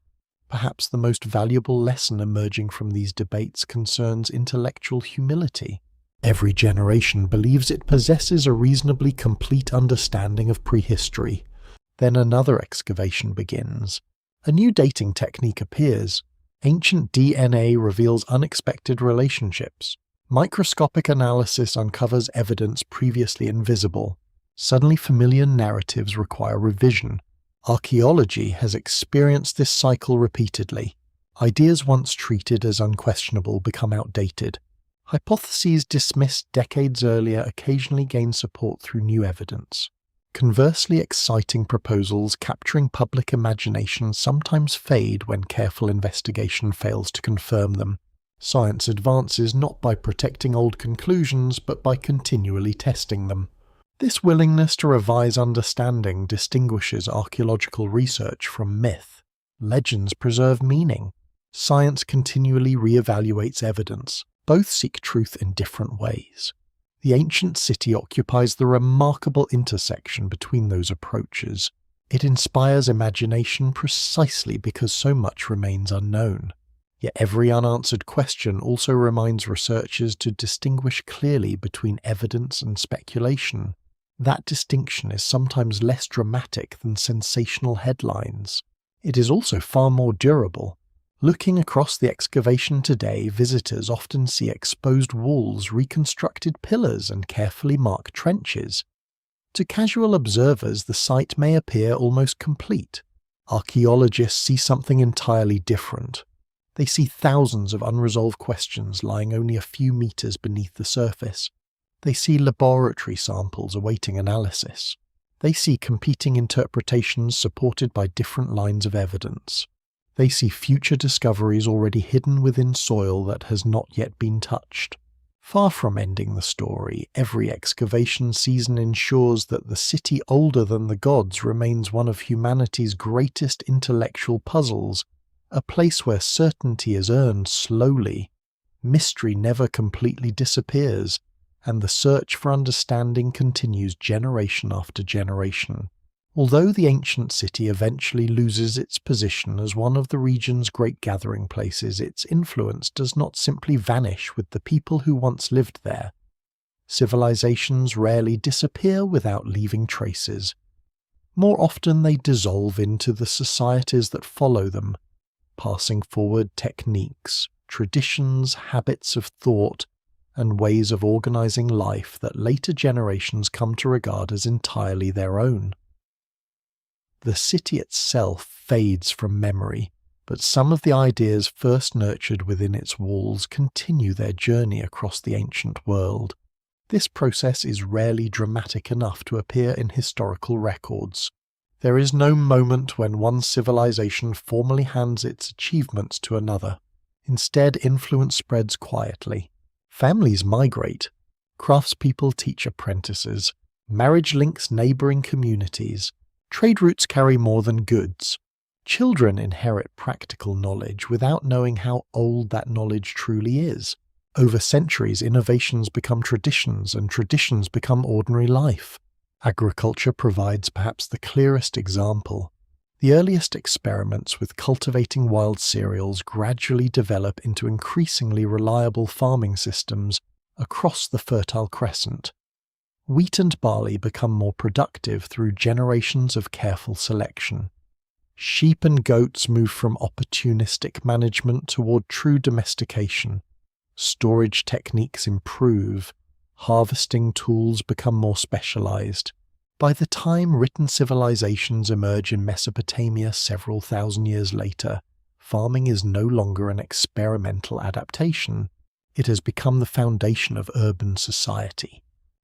S1: Perhaps the most valuable lesson emerging from these debates concerns intellectual humility. Every generation believes it possesses a reasonably complete understanding of prehistory. Then another excavation begins. A new dating technique appears. Ancient DNA reveals unexpected relationships. Microscopic analysis uncovers evidence previously invisible. Suddenly familiar narratives require revision. Archaeology has experienced this cycle repeatedly. Ideas once treated as unquestionable become outdated. Hypotheses dismissed decades earlier occasionally gain support through new evidence. Conversely, exciting proposals capturing public imagination sometimes fade when careful investigation fails to confirm them. Science advances not by protecting old conclusions, but by continually testing them. This willingness to revise understanding distinguishes archaeological research from myth. Legends preserve meaning. Science continually re-evaluates evidence. Both seek truth in different ways. The ancient city occupies the remarkable intersection between those approaches. It inspires imagination precisely because so much remains unknown. Yet every unanswered question also reminds researchers to distinguish clearly between evidence and speculation. That distinction is sometimes less dramatic than sensational headlines. It is also far more durable. Looking across the excavation today, visitors often see exposed walls, reconstructed pillars, and carefully marked trenches. To casual observers, the site may appear almost complete. Archaeologists see something entirely different. They see thousands of unresolved questions lying only a few meters beneath the surface. They see laboratory samples awaiting analysis. They see competing interpretations supported by different lines of evidence. They see future discoveries already hidden within soil that has not yet been touched. Far from ending the story, every excavation season ensures that the city older than the gods remains one of humanity's greatest intellectual puzzles, a place where certainty is earned slowly, mystery never completely disappears, and the search for understanding continues generation after generation. Although the ancient city eventually loses its position as one of the region's great gathering places, its influence does not simply vanish with the people who once lived there. Civilizations rarely disappear without leaving traces. More often they dissolve into the societies that follow them, passing forward techniques, traditions, habits of thought, and ways of organizing life that later generations come to regard as entirely their own. The city itself fades from memory, but some of the ideas first nurtured within its walls continue their journey across the ancient world. This process is rarely dramatic enough to appear in historical records. There is no moment when one civilization formally hands its achievements to another. Instead, influence spreads quietly. Families migrate. Craftspeople teach apprentices. Marriage links neighboring communities. Trade routes carry more than goods. Children inherit practical knowledge without knowing how old that knowledge truly is. Over centuries, innovations become traditions, and traditions become ordinary life. Agriculture provides perhaps the clearest example. The earliest experiments with cultivating wild cereals gradually develop into increasingly reliable farming systems across the Fertile Crescent. Wheat and barley become more productive through generations of careful selection. Sheep and goats move from opportunistic management toward true domestication. Storage techniques improve. Harvesting tools become more specialized. By the time written civilizations emerge in Mesopotamia several thousand years later, farming is no longer an experimental adaptation. It has become the foundation of urban society.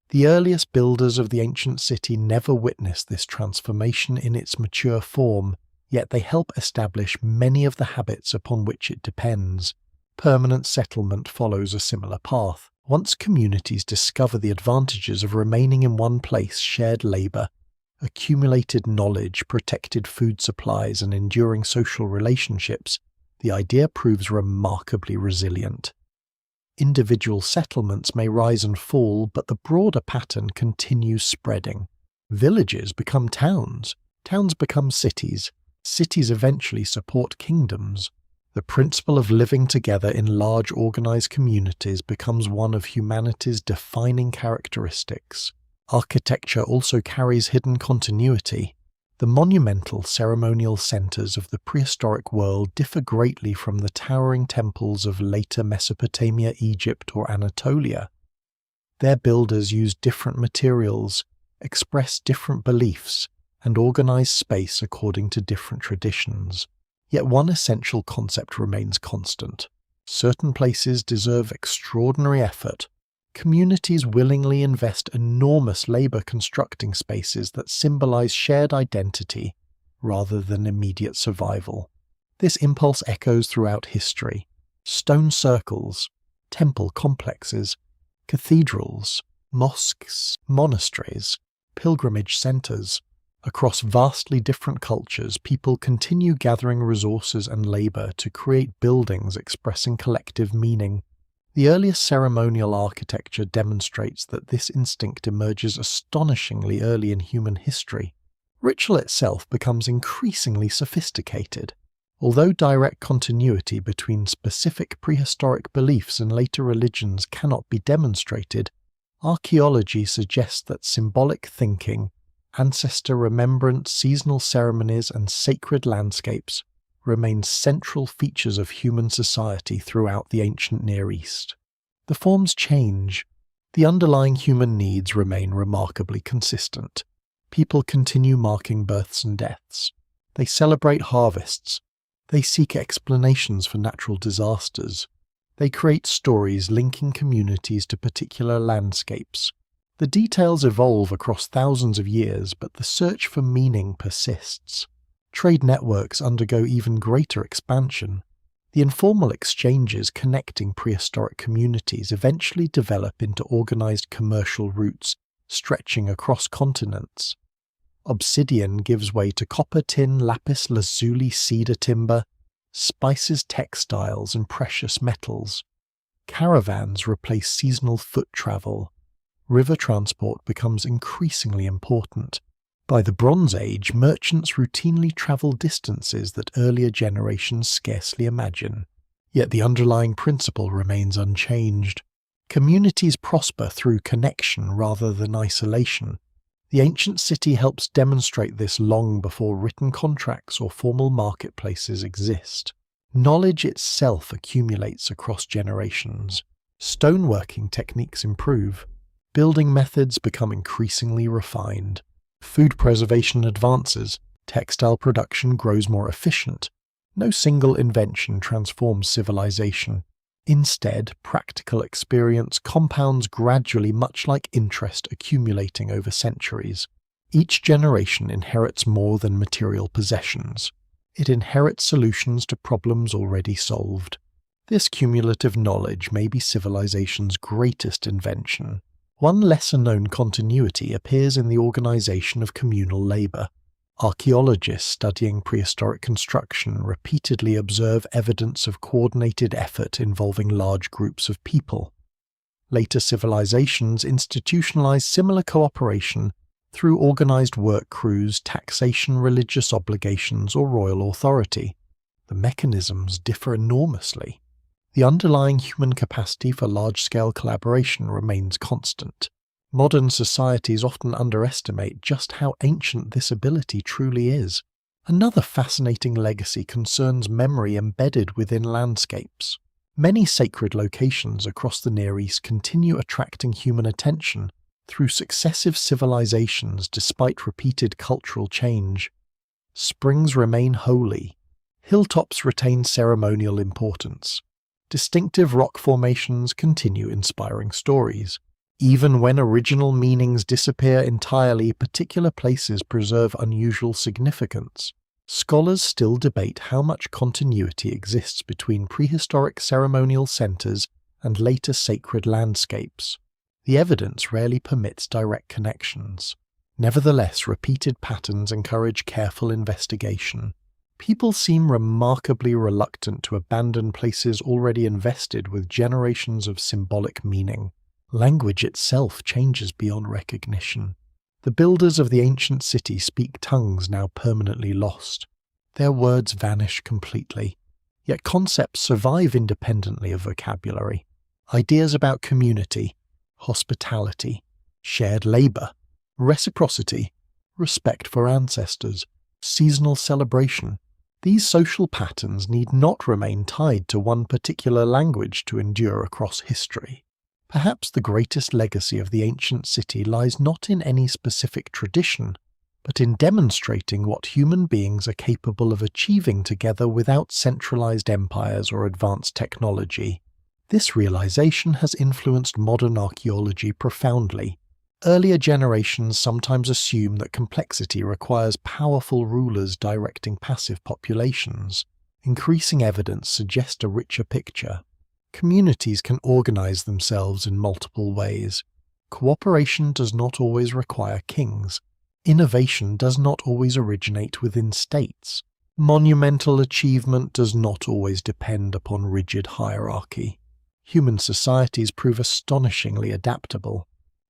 S1: The earliest builders of the ancient city never witnessed this transformation in its mature form, yet they help establish many of the habits upon which it depends. Permanent settlement follows a similar path. Once communities discover the advantages of remaining in one place, shared labor, accumulated knowledge, protected food supplies, and enduring social relationships, the idea proves remarkably resilient. Individual settlements may rise and fall, but the broader pattern continues spreading. Villages become towns, towns become cities, cities eventually support kingdoms. The principle of living together in large organized communities becomes one of humanity's defining characteristics. Architecture also carries hidden continuity. The monumental ceremonial centers of the prehistoric world differ greatly from the towering temples of later Mesopotamia, Egypt, or Anatolia. Their builders used different materials, expressed different beliefs, and organized space according to different traditions. Yet one essential concept remains constant. Certain places deserve extraordinary effort. Communities willingly invest enormous labor constructing spaces that symbolize shared identity rather than immediate survival. This impulse echoes throughout history. Stone circles, temple complexes, cathedrals, mosques, monasteries, pilgrimage centers. Across vastly different cultures, people continue gathering resources and labor to create buildings expressing collective meaning. The earliest ceremonial architecture demonstrates that this instinct emerges astonishingly early in human history. Ritual itself becomes increasingly sophisticated. Although direct continuity between specific prehistoric beliefs and later religions cannot be demonstrated, archaeology suggests that symbolic thinking, ancestor remembrance, seasonal ceremonies, and sacred landscapes remain central features of human society throughout the ancient Near East. The forms change. The underlying human needs remain remarkably consistent. People continue marking births and deaths. They celebrate harvests. They seek explanations for natural disasters. They create stories linking communities to particular landscapes. The details evolve across thousands of years, but the search for meaning persists. Trade networks undergo even greater expansion. The informal exchanges connecting prehistoric communities eventually develop into organized commercial routes stretching across continents. Obsidian gives way to copper, tin, lapis lazuli, cedar timber, spices, textiles, and precious metals. Caravans replace seasonal foot travel. River transport becomes increasingly important. By the Bronze Age, merchants routinely travel distances that earlier generations scarcely imagine. Yet the underlying principle remains unchanged. Communities prosper through connection rather than isolation. The ancient city helps demonstrate this long before written contracts or formal marketplaces exist. Knowledge itself accumulates across generations. Stoneworking techniques improve. Building methods become increasingly refined. Food preservation advances. Textile production grows more efficient. No single invention transforms civilization. Instead, practical experience compounds gradually, much like interest accumulating over centuries. Each generation inherits more than material possessions. It inherits solutions to problems already solved. This cumulative knowledge may be civilization's greatest invention. One lesser-known continuity appears in the organization of communal labor. Archaeologists studying prehistoric construction repeatedly observe evidence of coordinated effort involving large groups of people. Later civilizations institutionalize similar cooperation through organized work crews, taxation, religious obligations, or royal authority. The mechanisms differ enormously. The underlying human capacity for large-scale collaboration remains constant. Modern societies often underestimate just how ancient this ability truly is. Another fascinating legacy concerns memory embedded within landscapes. Many sacred locations across the Near East continue attracting human attention through successive civilizations despite repeated cultural change. Springs remain holy. Hilltops retain ceremonial importance. Distinctive rock formations continue inspiring stories. Even when original meanings disappear entirely, particular places preserve unusual significance. Scholars still debate how much continuity exists between prehistoric ceremonial centers and later sacred landscapes. The evidence rarely permits direct connections. Nevertheless, repeated patterns encourage careful investigation. People seem remarkably reluctant to abandon places already invested with generations of symbolic meaning. Language itself changes beyond recognition. The builders of the ancient city speak tongues now permanently lost. Their words vanish completely. Yet concepts survive independently of vocabulary. Ideas about community, hospitality, shared labor, reciprocity, respect for ancestors, seasonal celebration. These social patterns need not remain tied to one particular language to endure across history. Perhaps the greatest legacy of the ancient city lies not in any specific tradition, but in demonstrating what human beings are capable of achieving together without centralized empires or advanced technology. This realization has influenced modern archaeology profoundly. Earlier generations sometimes assume that complexity requires powerful rulers directing passive populations. Increasing evidence suggests a richer picture. Communities can organize themselves in multiple ways. Cooperation does not always require kings. Innovation does not always originate within states. Monumental achievement does not always depend upon rigid hierarchy. Human societies prove astonishingly adaptable.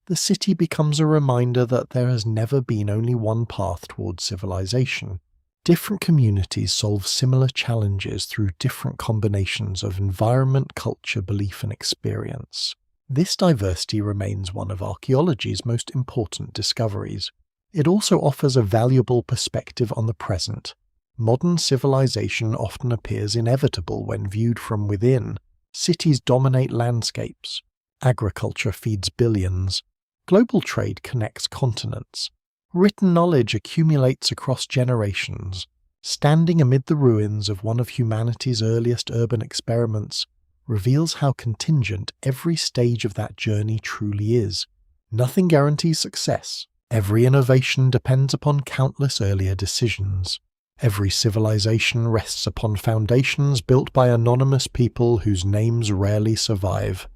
S1: The city becomes a reminder that there has never been only one path towards civilization. Different communities solve similar challenges through different combinations of environment, culture, belief, and experience. This diversity remains one of archaeology's most important discoveries. It also offers a valuable perspective on the present. Modern civilization often appears inevitable when viewed from within. Cities dominate landscapes. Agriculture feeds billions. Global trade connects continents. Written knowledge accumulates across generations. Standing amid the ruins of one of humanity's earliest urban experiments reveals how contingent every stage of that journey truly is. Nothing guarantees success. Every innovation depends upon countless earlier decisions. Every civilization rests upon foundations built by anonymous people whose names rarely survive.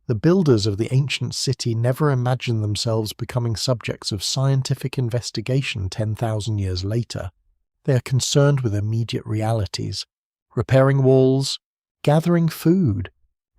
S1: The builders of the ancient city never imagined themselves becoming subjects of scientific investigation 10,000 years later. They are concerned with immediate realities: repairing walls, gathering food,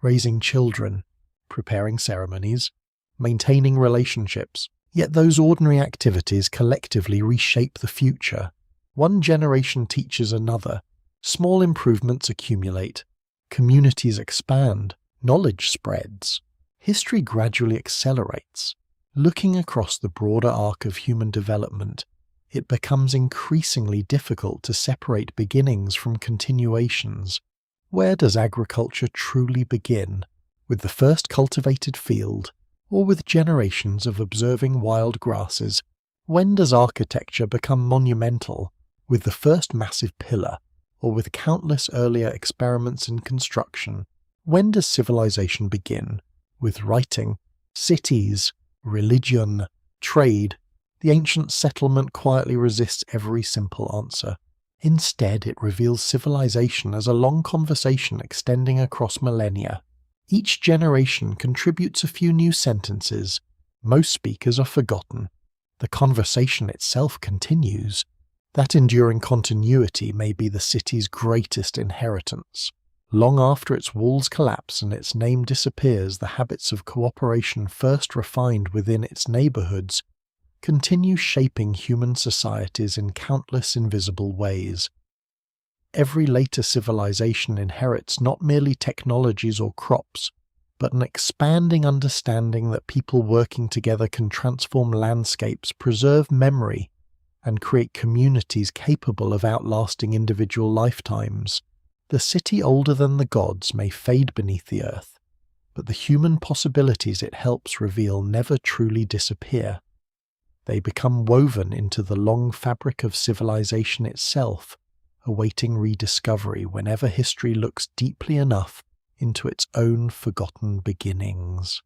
S1: raising children, preparing ceremonies, maintaining relationships. Yet those ordinary activities collectively reshape the future. One generation teaches another. Small improvements accumulate. Communities expand. Knowledge spreads. History gradually accelerates. Looking across the broader arc of human development, it becomes increasingly difficult to separate beginnings from continuations. Where does agriculture truly begin? With the first cultivated field, or with generations of observing wild grasses? When does architecture become monumental? With the first massive pillar, or with countless earlier experiments in construction? When does civilization begin? With writing, cities, religion, trade? The ancient settlement quietly resists every simple answer. Instead, it reveals civilization as a long conversation extending across millennia. Each generation contributes a few new sentences. Most speakers are forgotten. The conversation itself continues. That enduring continuity may be the city's greatest inheritance. Long after its walls collapse and its name disappears, the habits of cooperation first refined within its neighborhoods continue shaping human societies in countless invisible ways. Every later civilization inherits not merely technologies or crops, but an expanding understanding that people working together can transform landscapes, preserve memory, and create communities capable of outlasting individual lifetimes. The city older than the gods may fade beneath the earth, but the human possibilities it helps reveal never truly disappear. They become woven into the long fabric of civilization itself, awaiting rediscovery whenever history looks deeply enough into its own forgotten beginnings.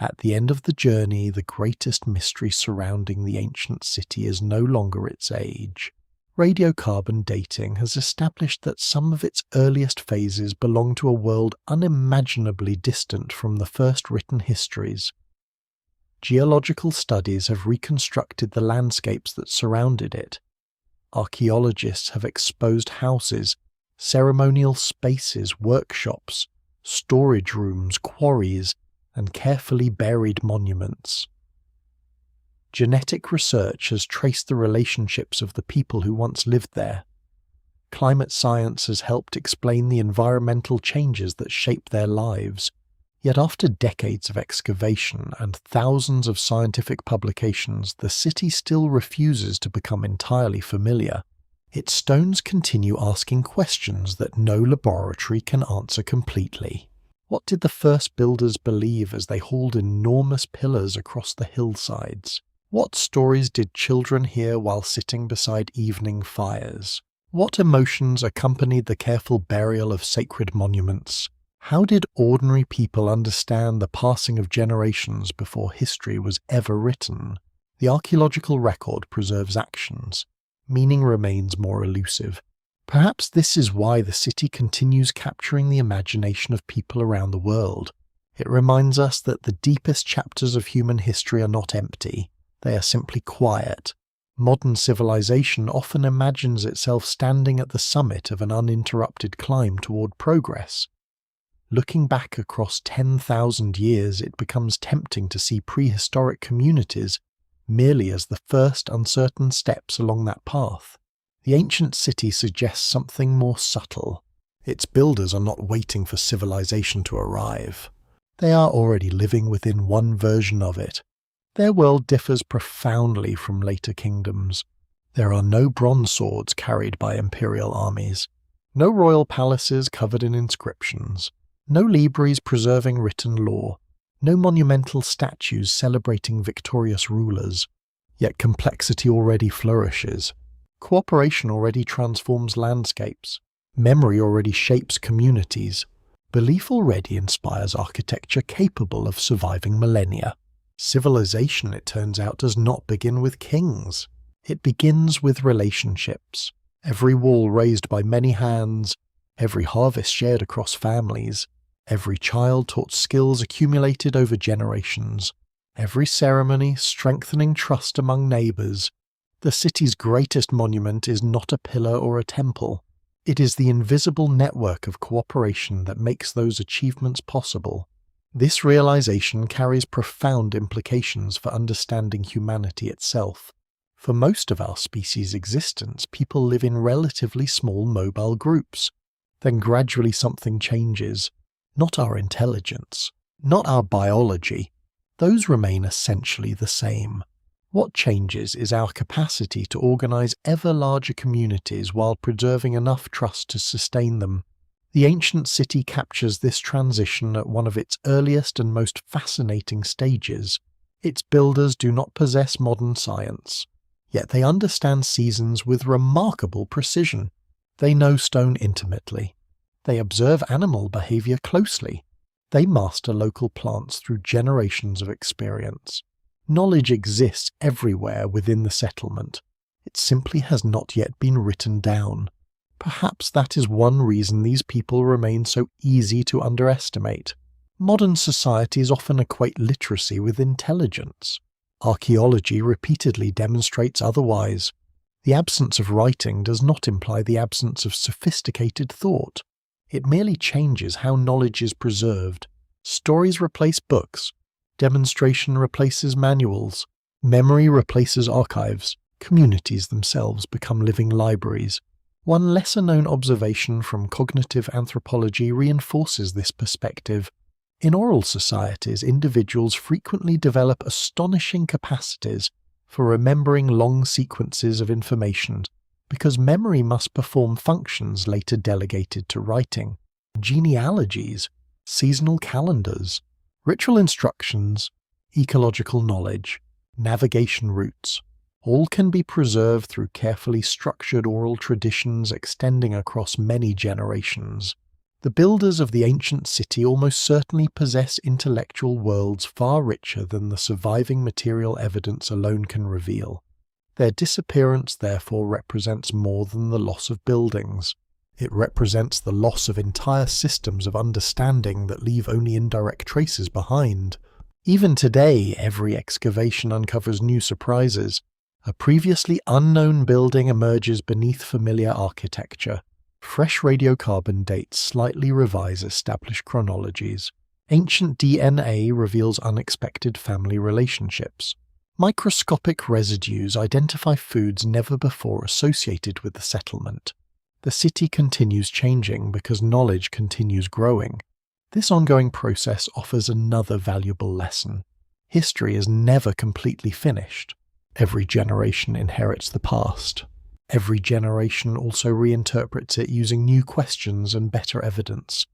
S1: At the end of the journey, the greatest mystery surrounding the ancient city is no longer its age. Radiocarbon dating has established that some of its earliest phases belong to a world unimaginably distant from the first written histories. Geological studies have reconstructed the landscapes that surrounded it. Archaeologists have exposed houses, ceremonial spaces, workshops, storage rooms, quarries, and carefully buried monuments. Genetic research has traced the relationships of the people who once lived there. Climate science has helped explain the environmental changes that shaped their lives. Yet after decades of excavation and thousands of scientific publications, the city still refuses to become entirely familiar. Its stones continue asking questions that no laboratory can answer completely. What did the first builders believe as they hauled enormous pillars across the hillsides? What stories did children hear while sitting beside evening fires? What emotions accompanied the careful burial of sacred monuments? How did ordinary people understand the passing of generations before history was ever written? The archaeological record preserves actions. Meaning remains more elusive. Perhaps this is why the city continues capturing the imagination of people around the world. It reminds us that the deepest chapters of human history are not empty, they are simply quiet. Modern civilization often imagines itself standing at the summit of an uninterrupted climb toward progress. Looking back across 10,000 years, it becomes tempting to see prehistoric communities merely as the first uncertain steps along that path. The ancient city suggests something more subtle. Its builders are not waiting for civilization to arrive. They are already living within one version of it. Their world differs profoundly from later kingdoms. There are no bronze swords carried by imperial armies, no royal palaces covered in inscriptions, no libris preserving written law, no monumental statues celebrating victorious rulers. Yet complexity already flourishes. Cooperation already transforms landscapes. Memory already shapes communities. Belief already inspires architecture capable of surviving millennia. Civilization, it turns out, does not begin with kings. It begins with relationships. Every wall raised by many hands, every harvest shared across families, every child taught skills accumulated over generations, every ceremony strengthening trust among neighbors. The city's greatest monument is not a pillar or a temple. It is the invisible network of cooperation that makes those achievements possible. This realization carries profound implications for understanding humanity itself. For most of our species' existence, people live in relatively small mobile groups. Then gradually something changes. Not our intelligence, not our biology. Those remain essentially the same. What changes is our capacity to organize ever larger communities while preserving enough trust to sustain them. The ancient city captures this transition at one of its earliest and most fascinating stages. Its builders do not possess modern science, yet they understand seasons with remarkable precision. They know stone intimately. They observe animal behavior closely. They master local plants through generations of experience. Knowledge exists everywhere within the settlement. It simply has not yet been written down. Perhaps that is one reason these people remain so easy to underestimate. Modern societies often equate literacy with intelligence. Archaeology repeatedly demonstrates otherwise. The absence of writing does not imply the absence of sophisticated thought. It merely changes how knowledge is preserved. Stories replace books. Demonstration replaces manuals. Memory replaces archives. Communities themselves become living libraries. One lesser-known observation from cognitive anthropology reinforces this perspective. In oral societies, individuals frequently develop astonishing capacities for remembering long sequences of information, because memory must perform functions later delegated to writing. Genealogies, seasonal calendars, ritual instructions, ecological knowledge, navigation routes, all can be preserved through carefully structured oral traditions extending across many generations. The builders of the ancient city almost certainly possess intellectual worlds far richer than the surviving material evidence alone can reveal. Their disappearance therefore represents more than the loss of buildings. It represents the loss of entire systems of understanding that leave only indirect traces behind. Even today, every excavation uncovers new surprises. A previously unknown building emerges beneath familiar architecture. Fresh radiocarbon dates slightly revise established chronologies. Ancient DNA reveals unexpected family relationships. Microscopic residues identify foods never before associated with the settlement. The city continues changing because knowledge continues growing. This ongoing process offers another valuable lesson. History is never completely finished. Every generation inherits the past. Every generation also reinterprets it using new questions and better evidence.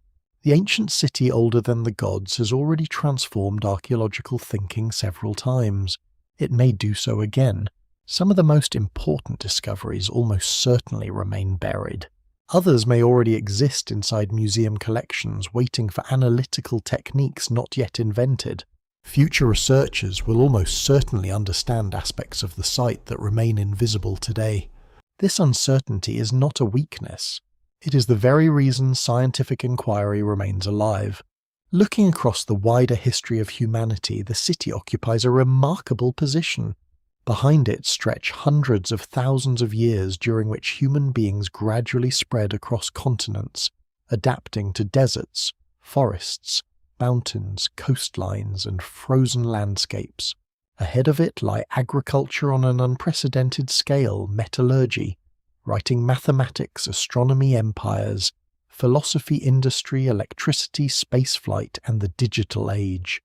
S1: The ancient city older than the gods has already transformed archaeological thinking several times. It may do so again. Some of the most important discoveries almost certainly remain buried. Others may already exist inside museum collections, waiting for analytical techniques not yet invented. Future researchers will almost certainly understand aspects of the site that remain invisible today. This uncertainty is not a weakness. It is the very reason scientific inquiry remains alive. Looking across the wider history of humanity, the city occupies a remarkable position. Behind it stretch hundreds of thousands of years during which human beings gradually spread across continents, adapting to deserts, forests, mountains, coastlines, and frozen landscapes. Ahead of it lie agriculture on an unprecedented scale, metallurgy, writing mathematics, astronomy empires, philosophy industry, electricity, spaceflight, and the digital age.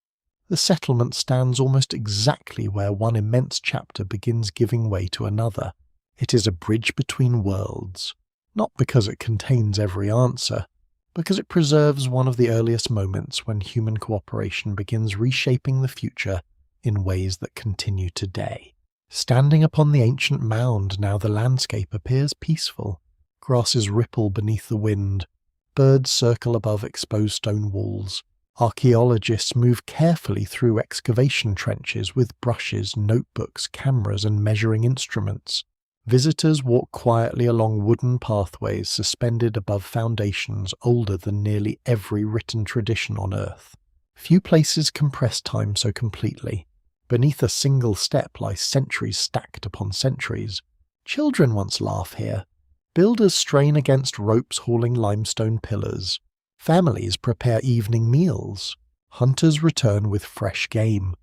S1: The settlement stands almost exactly where one immense chapter begins giving way to another. It is a bridge between worlds, not because it contains every answer, because it preserves one of the earliest moments when human cooperation begins reshaping the future in ways that continue today. Standing upon the ancient mound now, the landscape appears peaceful. Grasses ripple beneath the wind. Birds circle above exposed stone walls. Archaeologists move carefully through excavation trenches with brushes, notebooks, cameras, and measuring instruments. Visitors walk quietly along wooden pathways suspended above foundations older than nearly every written tradition on Earth. Few places compress time so completely. Beneath a single step lie centuries stacked upon centuries. Children once laugh here. Builders strain against ropes hauling limestone pillars. Families prepare evening meals. Hunters return with fresh game.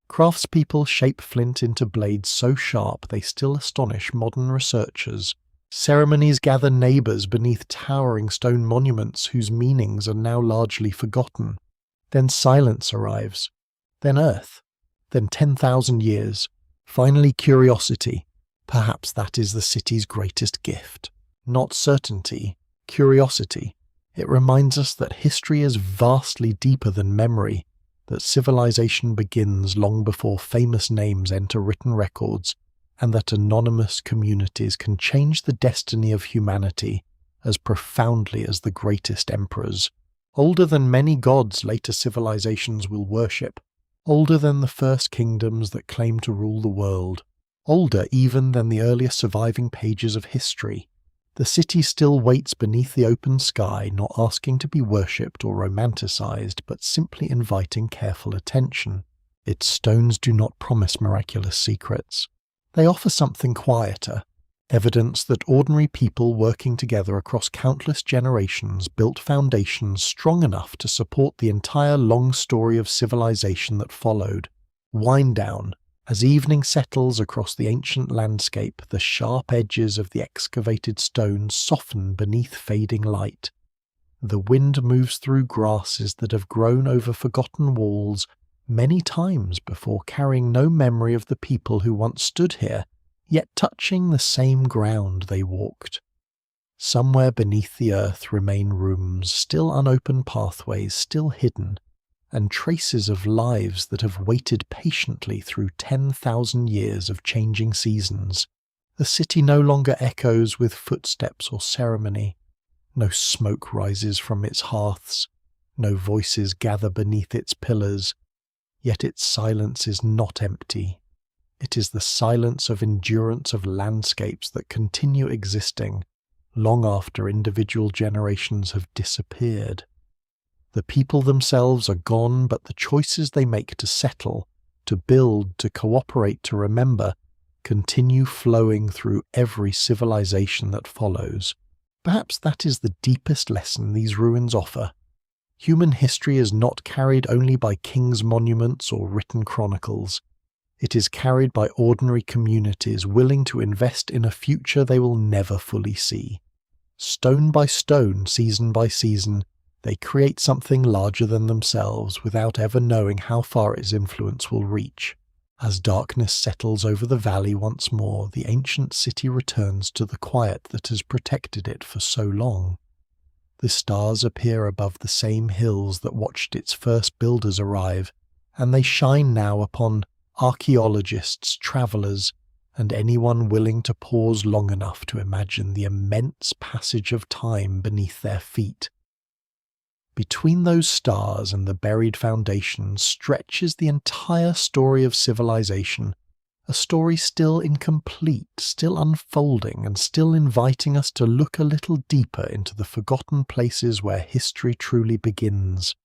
S1: Craftspeople shape flint into blades so sharp they still astonish modern researchers. Ceremonies gather neighbours beneath towering stone monuments whose meanings are now largely forgotten. Then silence arrives. Then earth. Then 10,000 years. Finally curiosity. Perhaps that is the city's greatest gift. Not certainty, curiosity. It reminds us that history is vastly deeper than memory, that civilization begins long before famous names enter written records, and that anonymous communities can change the destiny of humanity as profoundly as the greatest emperors. Older than many gods later civilizations will worship, older than the first kingdoms that claim to rule the world, older even than the earliest surviving pages of history. The city still waits beneath the open sky, not asking to be worshipped or romanticized, but simply inviting careful attention. Its stones do not promise miraculous secrets. They offer something quieter, evidence that ordinary people working together across countless generations built foundations strong enough to support the entire long story of civilization that followed. Wind down. As evening settles across the ancient landscape, the sharp edges of the excavated stone soften beneath fading light. The wind moves through grasses that have grown over forgotten walls many times before carrying no memory of the people who once stood here, yet touching the same ground they walked. Somewhere beneath the earth remain rooms, still unopened pathways, still hidden, and traces of lives that have waited patiently through 10,000 years of changing seasons. The city no longer echoes with footsteps or ceremony. No smoke rises from its hearths. No voices gather beneath its pillars. Yet its silence is not empty. It is the silence of endurance of landscapes that continue existing long after individual generations have disappeared. The people themselves are gone, but the choices they make to settle, to build, to cooperate, to remember, continue flowing through every civilization that follows. Perhaps that is the deepest lesson these ruins offer. Human history is not carried only by kings' monuments or written chronicles. It is carried by ordinary communities willing to invest in a future they will never fully see. Stone by stone, season by season, they create something larger than themselves without ever knowing how far its influence will reach. As darkness settles over the valley once more, the ancient city returns to the quiet that has protected it for so long. The stars appear above the same hills that watched its first builders arrive, and they shine now upon archaeologists, travellers, and anyone willing to pause long enough to imagine the immense passage of time beneath their feet. Between those stars and the buried foundations stretches the entire story of civilization, a story still incomplete, still unfolding, and still inviting us to look a little deeper into the forgotten places where history truly begins.